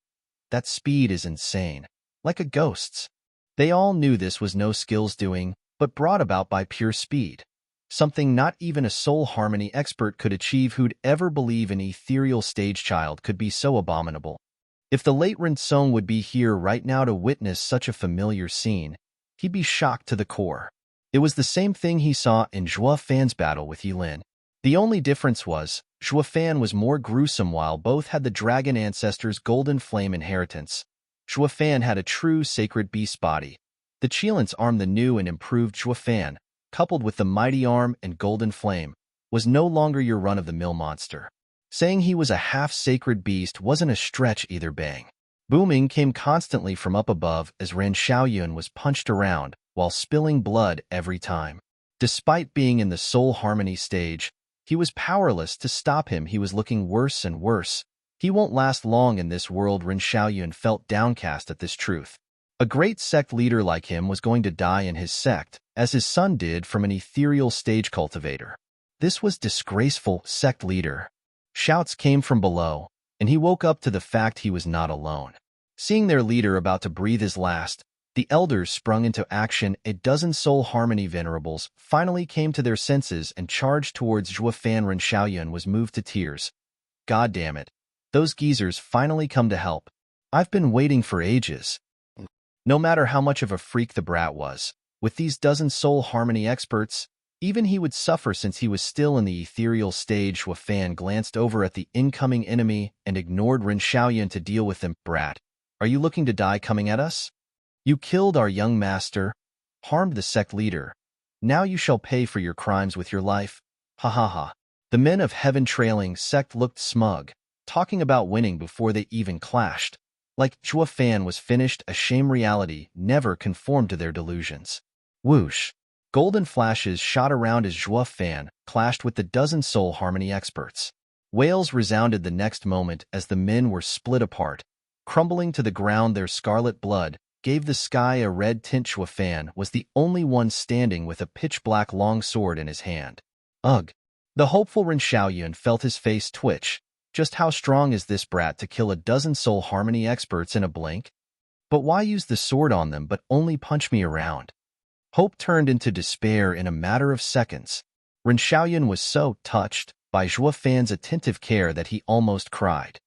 That speed is insane. Like a ghost's. They all knew this was no skills doing, but brought about by pure speed. Something not even a soul harmony expert could achieve. Who'd ever believe an ethereal stage child could be so abominable? If the late Ren Song would be here right now to witness such a familiar scene, he'd be shocked to the core. It was the same thing he saw in Zhuo Fan's battle with Yilin. The only difference was, Zhuo Fan was more gruesome. While both had the dragon ancestors' golden flame inheritance, Zhuo Fan had a true sacred beast body. The Qilin's arm, the new and improved Zhuo Fan, coupled with the mighty arm and golden flame, was no longer your run-of-the-mill monster. Saying he was a half-sacred beast wasn't a stretch either. Bang! Booming came constantly from up above as Ren Xiaoyun was punched around, while spilling blood every time. Despite being in the soul harmony stage, he was powerless to stop him. He was looking worse and worse. He won't last long in this world. Ren Xiaoyun felt downcast at this truth. A great sect leader like him was going to die in his sect, as his son did from an ethereal stage cultivator. This was disgraceful. Sect leader. Shouts came from below, and he woke up to the fact he was not alone. Seeing their leader about to breathe his last, the elders sprung into action. A dozen soul harmony venerables finally came to their senses and charged towards Zhuo Fan. Ren Xiaoyun was moved to tears. God damn it. Those geezers finally come to help. I've been waiting for ages. No matter how much of a freak the brat was, with these dozen soul harmony experts, even he would suffer since he was still in the ethereal stage. Zhuo Fan glanced over at the incoming enemy and ignored Ren Xiaoyun to deal with them. Brat, are you looking to die coming at us? You killed our young master, harmed the sect leader. Now you shall pay for your crimes with your life. Ha ha ha. The men of Heaven Trailing Sect looked smug, talking about winning before they even clashed. Like Zhuo Fan was finished. A shame. Reality never conformed to their delusions. Whoosh. Golden flashes shot around as Zhuo Fan clashed with the dozen soul harmony experts. Wails resounded the next moment as the men were split apart, crumbling to the ground. Their scarlet blood gave the sky a red tint. Zhuo Fan was the only one standing with a pitch-black long sword in his hand. Ugh. The hopeful Ren Xiaoyun felt his face twitch. Just how strong is this brat to kill a dozen soul harmony experts in a blink? But why use the sword on them but only punch me around? Hope turned into despair in a matter of seconds. Ren Xiaoyun was so touched by Zhuo Fan's attentive care that he almost cried.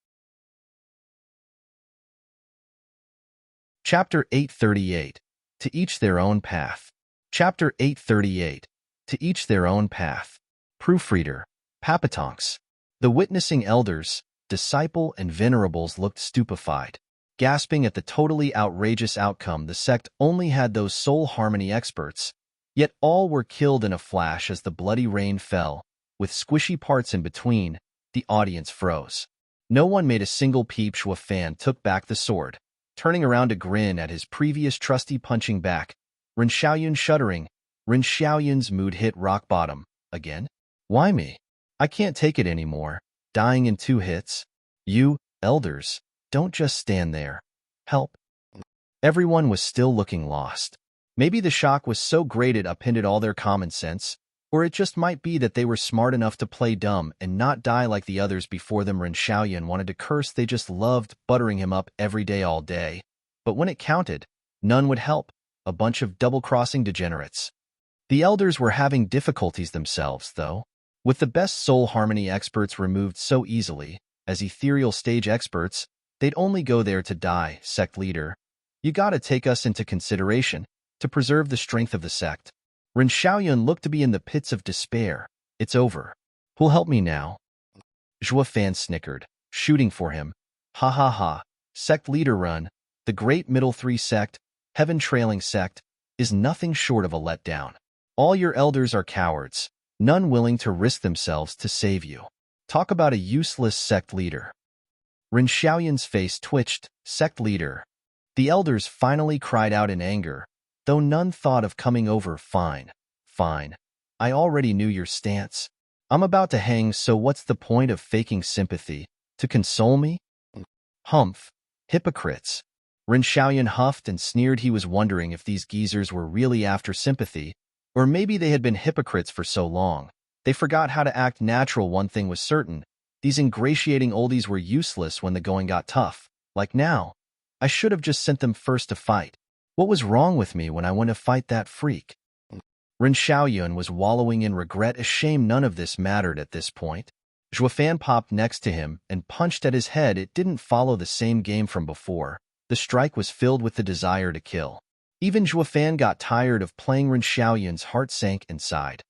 Chapter 838. To each their own path. Chapter 838. To each their own path. Proofreader. Papatonks. The witnessing elders, disciple, and venerables looked stupefied, gasping at the totally outrageous outcome. The sect only had those soul harmony experts, yet all were killed in a flash as the bloody rain fell, with squishy parts in between. The audience froze. No one made a single peep. Zhuo Fan took back the sword, turning around to grin at his previous trusty punching back. Ren Xiaoyun shuddering. Ren Xiaoyun's mood hit rock bottom. Again? Why me? I can't take it anymore. Dying in 2 hits? You, elders, don't just stand there. Help. Everyone was still looking lost. Maybe the shock was so great it upended all their common sense, or it just might be that they were smart enough to play dumb and not die like the others before them. Ren Xiaoyun wanted to curse. They just loved buttering him up every day all day. But when it counted, none would help. A bunch of double-crossing degenerates. The elders were having difficulties themselves, though. With the best soul harmony experts removed so easily, As ethereal stage experts, they'd only go there to die, sect leader. You gotta take us into consideration to preserve the strength of the sect. Ren Xiaoyun looked to be in the pits of despair. It's over. Who'll help me now? Zhua Fan snickered, shooting for him. Ha ha ha. Sect leader Run, the great middle three sect, heaven trailing sect, is nothing short of a letdown. All your elders are cowards, none willing to risk themselves to save you. Talk about a useless sect leader. Ren Xiaoyun's face twitched. Sect leader. The elders finally cried out in anger, though none thought of coming over. Fine. Fine. I already knew your stance. I'm about to hang, so what's the point of faking sympathy? To console me? Humph. Hypocrites. Ren Xiaoyun huffed and sneered. He was wondering if these geezers were really after sympathy, or maybe they had been hypocrites for so long they forgot how to act natural. One thing was certain, these ingratiating oldies were useless when the going got tough. Like now. I should have just sent them first to fight. What was wrong with me when I went to fight that freak? Ren Xiaoyun was wallowing in regret. A shame none of this mattered at this point. Zhua Fan popped next to him and punched at his head. It didn't follow the same game from before. The strike was filled with the desire to kill. Even Zhua Fan got tired of playing. Ren Xiaoyun's heart sank inside.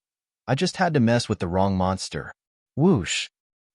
I just had to mess with the wrong monster. Whoosh.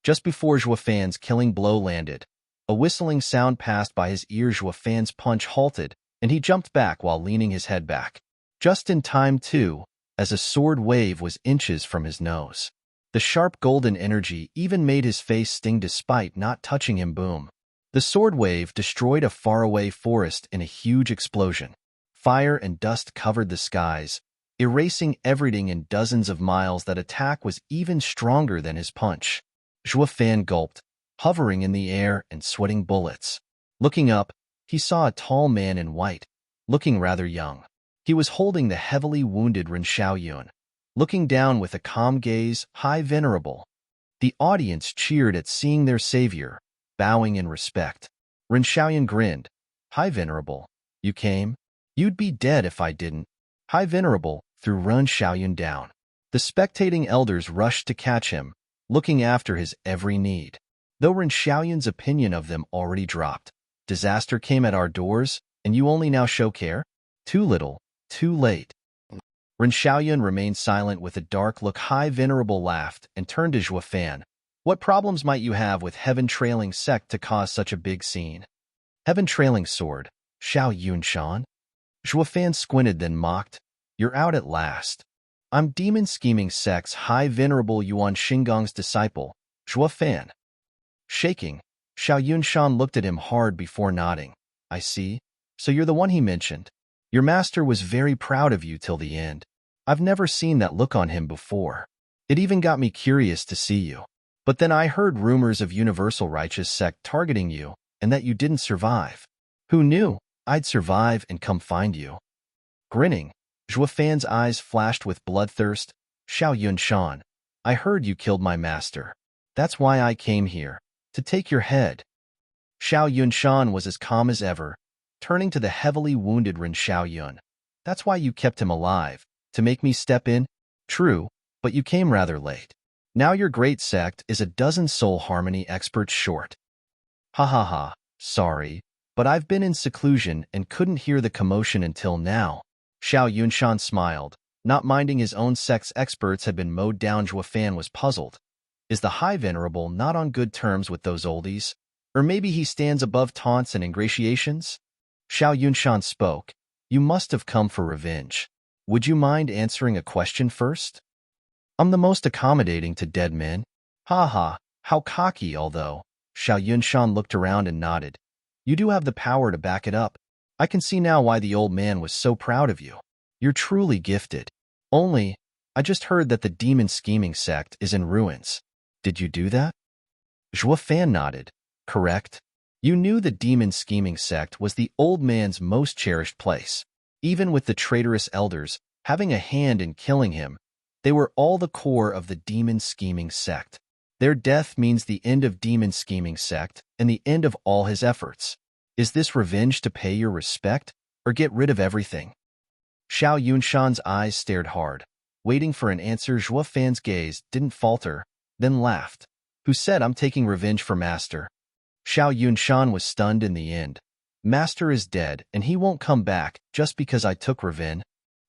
Just before Zhua Fan's killing blow landed, a whistling sound passed by his ear. Zhua Fan's punch halted, and he jumped back while leaning his head back. Just in time, too, as a sword wave was inches from his nose. The sharp golden energy even made his face sting despite not touching him. Boom. The sword wave destroyed a faraway forest in a huge explosion. Fire and dust covered the skies, erasing everything in dozens of miles. That attack was even stronger than his punch. Zhua Fan gulped, hovering in the air and sweating bullets. Looking up, he saw a tall man in white, looking rather young. He was holding the heavily wounded Ren Xiaoyun, looking down with a calm gaze. High Venerable. The audience cheered at seeing their savior, bowing in respect. Ren Xiaoyun grinned. High Venerable, you came? You'd be dead if I didn't. High Venerable threw Ren Xiaoyun down. The spectating elders rushed to catch him, looking after his every need. Though Ren Xiaoyun's opinion of them already dropped. Disaster came at our doors, and you only now show care? Too little, too late. Ren Xiaoyun remained silent with a dark look. High Venerable laughed and turned to Zhua Fan. What problems might you have with Heaven Trailing Sect to cause such a big scene? Heaven Trailing Sword, Xiao Yunshan? Zhua Fan squinted, then mocked. You're out at last. I'm Demon Scheming Sect's High Venerable Yuan Xingong's disciple, Zhua Fan. Shaking, Xiao Yunshan looked at him hard before nodding. I see. So you're the one he mentioned. Your master was very proud of you till the end. I've never seen that look on him before. It even got me curious to see you. But then I heard rumors of Universal Righteous Sect targeting you, and that you didn't survive. Who knew I'd survive and come find you? Grinning, Zhua Fan's eyes flashed with bloodthirst. Xiao Yunshan, I heard you killed my master. That's why I came here, to take your head. Xiao Yunshan was as calm as ever, turning to the heavily wounded Ren Xiaoyun. That's why you kept him alive, to make me step in? True, but you came rather late. Now your great sect is a dozen soul harmony experts short. Ha ha ha, sorry, but I've been in seclusion and couldn't hear the commotion until now. Xiao Yunshan smiled, not minding his own sect's experts had been mowed down. Zhua Fan was puzzled. Is the High Venerable not on good terms with those oldies? Or maybe he stands above taunts and ingratiations? Xiao Yunshan spoke. You must have come for revenge. Would you mind answering a question first? I'm the most accommodating to dead men. Ha ha, how cocky, although. Xiao Yunshan looked around and nodded. You do have the power to back it up. I can see now why the old man was so proud of you. You're truly gifted. Only, I just heard that the Demon Scheming Sect is in ruins. Did you do that? Zhua Fan nodded. Correct. You knew the Demon Scheming Sect was the old man's most cherished place. Even with the traitorous elders having a hand in killing him, they were all the core of the Demon Scheming Sect. Their death means the end of Demon Scheming Sect and the end of all his efforts. Is this revenge to pay your respect, or get rid of everything? Xiao Yunshan's eyes stared hard, waiting for an answer. Zhua Fan's gaze didn't falter, then laughed. Who said I'm taking revenge for Master? Xiao Yunshan was stunned in the end. Master is dead, and he won't come back just because I took revenge.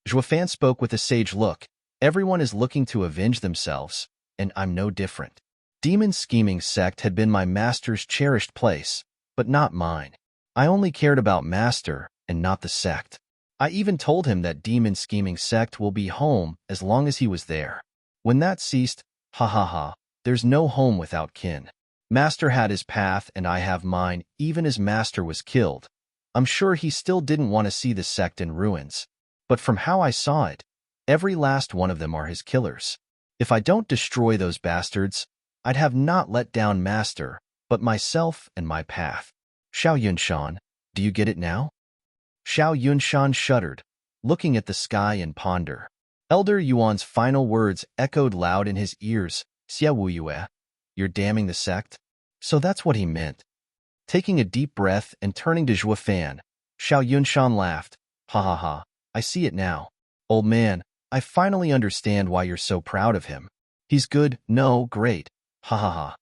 Zhuofan spoke with a sage look. Everyone is looking to avenge themselves, and I'm no different. Demon scheming sect had been my master's cherished place, but not mine. I only cared about Master and not the sect. I even told him that demon scheming sect will be home as long as he was there. When that ceased, ha ha ha, there's no home without kin. Master had his path and I have mine, even as Master was killed. I'm sure he still didn't want to see the sect in ruins. But from how I saw it, every last one of them are his killers. If I don't destroy those bastards, I'd have not let down Master, but myself and my path. Xiao Yunshan, do you get it now? Xiao Yunshan shuddered, looking at the sky in ponder. Elder Yuan's final words echoed loud in his ears. Xia Wu Yue, you're damning the sect? So that's what he meant. Taking a deep breath and turning to Zhuofan, Xiao Yunshan laughed. Ha ha ha, I see it now. Old man, I finally understand why you're so proud of him. He's good, no, great. Ha ha ha.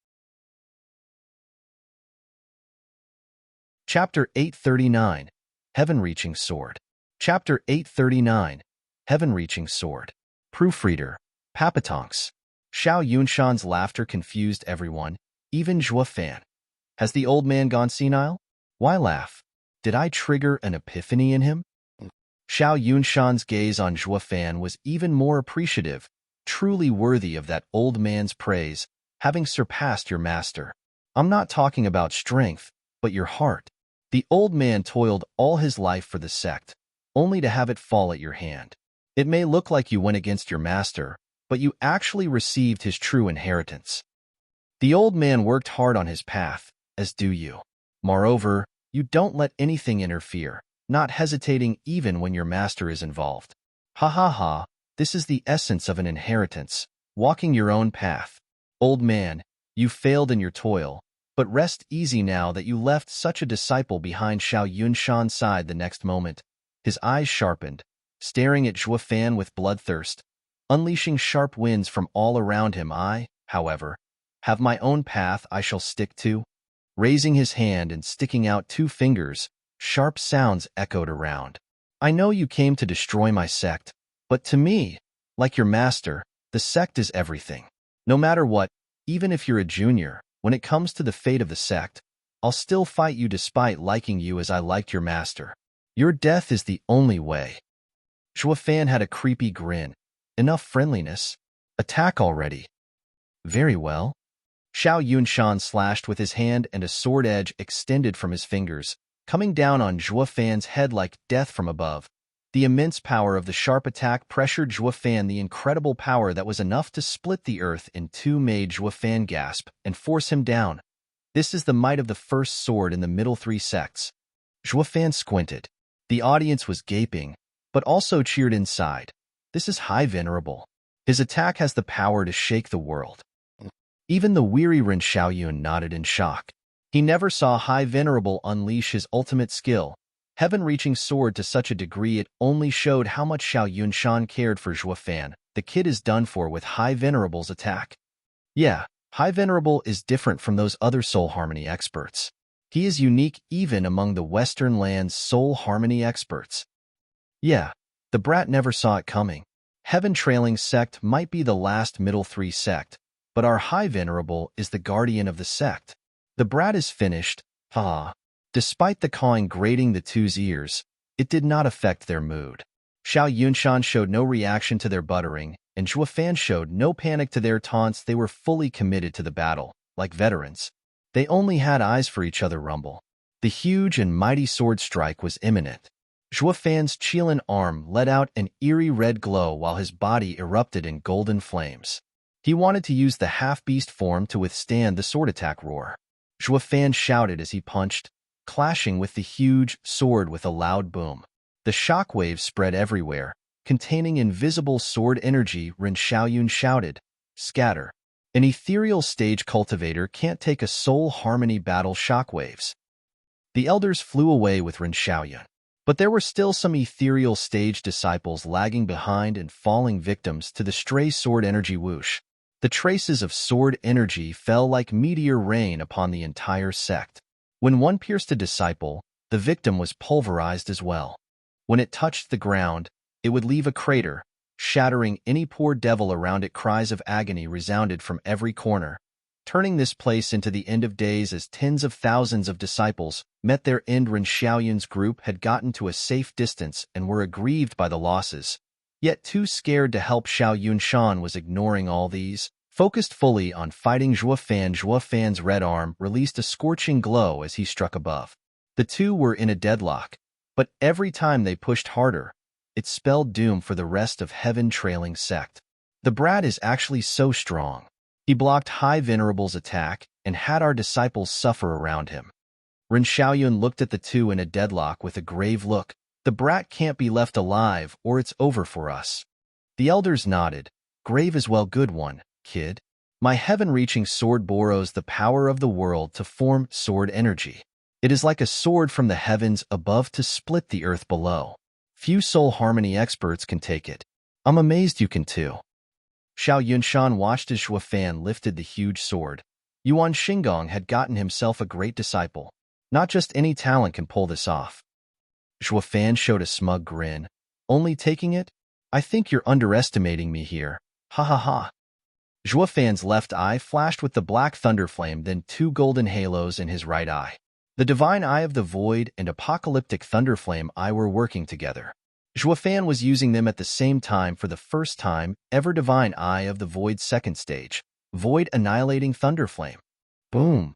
Chapter 839, Heaven-Reaching Sword. Chapter 839, Heaven-Reaching Sword. Proofreader, Papatonks. Xiao Yunshan's laughter confused everyone, even Zhuofan. Has the old man gone senile? Why laugh? Did I trigger an epiphany in him? Xiao Yunshan's gaze on Zhuofan was even more appreciative, truly worthy of that old man's praise, having surpassed your master. I'm not talking about strength, but your heart. The old man toiled all his life for the sect, only to have it fall at your hand. It may look like you went against your master, but you actually received his true inheritance. The old man worked hard on his path, as do you. Moreover, you don't let anything interfere, not hesitating even when your master is involved. Ha ha ha, this is the essence of an inheritance, walking your own path. Old man, you failed in your toil, but rest easy now that you left such a disciple behind. Xiao Yunshan's side the next moment. His eyes sharpened, staring at Zhuofan with bloodthirst, unleashing sharp winds from all around him. I, however, have my own path I shall stick to. Raising his hand and sticking out 2 fingers, sharp sounds echoed around. I know you came to destroy my sect, but to me, like your master, the sect is everything. No matter what, even if you're a junior, when it comes to the fate of the sect, I'll still fight you despite liking you as I liked your master. Your death is the only way. Zhuofan had a creepy grin. Enough friendliness. Attack already. Very well. Xiao Yunshan slashed with his hand and a sword edge extended from his fingers, coming down on Zhuofan's head like death from above. The immense power of the sharp attack pressured Zhuofan. The incredible power that was enough to split the earth in 2 made Zhuofan gasp and force him down. This is the might of the first sword in the middle 3 sects. Zhuofan squinted. The audience was gaping, but also cheered inside. This is High Venerable. His attack has the power to shake the world. Even the weary Ren Xiaoyun nodded in shock. He never saw High Venerable unleash his ultimate skill, heaven-reaching sword, to such a degree. It only showed how much Xiao Yunshan cared for Zhuofan. The kid is done for with High Venerable's attack. Yeah, High Venerable is different from those other soul harmony experts. He is unique even among the Western land's soul harmony experts. Yeah, the brat never saw it coming. Heaven-trailing sect might be the last middle 3 sect, but our High Venerable is the guardian of the sect. The brat is finished, ha. Despite the cawing grating the 2's ears, it did not affect their mood. Xiao Yunshan showed no reaction to their buttering, and Zhuofan showed no panic to their taunts. They were fully committed to the battle, like veterans. They only had eyes for each other rumble. The huge and mighty sword strike was imminent. Zhuofan's Qilin arm let out an eerie red glow while his body erupted in golden flames. He wanted to use the half-beast form to withstand the sword attack roar. Zhuofan shouted as he punched, clashing with the huge sword with a loud boom. The shockwaves spread everywhere, containing invisible sword energy. Ren Xiaoyun shouted, "Scatter." An ethereal stage cultivator can't take a soul harmony battle shockwaves. The elders flew away with Ren Xiaoyun. But there were still some ethereal stage disciples lagging behind and falling victims to the stray sword energy whoosh. The traces of sword energy fell like meteor rain upon the entire sect. When one pierced a disciple, the victim was pulverized as well. When it touched the ground, it would leave a crater, shattering any poor devil around it. Cries of agony resounded from every corner, turning this place into the end of days as tens of thousands of disciples met their end. Ren Xiaoyun's group had gotten to a safe distance and were aggrieved by the losses, yet too scared to help. Xiao Yunshan was ignoring all these, focused fully on fighting Zhuo Fan. Zhuo Fan's red arm released a scorching glow as he struck above. The two were in a deadlock, but every time they pushed harder, it spelled doom for the rest of Heaven Trailing Sect. The brat is actually so strong. He blocked High Venerable's attack and had our disciples suffer around him. Ren Xiaoyun looked at the two in a deadlock with a grave look. The brat can't be left alive or it's over for us. The elders nodded. Grave as well. Good one, kid. My heaven-reaching sword borrows the power of the world to form sword energy. It is like a sword from the heavens above to split the earth below. Few soul harmony experts can take it. I'm amazed you can too. Xiao Yunshan watched as Zhuo Fan lifted the huge sword. Yuan Xingong had gotten himself a great disciple. Not just any talent can pull this off. Zhuo Fan showed a smug grin. Only taking it? I think you're underestimating me here. Ha ha ha. Zhuo Fan's left eye flashed with the black thunder flame, then two golden halos in his right eye. The divine eye of the void and apocalyptic thunderflame eye were working together. Zhuo Fan was using them at the same time for the first time ever. Divine eye of the void's second stage. Void annihilating thunderflame. Boom.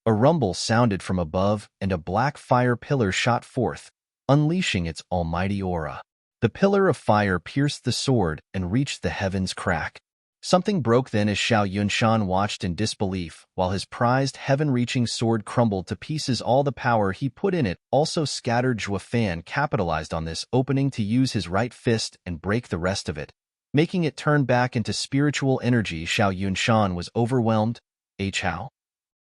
A rumble sounded from above and a black fire pillar shot forth, unleashing its almighty aura. The pillar of fire pierced the sword and reached the heavens crack. Something broke then as Xiao Yunshan watched in disbelief while his prized heaven-reaching sword crumbled to pieces. All the power he put in it also scattered. Zhuo Fan capitalized on this opening to use his right fist and break the rest of it, making it turn back into spiritual energy. Xiao Yunshan was overwhelmed. How?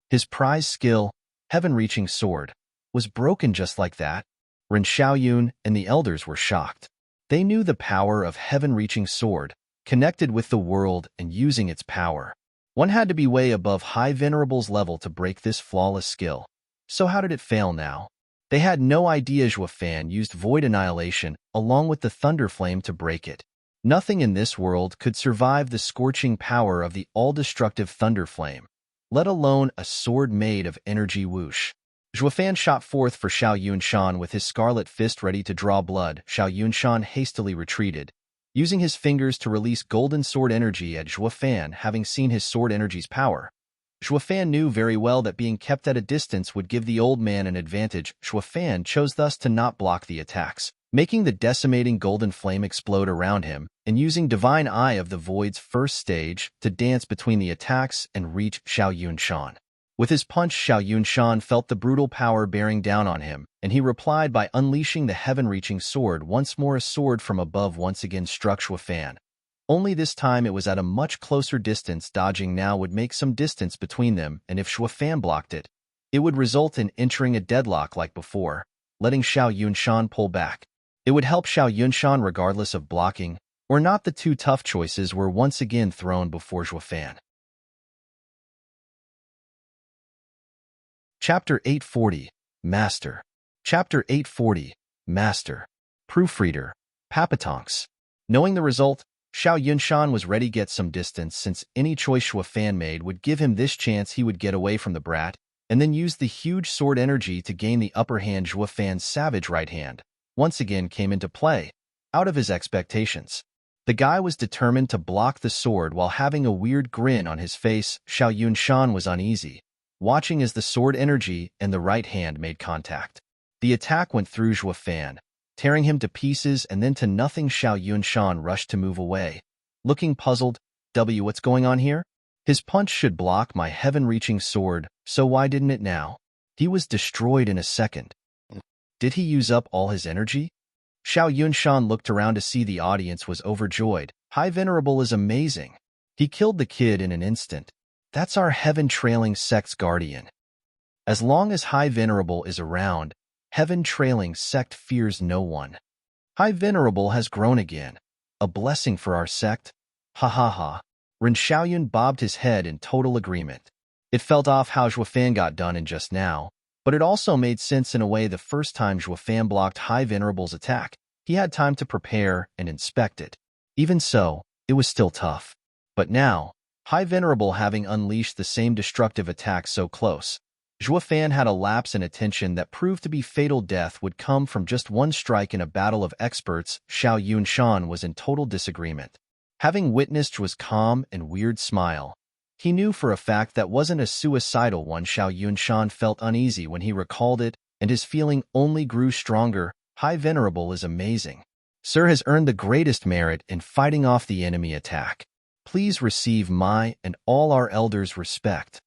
His prize skill, heaven-reaching sword, was broken just like that. Ren Xiaoyun and the elders were shocked. They knew the power of heaven-reaching sword, connected with the world and using its power. One had to be way above High Venerable's level to break this flawless skill. So how did it fail now? They had no idea Zhuo Fan used Void Annihilation along with the Thunder Flame to break it. Nothing in this world could survive the scorching power of the all-destructive Thunder Flame, let alone a sword made of energy. Whoosh. Zhuo Fan shot forth for Xiao Yunshan with his scarlet fist ready to draw blood. Xiao Yunshan hastily retreated, using his fingers to release golden sword energy at Zhuo Fan. Having seen his sword energy's power, Zhuo Fan knew very well that being kept at a distance would give the old man an advantage. Zhuo Fan chose thus to not block the attacks, making the decimating golden flame explode around him, and using Divine Eye of the Void's first stage to dance between the attacks and reach Xiao Yunshan. With his punch, Xiao Yunshan felt the brutal power bearing down on him, and he replied by unleashing the heaven-reaching sword once more. A sword from above once again struck Zhuo Fan. Only this time it was at a much closer distance. Dodging now would make some distance between them, and if Zhuo Fan blocked it, it would result in entering a deadlock like before, letting Xiao Yunshan pull back. It would help Xiao Yunshan regardless of blocking or not. The two tough choices were once again thrown before Zhuo Fan. Chapter 840, Master. Chapter 840, Master. Proofreader, Papatonks. Knowing the result, Xiao Yunshan was ready to get some distance since any choice Zhuo Fan made would give him this chance. He would get away from the brat and then use the huge sword energy to gain the upper hand. Zhuo Fan's savage right hand once again came into play, out of his expectations. The guy was determined to block the sword while having a weird grin on his face. Xiao Yunshan was uneasy, watching as the sword energy and the right hand made contact. The attack went through Zhuo Fan, tearing him to pieces and then to nothing. Xiao Yunshan rushed to move away, looking puzzled. What's going on here? His punch should block my heaven-reaching sword, so why didn't it now? He was destroyed in a second. Did he use up all his energy? Xiao Yunshan looked around to see the audience was overjoyed. High Venerable is amazing. He killed the kid in an instant. That's our heaven-trailing sect's guardian. As long as High Venerable is around, heaven-trailing sect fears no one. High Venerable has grown again. A blessing for our sect. Ha ha ha. Ren Xiaoyun bobbed his head in total agreement. It felt off how Zhuofan got done in just now, but it also made sense in a way. The first time Zhuofan blocked High Venerable's attack, he had time to prepare and inspect it. Even so, it was still tough. But now, High Venerable having unleashed the same destructive attack so close, Zhuofan had a lapse in attention that proved to be fatal. Death would come from just one strike in a battle of experts. Xiao Yunshan was in total disagreement. Having witnessed Zhuo's calm and weird smile, he knew for a fact that wasn't a suicidal one. Xiao Yunshan felt uneasy when he recalled it, and his feeling only grew stronger. High Venerable is amazing. Sir has earned the greatest merit in fighting off the enemy attack. Please receive my and all our elders' respect.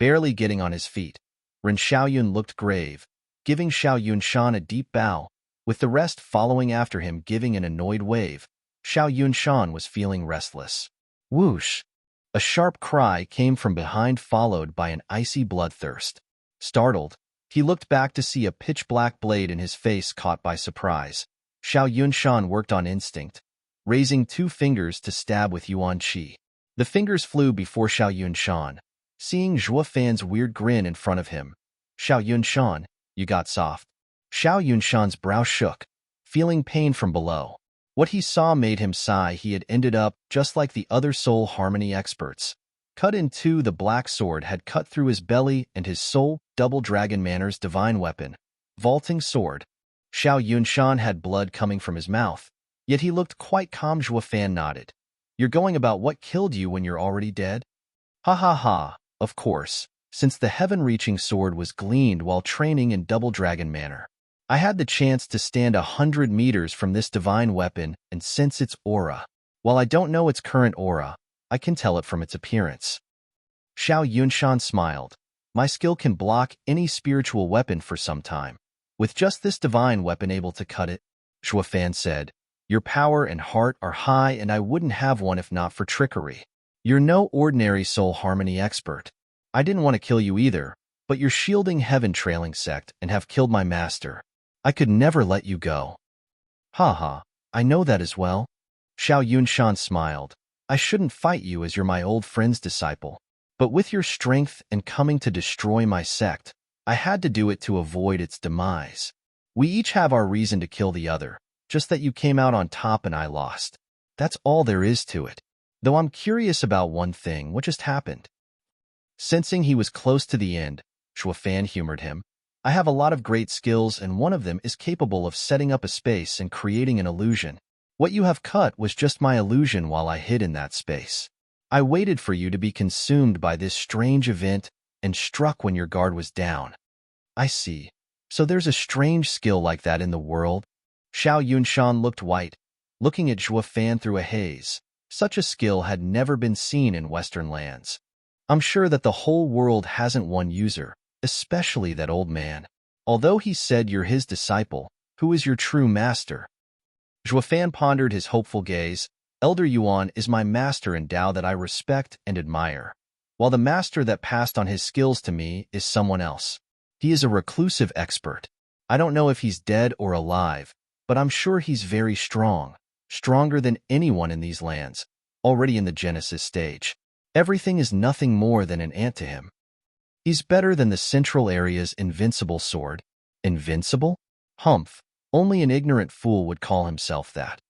Barely getting on his feet, Ren Xiaoyun looked grave, giving Xiao Yunshan a deep bow, with the rest following after him giving an annoyed wave. Xiao Yunshan was feeling restless. Whoosh! A sharp cry came from behind, followed by an icy bloodthirst. Startled, he looked back to see a pitch-black blade in his face. Caught by surprise, Xiao Yunshan worked on instinct, raising 2 fingers to stab with Yuan Qi. The fingers flew before Xiao Yunshan. Seeing Zhuofan's weird grin in front of him, Xiao Yunshan, you got soft. Xiao Yunshan's brow shook, feeling pain from below. What he saw made him sigh. He had ended up just like the other soul harmony experts. Cut in two, the black sword had cut through his belly, and his soul, double dragon manners divine weapon, vaulting sword. Xiao Yunshan had blood coming from his mouth, yet he looked quite calm. Zhuofan nodded. You're going about what killed you when you're already dead? Ha ha ha, of course, since the heaven-reaching sword was gleaned while training in double dragon manner. I had the chance to stand 100 meters from this divine weapon and sense its aura. While I don't know its current aura, I can tell it from its appearance. Xiao Yunshan smiled. My skill can block any spiritual weapon for some time. With just this divine weapon able to cut it, Zhuofan said. Your power and heart are high, and I wouldn't have one if not for trickery. You're no ordinary soul harmony expert. I didn't want to kill you either, but you're shielding heaven trailing sect and have killed my master. I could never let you go. Ha ha, I know that as well. Xiao Yunshan smiled. I shouldn't fight you as you're my old friend's disciple. But with your strength and coming to destroy my sect, I had to do it to avoid its demise. We each have our reason to kill the other, just that you came out on top and I lost. That's all there is to it. Though I'm curious about one thing. What just happened? Sensing he was close to the end, Zhuofan humored him. I have a lot of great skills, and one of them is capable of setting up a space and creating an illusion. What you have cut was just my illusion while I hid in that space. I waited for you to be consumed by this strange event and struck when your guard was down. I see. So there's a strange skill like that in the world? Xiao Yunshan looked white, looking at Zhuofan through a haze. Such a skill had never been seen in Western lands. I'm sure that the whole world hasn't one user, especially that old man. Although he said you're his disciple, who is your true master? Zhuofan pondered his hopeful gaze. Elder Yuan is my master in Tao that I respect and admire, while the master that passed on his skills to me is someone else. He is a reclusive expert. I don't know if he's dead or alive, but I'm sure he's very strong, stronger than anyone in these lands, already in the Genesis stage. Everything is nothing more than an ant to him. He's better than the Central Area's invincible sword. Invincible? Humph, only an ignorant fool would call himself that.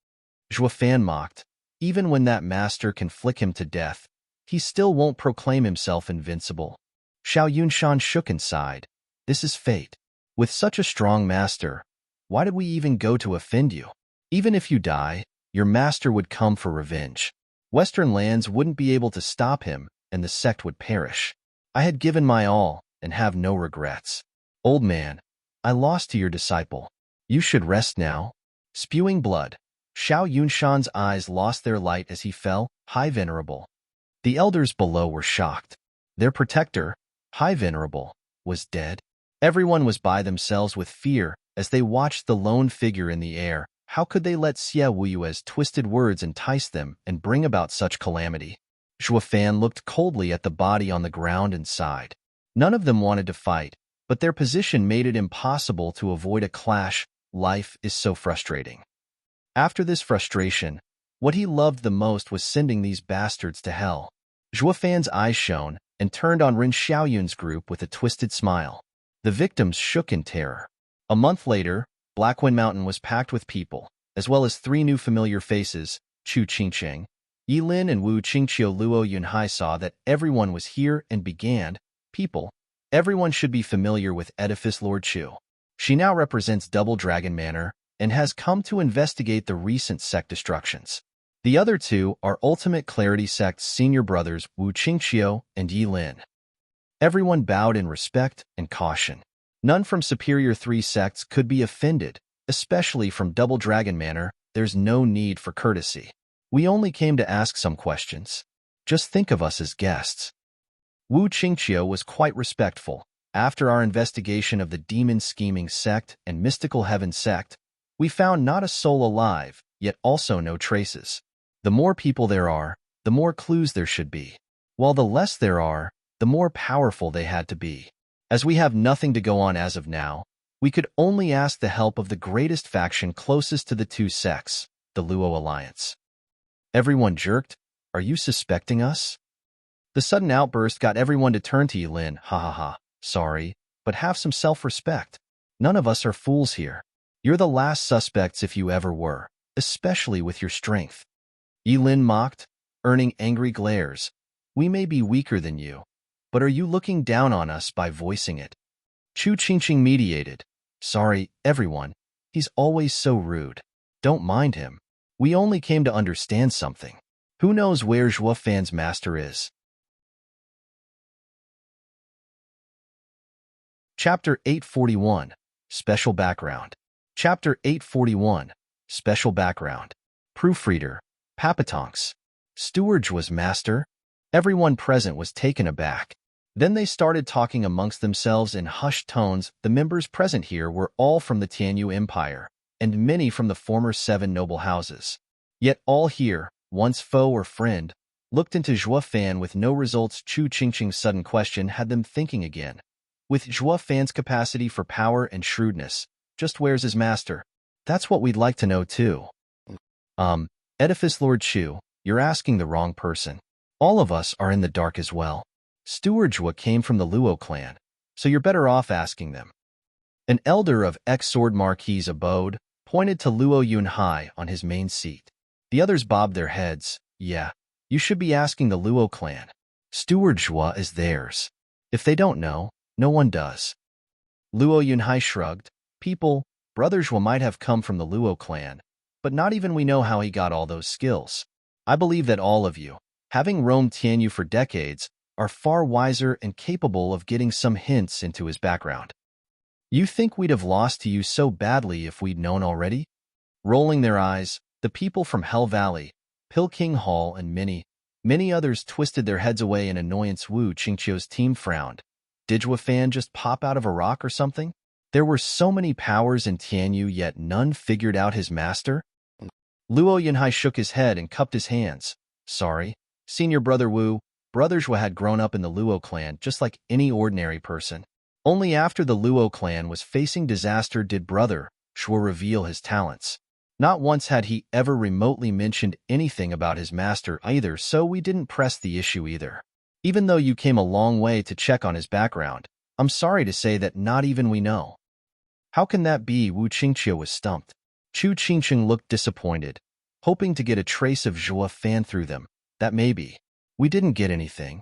Zhuofan mocked. Even when that master can flick him to death, he still won't proclaim himself invincible. Xiao Yunshan shook and sighed. This is fate. With such a strong master, why did we even go to offend you? Even if you die, your master would come for revenge. Western lands wouldn't be able to stop him, and the sect would perish. I had given my all, and have no regrets. Old man, I lost to your disciple. You should rest now. Spewing blood, Xiao Yunshan's eyes lost their light as he fell. High Venerable. The elders below were shocked. Their protector, High Venerable, was dead. Everyone was by themselves with fear as they watched the lone figure in the air. How could they let Xie Wuyue's twisted words entice them and bring about such calamity? Zhuofan looked coldly at the body on the ground and sighed. None of them wanted to fight, but their position made it impossible to avoid a clash. Life is so frustrating. After this frustration, What he loved the most was sending these bastards to hell. Zhuo Fan's eyes shone and turned on Ren Xiaoyun's group with a twisted smile. The victims shook in terror. A month later, Blackwind Mountain was packed with people, as well as 3 new familiar faces, Chu Qingqing, Yi Lin and Wu Qingqiu. Luo Yunhai saw that everyone was here and began, people, everyone should be familiar with Edifice Lord Chu. She now represents Double Dragon Manor and has come to investigate the recent Sect destructions. The other 2 are Ultimate Clarity Sect's senior brothers Wu Qingqiu and Yi Lin. Everyone bowed in respect and caution. None from Superior 3 sects could be offended, especially from Double Dragon Manor. There's no need for courtesy. We only came to ask some questions. Just think of us as guests. Wu Qingqiu was quite respectful. After our investigation of the Demon Scheming Sect and Mystical Heaven Sect, we found not a soul alive, yet also no traces. The more people there are, the more clues there should be. While the less there are, the more powerful they had to be. As we have nothing to go on as of now, we could only ask the help of the greatest faction closest to the 2 sects, the Luo Alliance. Everyone jerked. Are you suspecting us? The sudden outburst got everyone to turn to Yilin. Ha ha ha. Sorry, but have some self-respect. None of us are fools here. You're the last suspects if you ever were, especially with your strength. Yilin mocked, earning angry glares. We may be weaker than you, but are you looking down on us by voicing it? Chu Qingqing mediated. Sorry, everyone. He's always so rude. Don't mind him. We only came to understand something. Who knows where Zhuo Fan's master is? Chapter 841, Special Background. Chapter 841, Special Background. Proofreader, Papatonks. Steward was master. Everyone present was taken aback. Then they started talking amongst themselves in hushed tones. The members present here were all from the Tianyu Empire, and many from the former 7 noble houses. Yet all here, once foe or friend, looked into Zhuo Fan with no results. Chu Qingqing's sudden question had them thinking again. With Zhuo Fan's capacity for power and shrewdness, just where's his master? That's what we'd like to know too. Edifice Lord Chu, you're asking the wrong person. All of us are in the dark as well. Steward Zhuo came from the Luo clan, so you're better off asking them. An elder of ex-Sword Marquis's abode pointed to Luo Yunhai on his main seat. The others bobbed their heads. Yeah, you should be asking the Luo clan. Steward Zhuo is theirs. If they don't know, no one does. Luo Yunhai shrugged. People, Brother Zhuo might have come from the Luo clan, but not even we know how he got all those skills. I believe that all of you, having roamed Tianyu for decades, are far wiser and capable of getting some hints into his background. You think we'd have lost to you so badly if we'd known already? Rolling their eyes, the people from Hell Valley, Pilking Hall, and many others twisted their heads away in annoyance. Wu Qingqiu's team frowned. Did Zhuo Fan just pop out of a rock or something? There were so many powers in Tianyu, yet none figured out his master? Luo Yunhai shook his head and cupped his hands. Sorry, Senior Brother Wu. Brother Zhuo had grown up in the Luo clan just like any ordinary person. Only after the Luo clan was facing disaster did Brother Zhuo reveal his talents. Not once had he ever remotely mentioned anything about his master either, so we didn't press the issue either. Even though you came a long way to check on his background, I'm sorry to say that not even we know. How can that be? Wu Qingqiu was stumped. Chu Qingqing looked disappointed, hoping to get a trace of Zhuo Fan through them. That may be. We didn't get anything.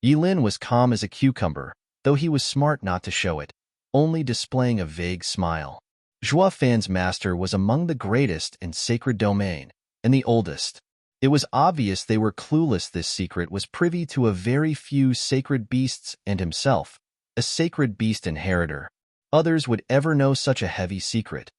Yi Lin was calm as a cucumber, though he was smart not to show it, only displaying a vague smile. Zhuo Fan's master was among the greatest in sacred domain, and the oldest. It was obvious they were clueless. This secret was privy to a very few sacred beasts and himself, a sacred beast inheritor. Others would ever know such a heavy secret.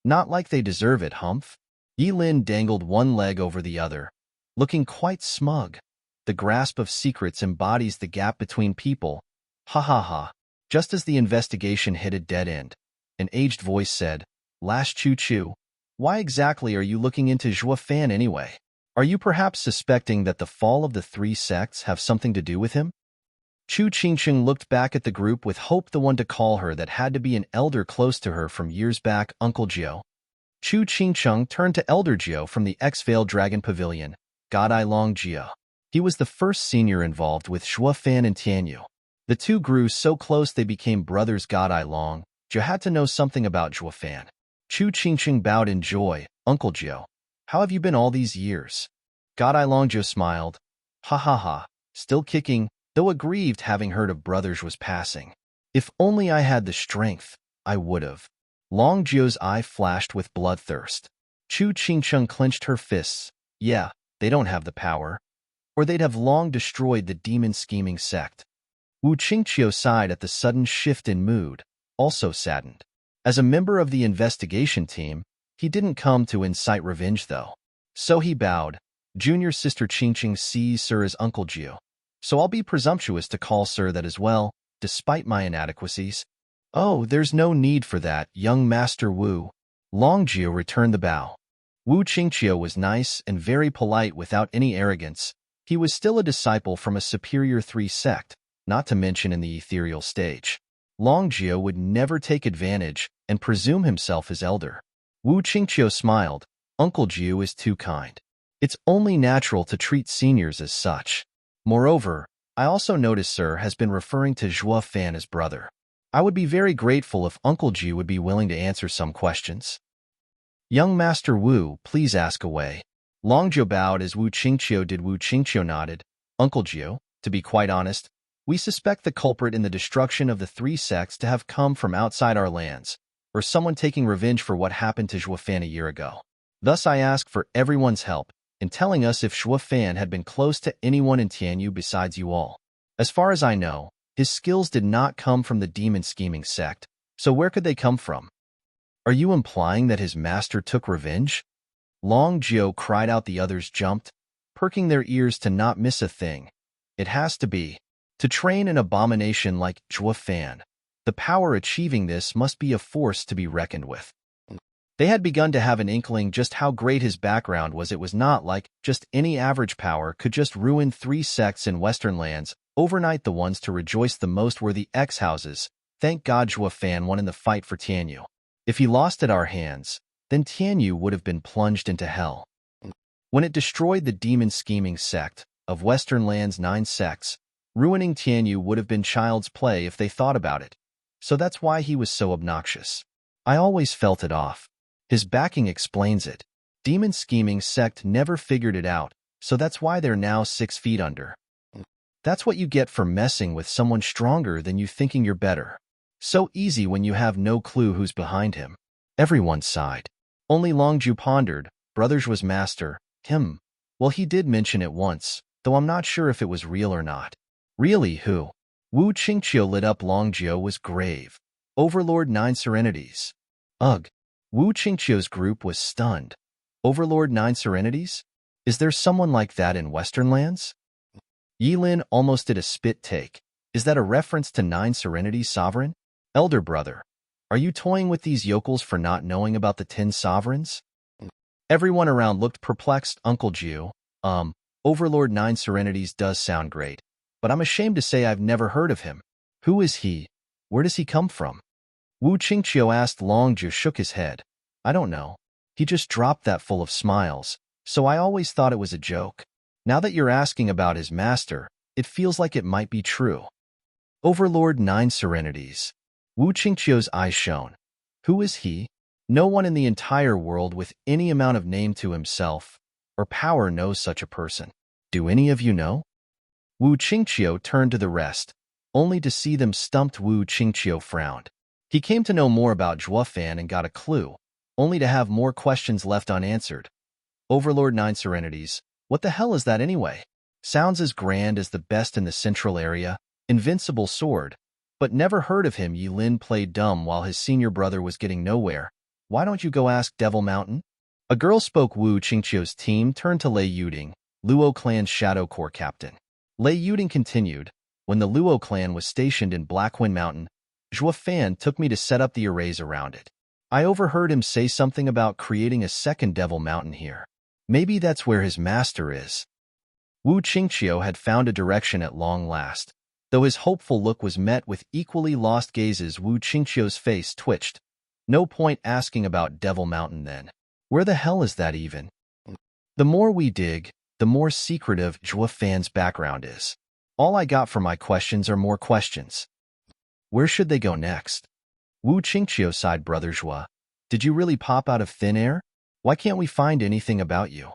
Not like they deserve it, humph. Yi Lin dangled one leg over the other, looking quite smug. The grasp of secrets embodies the gap between people. Ha ha ha. Just as the investigation hit a dead end, an aged voice said, Last Chu, why exactly are you looking into Zhuo Fan anyway? Are you perhaps suspecting that the fall of the 3 sects have something to do with him? Chu Qingqing looked back at the group with hope. The one to call her that had to be an elder close to her from years back, Uncle Jiao. Chu Qingcheng turned to Elder Jiao from the X-Veiled Dragon Pavilion, God I Long Jiao. He was the first senior involved with Zhuo Fan and Tianyu. The two grew so close they became brothers. God I Long Jiao had to know something about Zhuo Fan. Chu Qingcheng bowed in joy. Uncle Jiao, how have you been all these years? God I Long Jiao smiled. Ha ha ha, still kicking, though aggrieved having heard of brothers was passing. If only I had the strength, I would have. Long Jiao's eye flashed with bloodthirst. Chu Qingcheng clenched her fists. Yeah, they don't have the power, or they'd have long destroyed the demon-scheming sect. Wu Qingqiu sighed at the sudden shift in mood, also saddened. As a member of the investigation team, he didn't come to incite revenge, though. So he bowed. Junior sister Qingqing sees Sir as Uncle Jiao, so I'll be presumptuous to call Sir that as well, despite my inadequacies. Oh, there's no need for that, young Master Wu. Long Jiao returned the bow. Wu Qingqiu was nice and very polite without any arrogance. He was still a disciple from a superior 3 sect, not to mention in the ethereal stage. Long Jiao would never take advantage and presume himself as elder. Wu Qingqiu smiled. Uncle Jiao is too kind. It's only natural to treat seniors as such. Moreover, I also notice Sir has been referring to Zhuo Fan as brother. I would be very grateful if Uncle Jiao would be willing to answer some questions. Young Master Wu, please ask away. Long Jiao bowed as Wu Qingqiu did. Wu Qingqiu nodded. Uncle Jiao, to be quite honest, we suspect the culprit in the destruction of the 3 sects to have come from outside our lands, or someone taking revenge for what happened to Zhuo Fan a year ago. Thus I ask for everyone's help in telling us if Zhuo Fan had been close to anyone in Tianyu besides you all. As far as I know, his skills did not come from the demon-scheming sect, so where could they come from? Are you implying that his master took revenge? Long Jiao cried out. The others jumped, perking their ears to not miss a thing. It has to be. To train an abomination like Zhuo Fan, the power achieving this must be a force to be reckoned with. They had begun to have an inkling just how great his background was. It was not like just any average power could just ruin 3 sects in Western lands overnight. The ones to rejoice the most were the X-houses. Thank God Zhuo Fan won in the fight for Tianyu. If he lost at our hands, then Tianyu would have been plunged into hell. When it destroyed the demon-scheming sect of Western lands 9 sects, ruining Tianyu would have been child's play if they thought about it. So that's why he was so obnoxious. I always felt it off. His backing explains it. Demon-scheming sect never figured it out, so that's why they're now 6 feet under. That's what you get for messing with someone stronger than you, thinking you're better. So easy when you have no clue who's behind him. Everyone sighed. Only Long Jiao pondered. Brothers was master. Him. Well, he did mention it once, though I'm not sure if it was real or not. Really, who? Wu Qingqiu lit up. Long Jiao was grave. Overlord 9 Serenities. Ugh. Wu Qingqiu's group was stunned. Overlord 9 Serenities? Is there someone like that in Western lands? Yilin almost did a spit take. Is that a reference to 9 Serenities Sovereign? Elder brother, are you toying with these yokels for not knowing about the 10 sovereigns? Everyone around looked perplexed. Uncle Jiao, Overlord 9 Serenities does sound great, but I'm ashamed to say I've never heard of him. Who is he? Where does he come from? Wu Qingqiu asked. Long Jiao shook his head. I don't know. He just dropped that full of smiles, so I always thought it was a joke. Now that you're asking about his master, it feels like it might be true. Overlord 9 Serenities. Wu Qingqiu's eyes shone. Who is he? No one in the entire world with any amount of name to himself or power knows such a person. Do any of you know? Wu Qingqiu turned to the rest, only to see them stumped. Wu Qingqiu frowned. He came to know more about Zhuo Fan and got a clue, only to have more questions left unanswered. Overlord 9 Serenities, what the hell is that anyway? Sounds as grand as the best in the central area, invincible sword, but never heard of him. Yilin played dumb while his senior brother was getting nowhere. Why don't you go ask Devil Mountain? A girl spoke. Wu Qingqiu's team turned to Lei Yuding, Luo clan's Shadow Corps captain. Lei Yuding continued, when the Luo clan was stationed in Blackwind Mountain, Zhuo Fan took me to set up the arrays around it. I overheard him say something about creating a second Devil Mountain here. Maybe that's where his master is. Wu Qingqiu had found a direction at long last, though his hopeful look was met with equally lost gazes. Wu Qingqiu's face twitched. No point asking about Devil Mountain then. Where the hell is that even? The more we dig, the more secretive Zhua Fan's background is. All I got for my questions are more questions. Where should they go next? Wu Qingqiu sighed. Brother Zhua, did you really pop out of thin air? Why can't we find anything about you?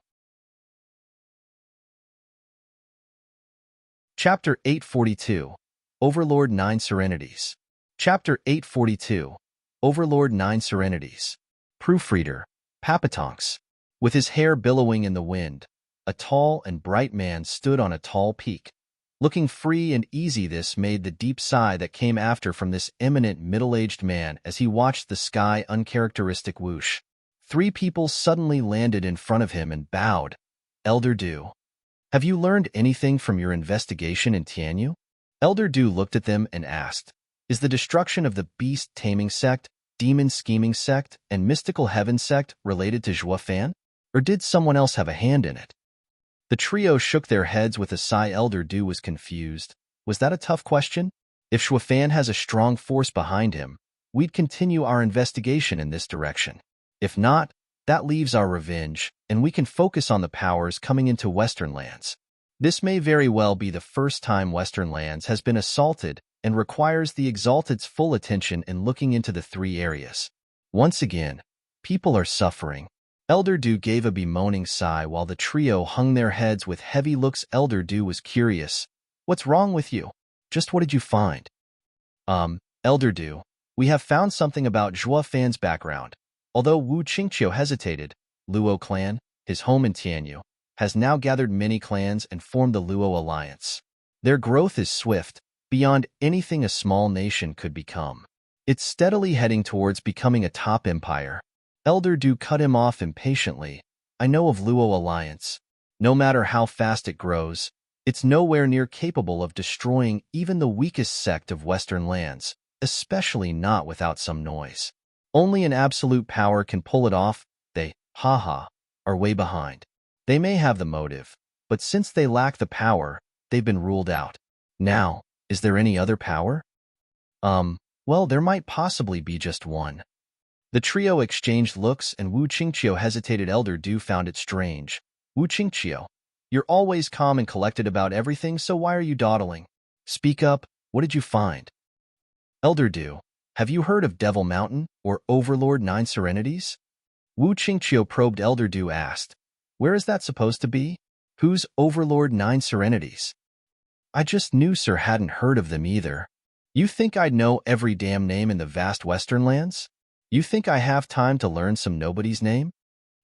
Chapter 842, Overlord 9 Serenities. Chapter 842, Overlord 9 Serenities. Proofreader, Papatonks. With his hair billowing in the wind, a tall and bright man stood on a tall peak. Looking free and easy, this made the deep sigh that came after from this eminent middle-aged man as he watched the sky uncharacteristic whoosh. 3 people suddenly landed in front of him and bowed. Elder Du. Have you learned anything from your investigation in Tianyu? Elder Du looked at them and asked, is the destruction of the beast-taming sect, demon-scheming sect, and mystical heaven sect related to Zhua Fan? Or did someone else have a hand in it? The trio shook their heads with a sigh. Elder Du was confused. Was that a tough question? If Zhua Fan has a strong force behind him, we'd continue our investigation in this direction. If not, that leaves our revenge, and we can focus on the powers coming into Western lands. This may very well be the first time Western lands has been assaulted and requires the Exalted's full attention in looking into the 3 areas. Once again, people are suffering. Elder Du gave a bemoaning sigh while the trio hung their heads with heavy looks. Elder Du was curious. What's wrong with you? Just what did you find? Elder Du, we have found something about Zhua Fan's background. Although Wu Qingqiu hesitated, Luo clan, his home in Tianyu, has now gathered many clans and formed the Luo alliance. Their growth is swift, beyond anything a small nation could become. It's steadily heading towards becoming a top empire. Elder Du cut him off impatiently. I know of Luo alliance. No matter how fast it grows, it's nowhere near capable of destroying even the weakest sect of Western lands, especially not without some noise. Only an absolute power can pull it off. They, are way behind. They may have the motive, but since they lack the power, they've been ruled out. Now, is there any other power? Well, there might possibly be just one. The trio exchanged looks and Wu Qingqiu hesitated. Elder Du found it strange. Wu Qingqiu, you're always calm and collected about everything, so why are you dawdling? Speak up, what did you find? Elder Du, have you heard of Devil Mountain or Overlord 9 Serenities? Wu Qingqiu probed. Elder Du asked, where is that supposed to be? Who's Overlord 9 Serenities? I just knew Sir hadn't heard of them either. You think I'd know every damn name in the vast Western lands? You think I have time to learn some nobody's name?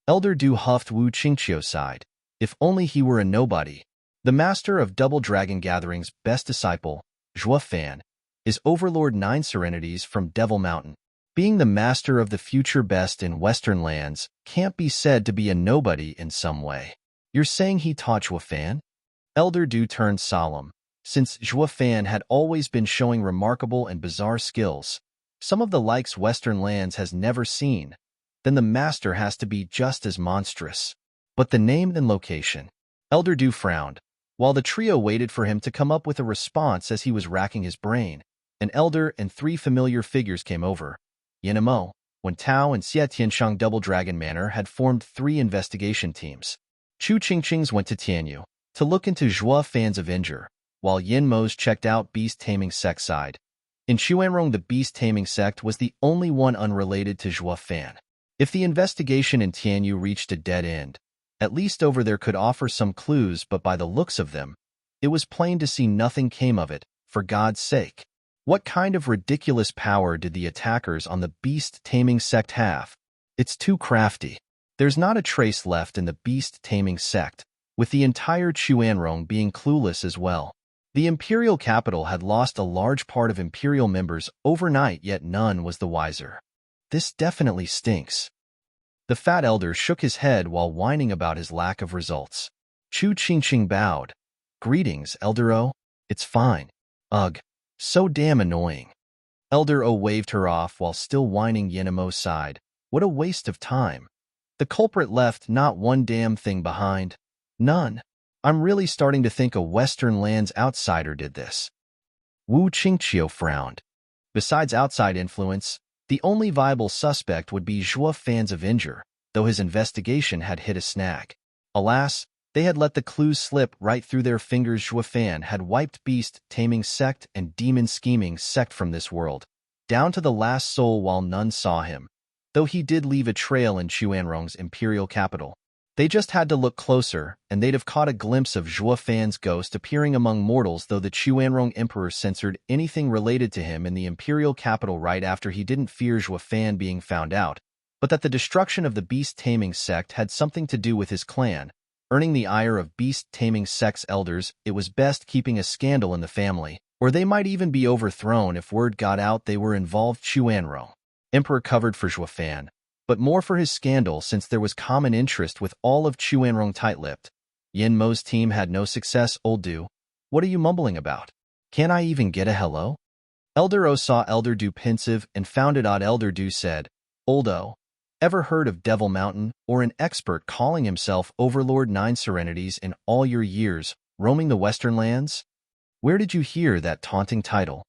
Elder Du huffed. Wu Qingqiu sighed. If only he were a nobody. The master of Double Dragon Gathering's best disciple, Zhua Fan, is Overlord 9 Serenities from Devil Mountain. Being the master of the future best in Western lands can't be said to be a nobody in some way. You're saying he taught Zhua Fan? Elder Du turned solemn. Since Zhua Fan had always been showing remarkable and bizarre skills, some of the likes Western lands has never seen, then the master has to be just as monstrous. But the name and location? Elder Du frowned, while the trio waited for him to come up with a response. As he was racking his brain, an elder and 3 familiar figures came over. Yanemo, Wen Tao, and Xie Tianshang Double Dragon Manor had formed 3 investigation teams. Chu Qingqing's went to Tianyu to look into Zhua Fan's Avenger, while Yin Mo's checked out Beast Taming Sect side. In Quanrong, the Beast Taming Sect was the only one unrelated to Zhua Fan. If the investigation in Tianyu reached a dead end, at least over there could offer some clues, but by the looks of them, it was plain to see nothing came of it. For God's sake, what kind of ridiculous power did the attackers on the Beast Taming Sect have? It's too crafty. There's not a trace left in the Beast Taming Sect, with the entire Quanrong being clueless as well. The imperial capital had lost a large part of imperial members overnight, yet none was the wiser. This definitely stinks. The fat elder shook his head while whining about his lack of results. Chu Qingqing bowed. Greetings, Elder O. It's fine. Ugh, so damn annoying. Elder O waved her off while still whining. Yenemo sighed. What a waste of time. The culprit left not one damn thing behind. None. I'm really starting to think a Western lands outsider did this. Wu Qingqiu frowned. Besides outside influence, The only viable suspect would be Zhuo Fan's Avenger, though his investigation had hit a snag. Alas, they had let the clues slip right through their fingers. Zhuo Fan had wiped beast-taming Sect and demon-scheming Sect from this world, down to the last soul while none saw him, though he did leave a trail in Quanrong's imperial capital. They just had to look closer, and they'd have caught a glimpse of Zhuo Fan's ghost appearing among mortals, though the Quanrong Emperor censored anything related to him in the imperial capital right after he didn't fear Zhuo Fan being found out, but that the destruction of the beast-taming sect had something to do with his clan, earning the ire of beast-taming sect's elders. It was best keeping a scandal in the family, or they might even be overthrown if word got out they were involved. Quanrong Emperor covered for Zhuo Fan, but more for his scandal since there was common interest with all of Quanrong tight-lipped. Yin Mo's team had no success. Old Du, what are you mumbling about? Can't I even get a hello? Elder O saw Elder Du pensive and found it odd. Elder Du said, Old O, ever heard of Devil Mountain or an expert calling himself Overlord 9 Serenities in all your years roaming the Western lands? Where did you hear that taunting title?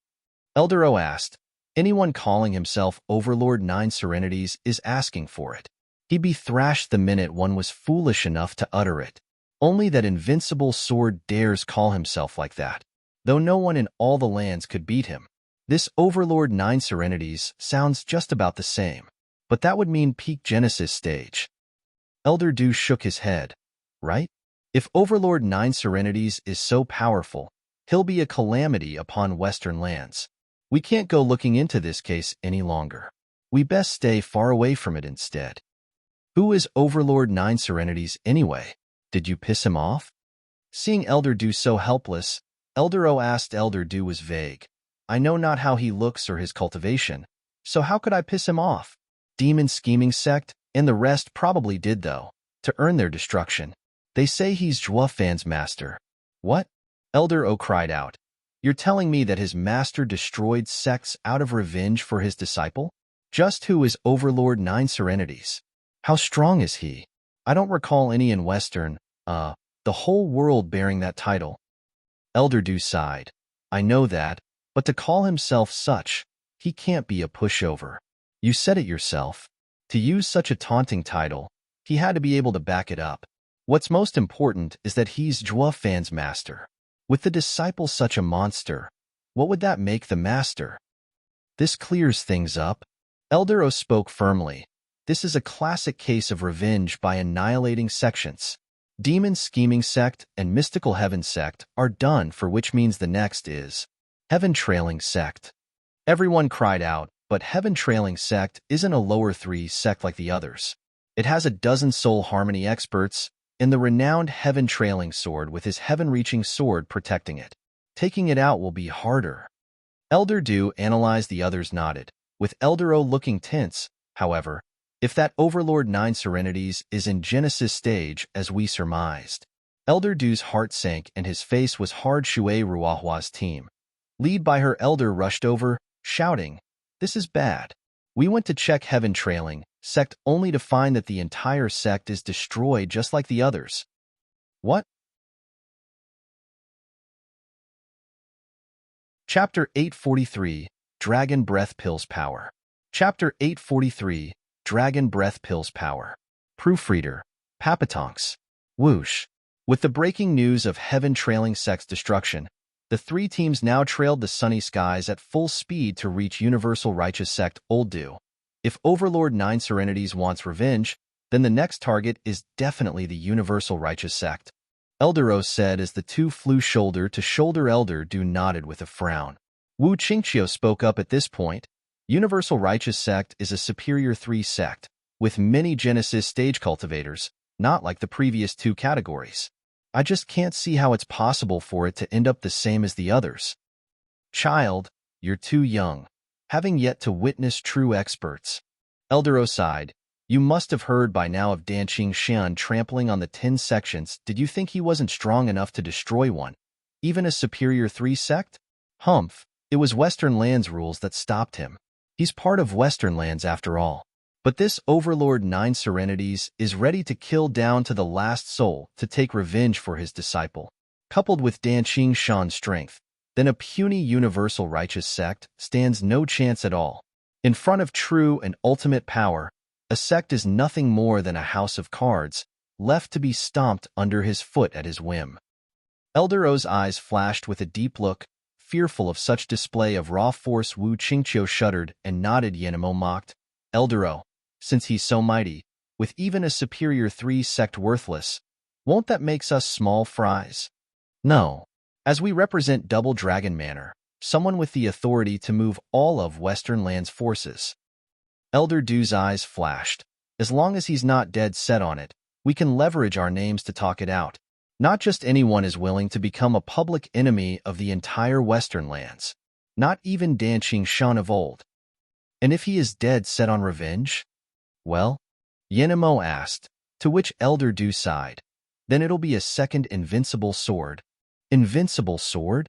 Elder O asked. Anyone calling himself Overlord 9 Serenities is asking for it. He'd be thrashed the minute one was foolish enough to utter it. Only that invincible sword dares call himself like that, though no one in all the lands could beat him. This Overlord 9 Serenities sounds just about the same, but that would mean peak Genesis stage. Elder Du shook his head. Right? If Overlord 9 Serenities is so powerful, he'll be a calamity upon Western lands. We can't go looking into this case any longer. We best stay far away from it instead. Who is Overlord 9 Serenities anyway? Did you piss him off? Seeing Elder Du so helpless, Elder O asked. Elder Du was vague. I know not how he looks or his cultivation, so how could I piss him off? Demon scheming sect, and the rest probably did though, to earn their destruction. They say he's Zhuo Fan's master. What? Elder O cried out. You're telling me that his master destroyed sects out of revenge for his disciple? Just who is Overlord 9 Serenities? How strong is he? I don't recall any in Western, the whole world bearing that title. Elder Du sighed. I know that, but to call himself such, he can't be a pushover. You said it yourself. To use such a taunting title, he had to be able to back it up. What's most important is that he's Zhuo Fan's master. With the disciple such a monster, what would that make the master? This clears things up. Elder O spoke firmly. This is a classic case of revenge by annihilating sections. Demon Scheming Sect and Mystical Heaven Sect are done for, which means the next is Heaven Trailing Sect. Everyone cried out, but Heaven Trailing Sect isn't a lower 3 sect like the others. It has a dozen soul harmony experts, and the renowned Heaven Trailing Sword with his heaven-reaching sword protecting it. Taking it out will be harder. Elder Du analyzed. The others nodded, with Elder O looking tense. However, if that Overlord 9 Serenities is in Genesis stage as we surmised. Elder Du's heart sank and his face was hard. Shui Ruahua's team, led by her elder, rushed over, shouting, This is bad. We went to check Heaven Trailing Sect only to find that the entire sect is destroyed just like the others. What? Chapter 843, Dragon Breath Pills Power. Chapter 843, Dragon Breath Pills Power. Proofreader, Papatonks. Whoosh. With the breaking news of Heaven Trailing Sect's destruction, the 3 teams now trailed the sunny skies at full speed to reach Universal Righteous Sect. Old Du. If Overlord 9 Serenities wants revenge, then the next target is definitely the Universal Righteous Sect. Elder O said as the two flew shoulder to shoulder. Elder Du nodded with a frown. Wu Qingqiu spoke up at this point. Universal Righteous Sect is a superior 3 sect, with many Genesis stage cultivators, not like the previous 2 categories. I just can't see how it's possible for it to end up the same as the others. Child, you're too young, having yet to witness true experts. Elder O sighed. You must have heard by now of Danqing Xian trampling on the 10 sections. Did you think he wasn't strong enough to destroy one, even a superior 3 sect? Humph, it was Western Lands rules that stopped him. He's part of Western Lands after all. But this Overlord 9 Serenities is ready to kill down to the last soul to take revenge for his disciple. Coupled with Danqing Xian's strength, then a puny Universal Righteous Sect stands no chance at all. In front of true and ultimate power, a sect is nothing more than a house of cards, left to be stomped under his foot at his whim. Elder O's eyes flashed with a deep look, fearful of such display of raw force. Wu Qingqiu shuddered and nodded. Yenemo mocked, Elder O, since he's so mighty, with even a superior 3 sect worthless, won't that makes us small fries? No. As we represent Double Dragon Manor, someone with the authority to move all of Western Land's forces. Elder Du's eyes flashed. As long as he's not dead set on it, we can leverage our names to talk it out. Not just anyone is willing to become a public enemy of the entire Western Lands. Not even Danqing Shan of old. And if he is dead set on revenge? Well, Yenemo asked, to which Elder Du sighed. Then it'll be a second invincible sword. Invincible sword?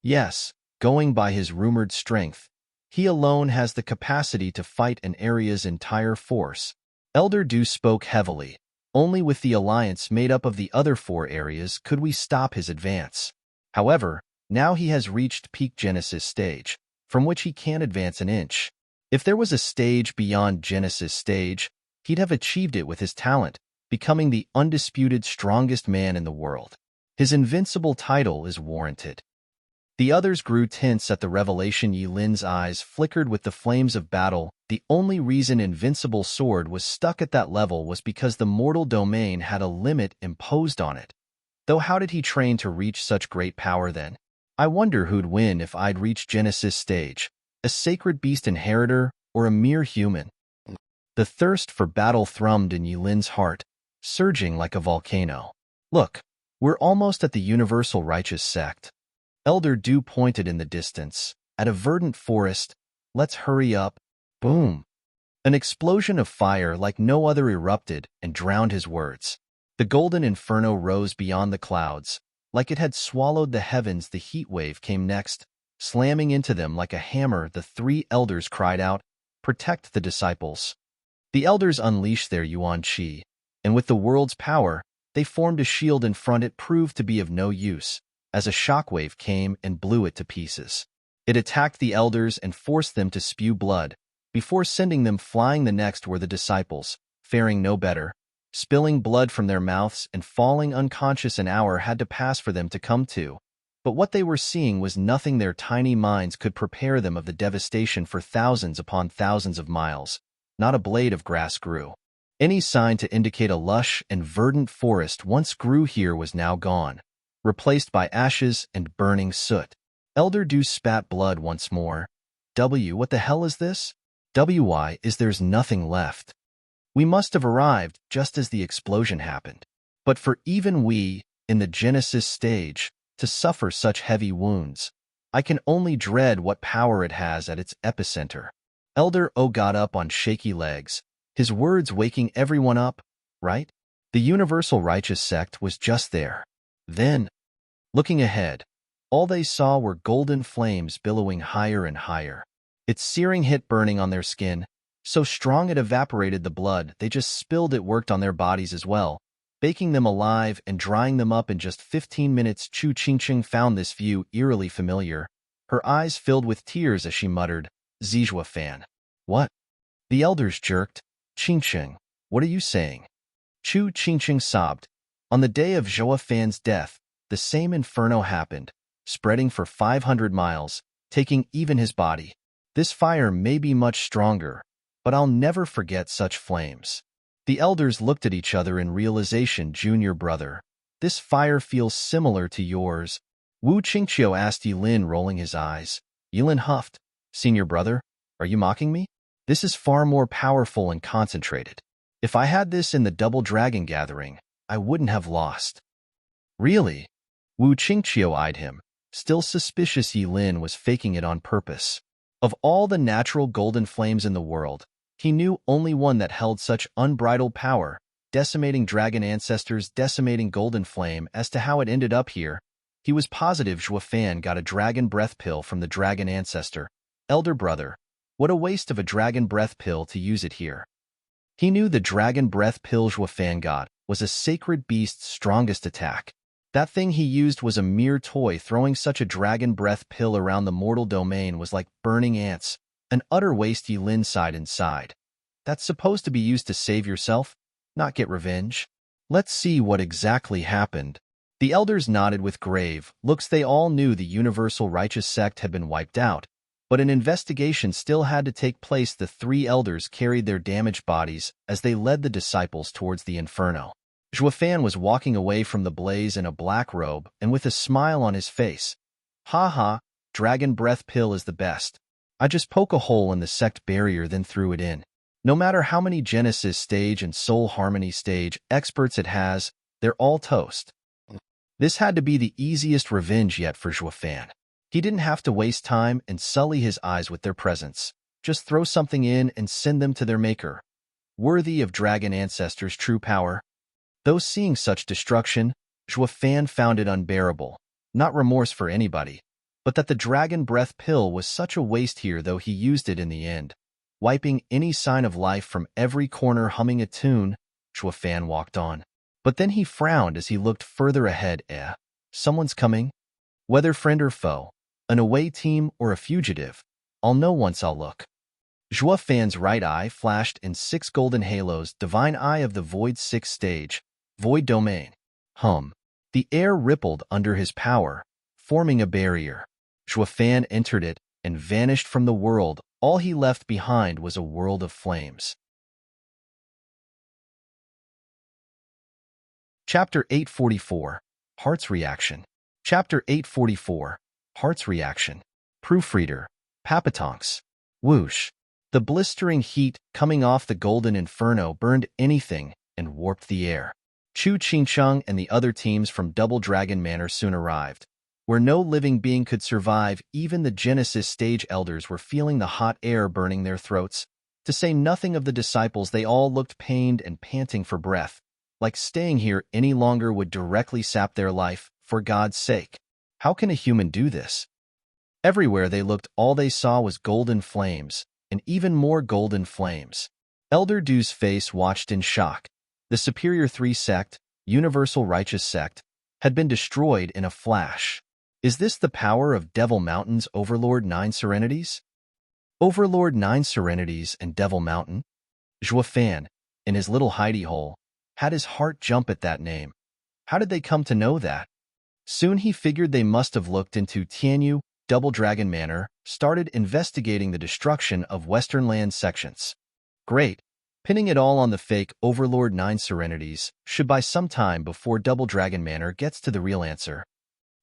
Yes, going by his rumored strength. He alone has the capacity to fight an area's entire force. Elder Du spoke heavily. Only with the alliance made up of the other 4 areas could we stop his advance. However, now he has reached peak Genesis stage, from which he can't advance an inch. If there was a stage beyond Genesis stage, he'd have achieved it with his talent, becoming the undisputed strongest man in the world. His invincible title is warranted. The others grew tense at the revelation. Yilin's eyes flickered with the flames of battle. The only reason Invincible Sword was stuck at that level was because the mortal domain had a limit imposed on it. Though how did he train to reach such great power then? I wonder who'd win if I'd reached Genesis stage, a sacred beast inheritor or a mere human. The thirst for battle thrummed in Yilin's heart, surging like a volcano. Look, we're almost at the universal righteous sect. Elder Du pointed in the distance, at a verdant forest. Let's hurry up. Boom! An explosion of fire like no other erupted and drowned his words. The golden inferno rose beyond the clouds. Like it had swallowed the heavens, the heat wave came next, slamming into them like a hammer. The 3 elders cried out, "Protect the disciples." The elders unleashed their Yuan Qi, and with the world's power, they formed a shield in front. It proved to be of no use, as a shockwave came and blew it to pieces. It attacked the elders and forced them to spew blood, before sending them flying. The next were the disciples, faring no better, spilling blood from their mouths and falling unconscious. An hour had to pass for them to come to, but what they were seeing was nothing their tiny minds could prepare them of. The devastation for thousands upon thousands of miles. Not a blade of grass grew. Any sign to indicate a lush and verdant forest once grew here was now gone, replaced by ashes and burning soot. Elder Du spat blood once more. What the hell is this? Why is there's nothing left? We must have arrived just as the explosion happened. But for even we, in the Genesis stage, to suffer such heavy wounds, I can only dread what power it has at its epicenter. Elder O got up on shaky legs, his words waking everyone up, right? The universal righteous sect was just there. Then, looking ahead, all they saw were golden flames billowing higher and higher. Its searing hit burning on their skin, so strong it evaporated the blood they just spilled. It worked on their bodies as well, baking them alive and drying them up in just 15 minutes. Chu Qingqing found this view eerily familiar. Her eyes filled with tears as she muttered, "Zijua Fan." What? The elders jerked. "Qingqing, what are you saying?" Chu Qingqing sobbed. On the day of Zhua Fan's death, the same inferno happened, spreading for 500 miles, taking even his body. This fire may be much stronger, but I'll never forget such flames. The elders looked at each other in realization. "Junior brother, this fire feels similar to yours." Wu Qingqiu asked Yilin, rolling his eyes. Yilin huffed. "Senior brother, are you mocking me? This is far more powerful and concentrated. If I had this in the Double Dragon Gathering, I wouldn't have lost." "Really?" Wu Qingqiu eyed him, still suspicious Yilin was faking it on purpose. Of all the natural golden flames in the world, he knew only one that held such unbridled power, decimating dragon ancestors, decimating golden flame. As to how it ended up here, he was positive Zhua Fan got a dragon breath pill from the dragon ancestor. Elder brother, what a waste of a dragon breath pill to use it here. He knew the dragon breath pill Zhua Fan got was a sacred beast's strongest attack. That thing he used was a mere toy. Throwing such a dragon breath pill around the mortal domain was like burning ants, An utter waste, Yilin sighed inside. That's supposed to be used to save yourself, not get revenge. Let's see what exactly happened. The elders nodded with grave looks. They all knew the universal righteous sect had been wiped out, but an investigation still had to take place. The three elders carried their damaged bodies as they led the disciples towards the inferno. Zhuofan was walking away from the blaze in a black robe and with a smile on his face. Ha ha, dragon breath pill is the best. I just poke a hole in the sect barrier then threw it in. No matter how many Genesis stage and Soul Harmony stage experts it has, they're all toast. This had to be the easiest revenge yet for Zhuofan. He didn't have to waste time and sully his eyes with their presence. Just throw something in and send them to their maker. Worthy of dragon ancestors' true power. Though seeing such destruction, Zhuofan found it unbearable. Not remorse for anybody, but that the dragon breath pill was such a waste here, though he used it in the end. Wiping any sign of life from every corner, humming a tune, Zhuofan walked on. But then he frowned as he looked further ahead. Someone's coming? Whether friend or foe, an away team or a fugitive, I'll know once I'll look. Zhuofan's right eye flashed in 6 golden halos, divine eye of the void 6th stage, void domain. The air rippled under his power, forming a barrier. Zhuofan entered it and vanished from the world. All he left behind was a world of flames. Chapter 844, Heart's Reaction. Chapter 844, Heart's Reaction. Proofreader, Papatonks. Whoosh. The blistering heat coming off the golden inferno burned anything and warped the air. Chu Qingcheng and the other teams from Double Dragon Manor soon arrived. Where no living being could survive, even the Genesis stage elders were feeling the hot air burning their throats. To say nothing of the disciples, they all looked pained and panting for breath. Like staying here any longer would directly sap their life. For God's sake, how can a human do this? Everywhere they looked, all they saw was golden flames, and even more golden flames. Elder Du's face watched in shock. The Superior 3 sect, Universal Righteous Sect, had been destroyed in a flash. Is this the power of Devil Mountain's Overlord 9 Serenities? Overlord 9 Serenities and Devil Mountain? Zhuofan, in his little hidey hole, had his heart jump at that name. How did they come to know that? Soon he figured they must have looked into Tianyu, Double Dragon Manor, started investigating the destruction of Western land sections. Great. Pinning it all on the fake Overlord 9 Serenities should by some time before Double Dragon Manor gets to the real answer.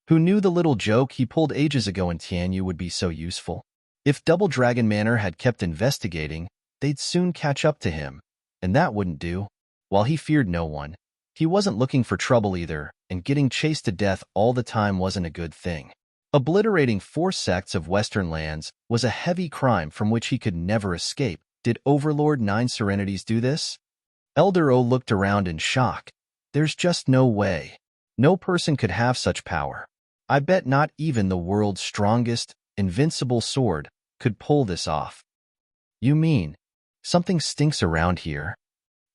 Who knew the little joke he pulled ages ago in Tianyu would be so useful? If Double Dragon Manor had kept investigating, they'd soon catch up to him, and that wouldn't do. While he feared no one, he wasn't looking for trouble either, and getting chased to death all the time wasn't a good thing. Obliterating 4 sects of Western lands was a heavy crime from which he could never escape. Did Overlord 9 Serenities do this? Elder O looked around in shock. There's just no way. No person could have such power. I bet not even the world's strongest, invincible sword could pull this off. You mean, something stinks around here?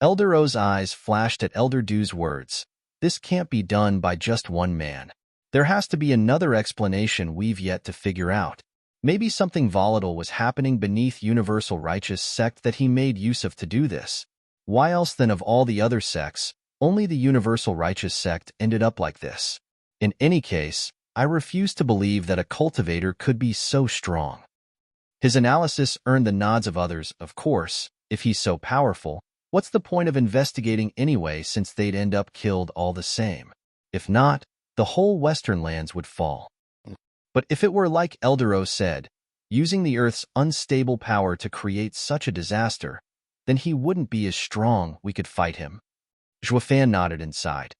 Elder O's eyes flashed at Elder Du's words. This can't be done by just one man. There has to be another explanation we've yet to figure out. Maybe something volatile was happening beneath Universal Righteous Sect that he made use of to do this. Why else then of all the other sects, only the Universal Righteous Sect ended up like this? In any case, I refuse to believe that a cultivator could be so strong. His analysis earned the nods of others. Of course, if he's so powerful, what's the point of investigating anyway, since they'd end up killed all the same? If not, the whole Western lands would fall. But if it were like Elder O said, using the Earth's unstable power to create such a disaster, then he wouldn't be as strong. We could fight him. Zhuofan nodded inside.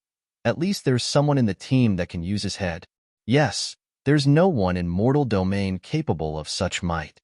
At least there's someone in the team that can use his head. Yes, there's no one in mortal domain capable of such might.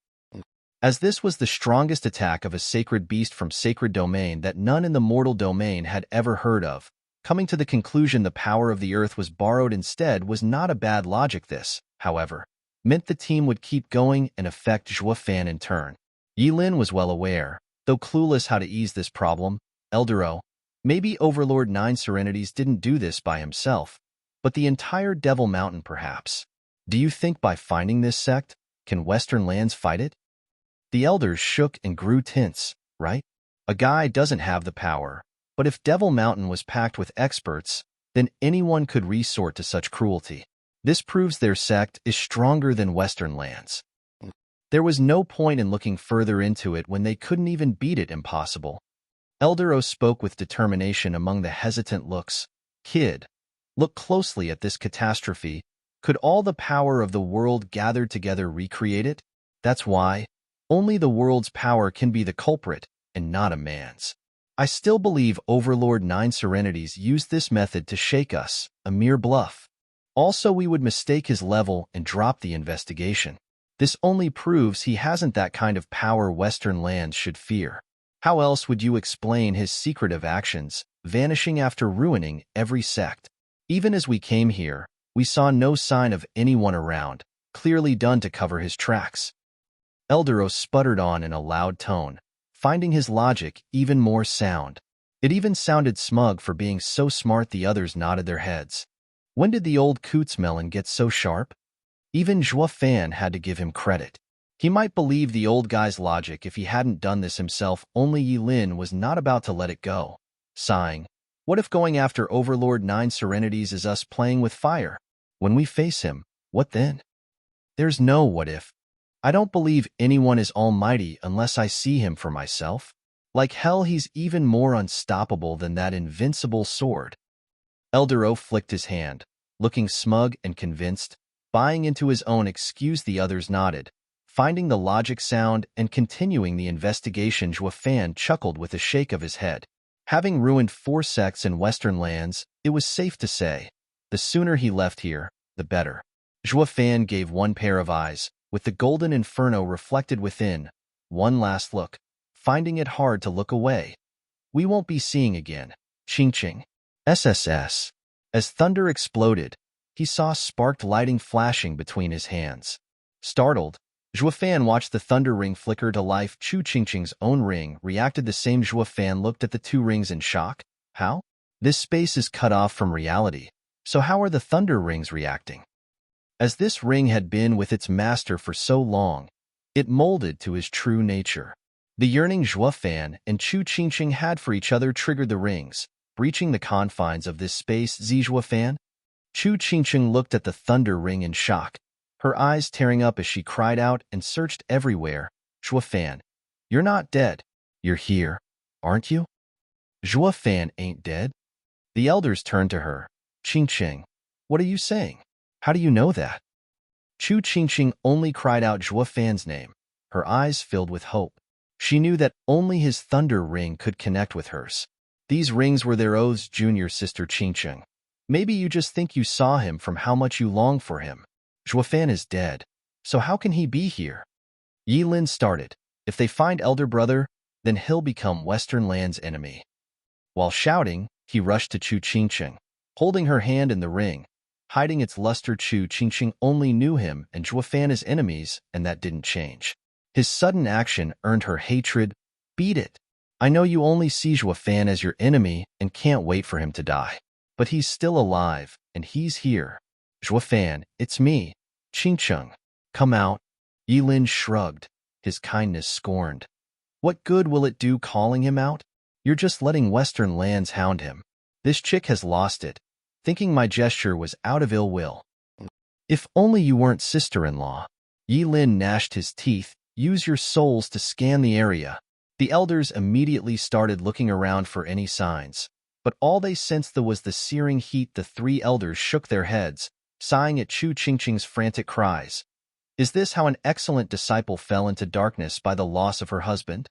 As this was the strongest attack of a sacred beast from sacred domain that none in the mortal domain had ever heard of, coming to the conclusion the power of the earth was borrowed instead was not a bad logic. This, however, meant the team would keep going and affect Zhuofan in turn. Yilin was well aware, though clueless how to ease this problem. Elder O, maybe Overlord 9 Serenities didn't do this by himself, but the entire Devil Mountain perhaps. Do you think by finding this sect, can Western lands fight it? The elders shook and grew tense, right? A guy doesn't have the power, but if Devil Mountain was packed with experts, then anyone could resort to such cruelty. This proves their sect is stronger than Western lands. There was no point in looking further into it when they couldn't even beat it. Impossible. Eldero spoke with determination among the hesitant looks. Kid, look closely at this catastrophe. Could all the power of the world gathered together recreate it? That's why. Only the world's power can be the culprit, and not a man's. I still believe Overlord 9 Serenities used this method to shake us, a mere bluff. Also, we would mistake his level and drop the investigation. This only proves he hasn't that kind of power Western lands should fear. How else would you explain his secretive actions, vanishing after ruining every sect? Even as we came here, we saw no sign of anyone around, clearly done to cover his tracks. Eldero sputtered on in a loud tone, finding his logic even more sound. It even sounded smug for being so smart. The others nodded their heads. When did the old Cootsmelon get so sharp? Even Zhua Fan had to give him credit. He might believe the old guy's logic if he hadn't done this himself, only Yilin was not about to let it go. Sighing, what if going after Overlord 9 Serenities is us playing with fire? When we face him, what then? There's no what if. I don't believe anyone is almighty unless I see him for myself. Like hell, he's even more unstoppable than that invincible sword. Eldero flicked his hand, looking smug and convinced, buying into his own excuse. The others nodded, finding the logic sound and continuing the investigation. Zhua Fan chuckled with a shake of his head. Having ruined 4 sects in Western lands, it was safe to say, the sooner he left here, the better. Zhua Fan gave one pair of eyes, with the golden inferno reflected within, one last look, finding it hard to look away. We won't be seeing again. Ching ching. SSS. As thunder exploded, he saw sparked lighting flashing between his hands. Startled, Zhua Fan watched the thunder ring flicker to life. Chu Qingqing's own ring reacted the same. Zhua Fan looked at the 2 rings in shock. How? This space is cut off from reality, so how are the thunder rings reacting? As this ring had been with its master for so long, it molded to his true nature. The yearning Zhua Fan and Chu Qingqing had for each other triggered the rings, breaching the confines of this space. Zhua Fan? Chu Qingqing looked at the thunder ring in shock, her eyes tearing up as she cried out and searched everywhere. Zhua Fan, you're not dead. You're here, aren't you? Zhua Fan ain't dead. The elders turned to her. Qingqing, what are you saying? How do you know that? Chu Qingqing only cried out Zhua Fan's name, her eyes filled with hope. She knew that only his thunder ring could connect with hers. These rings were their oaths. Junior sister Qingqing. Maybe you just think you saw him from how much you long for him. Zhua Fan is dead, so how can he be here? Yilin started. If they find elder brother, then he'll become Western land's enemy. While shouting, he rushed to Chu Qingqing, holding her hand in the ring, hiding its luster. Chu Qingqing only knew him and Zhua Fan as enemies, and that didn't change. His sudden action earned her hatred. Beat it. I know you only see Zhua Fan as your enemy and can't wait for him to die. But he's still alive, and he's here. Zhua Fan, it's me. Qingqing. Come out. Yilin shrugged, his kindness scorned. What good will it do calling him out? You're just letting Western lands hound him. This chick has lost it, thinking my gesture was out of ill will. If only you weren't sister-in-law. Yilin gnashed his teeth. Use your souls to scan the area. The elders immediately started looking around for any signs, but all they sensed was the searing heat. The 3 elders shook their heads, sighing at Chu Qingqing's frantic cries. Is this how an excellent disciple fell into darkness by the loss of her husband?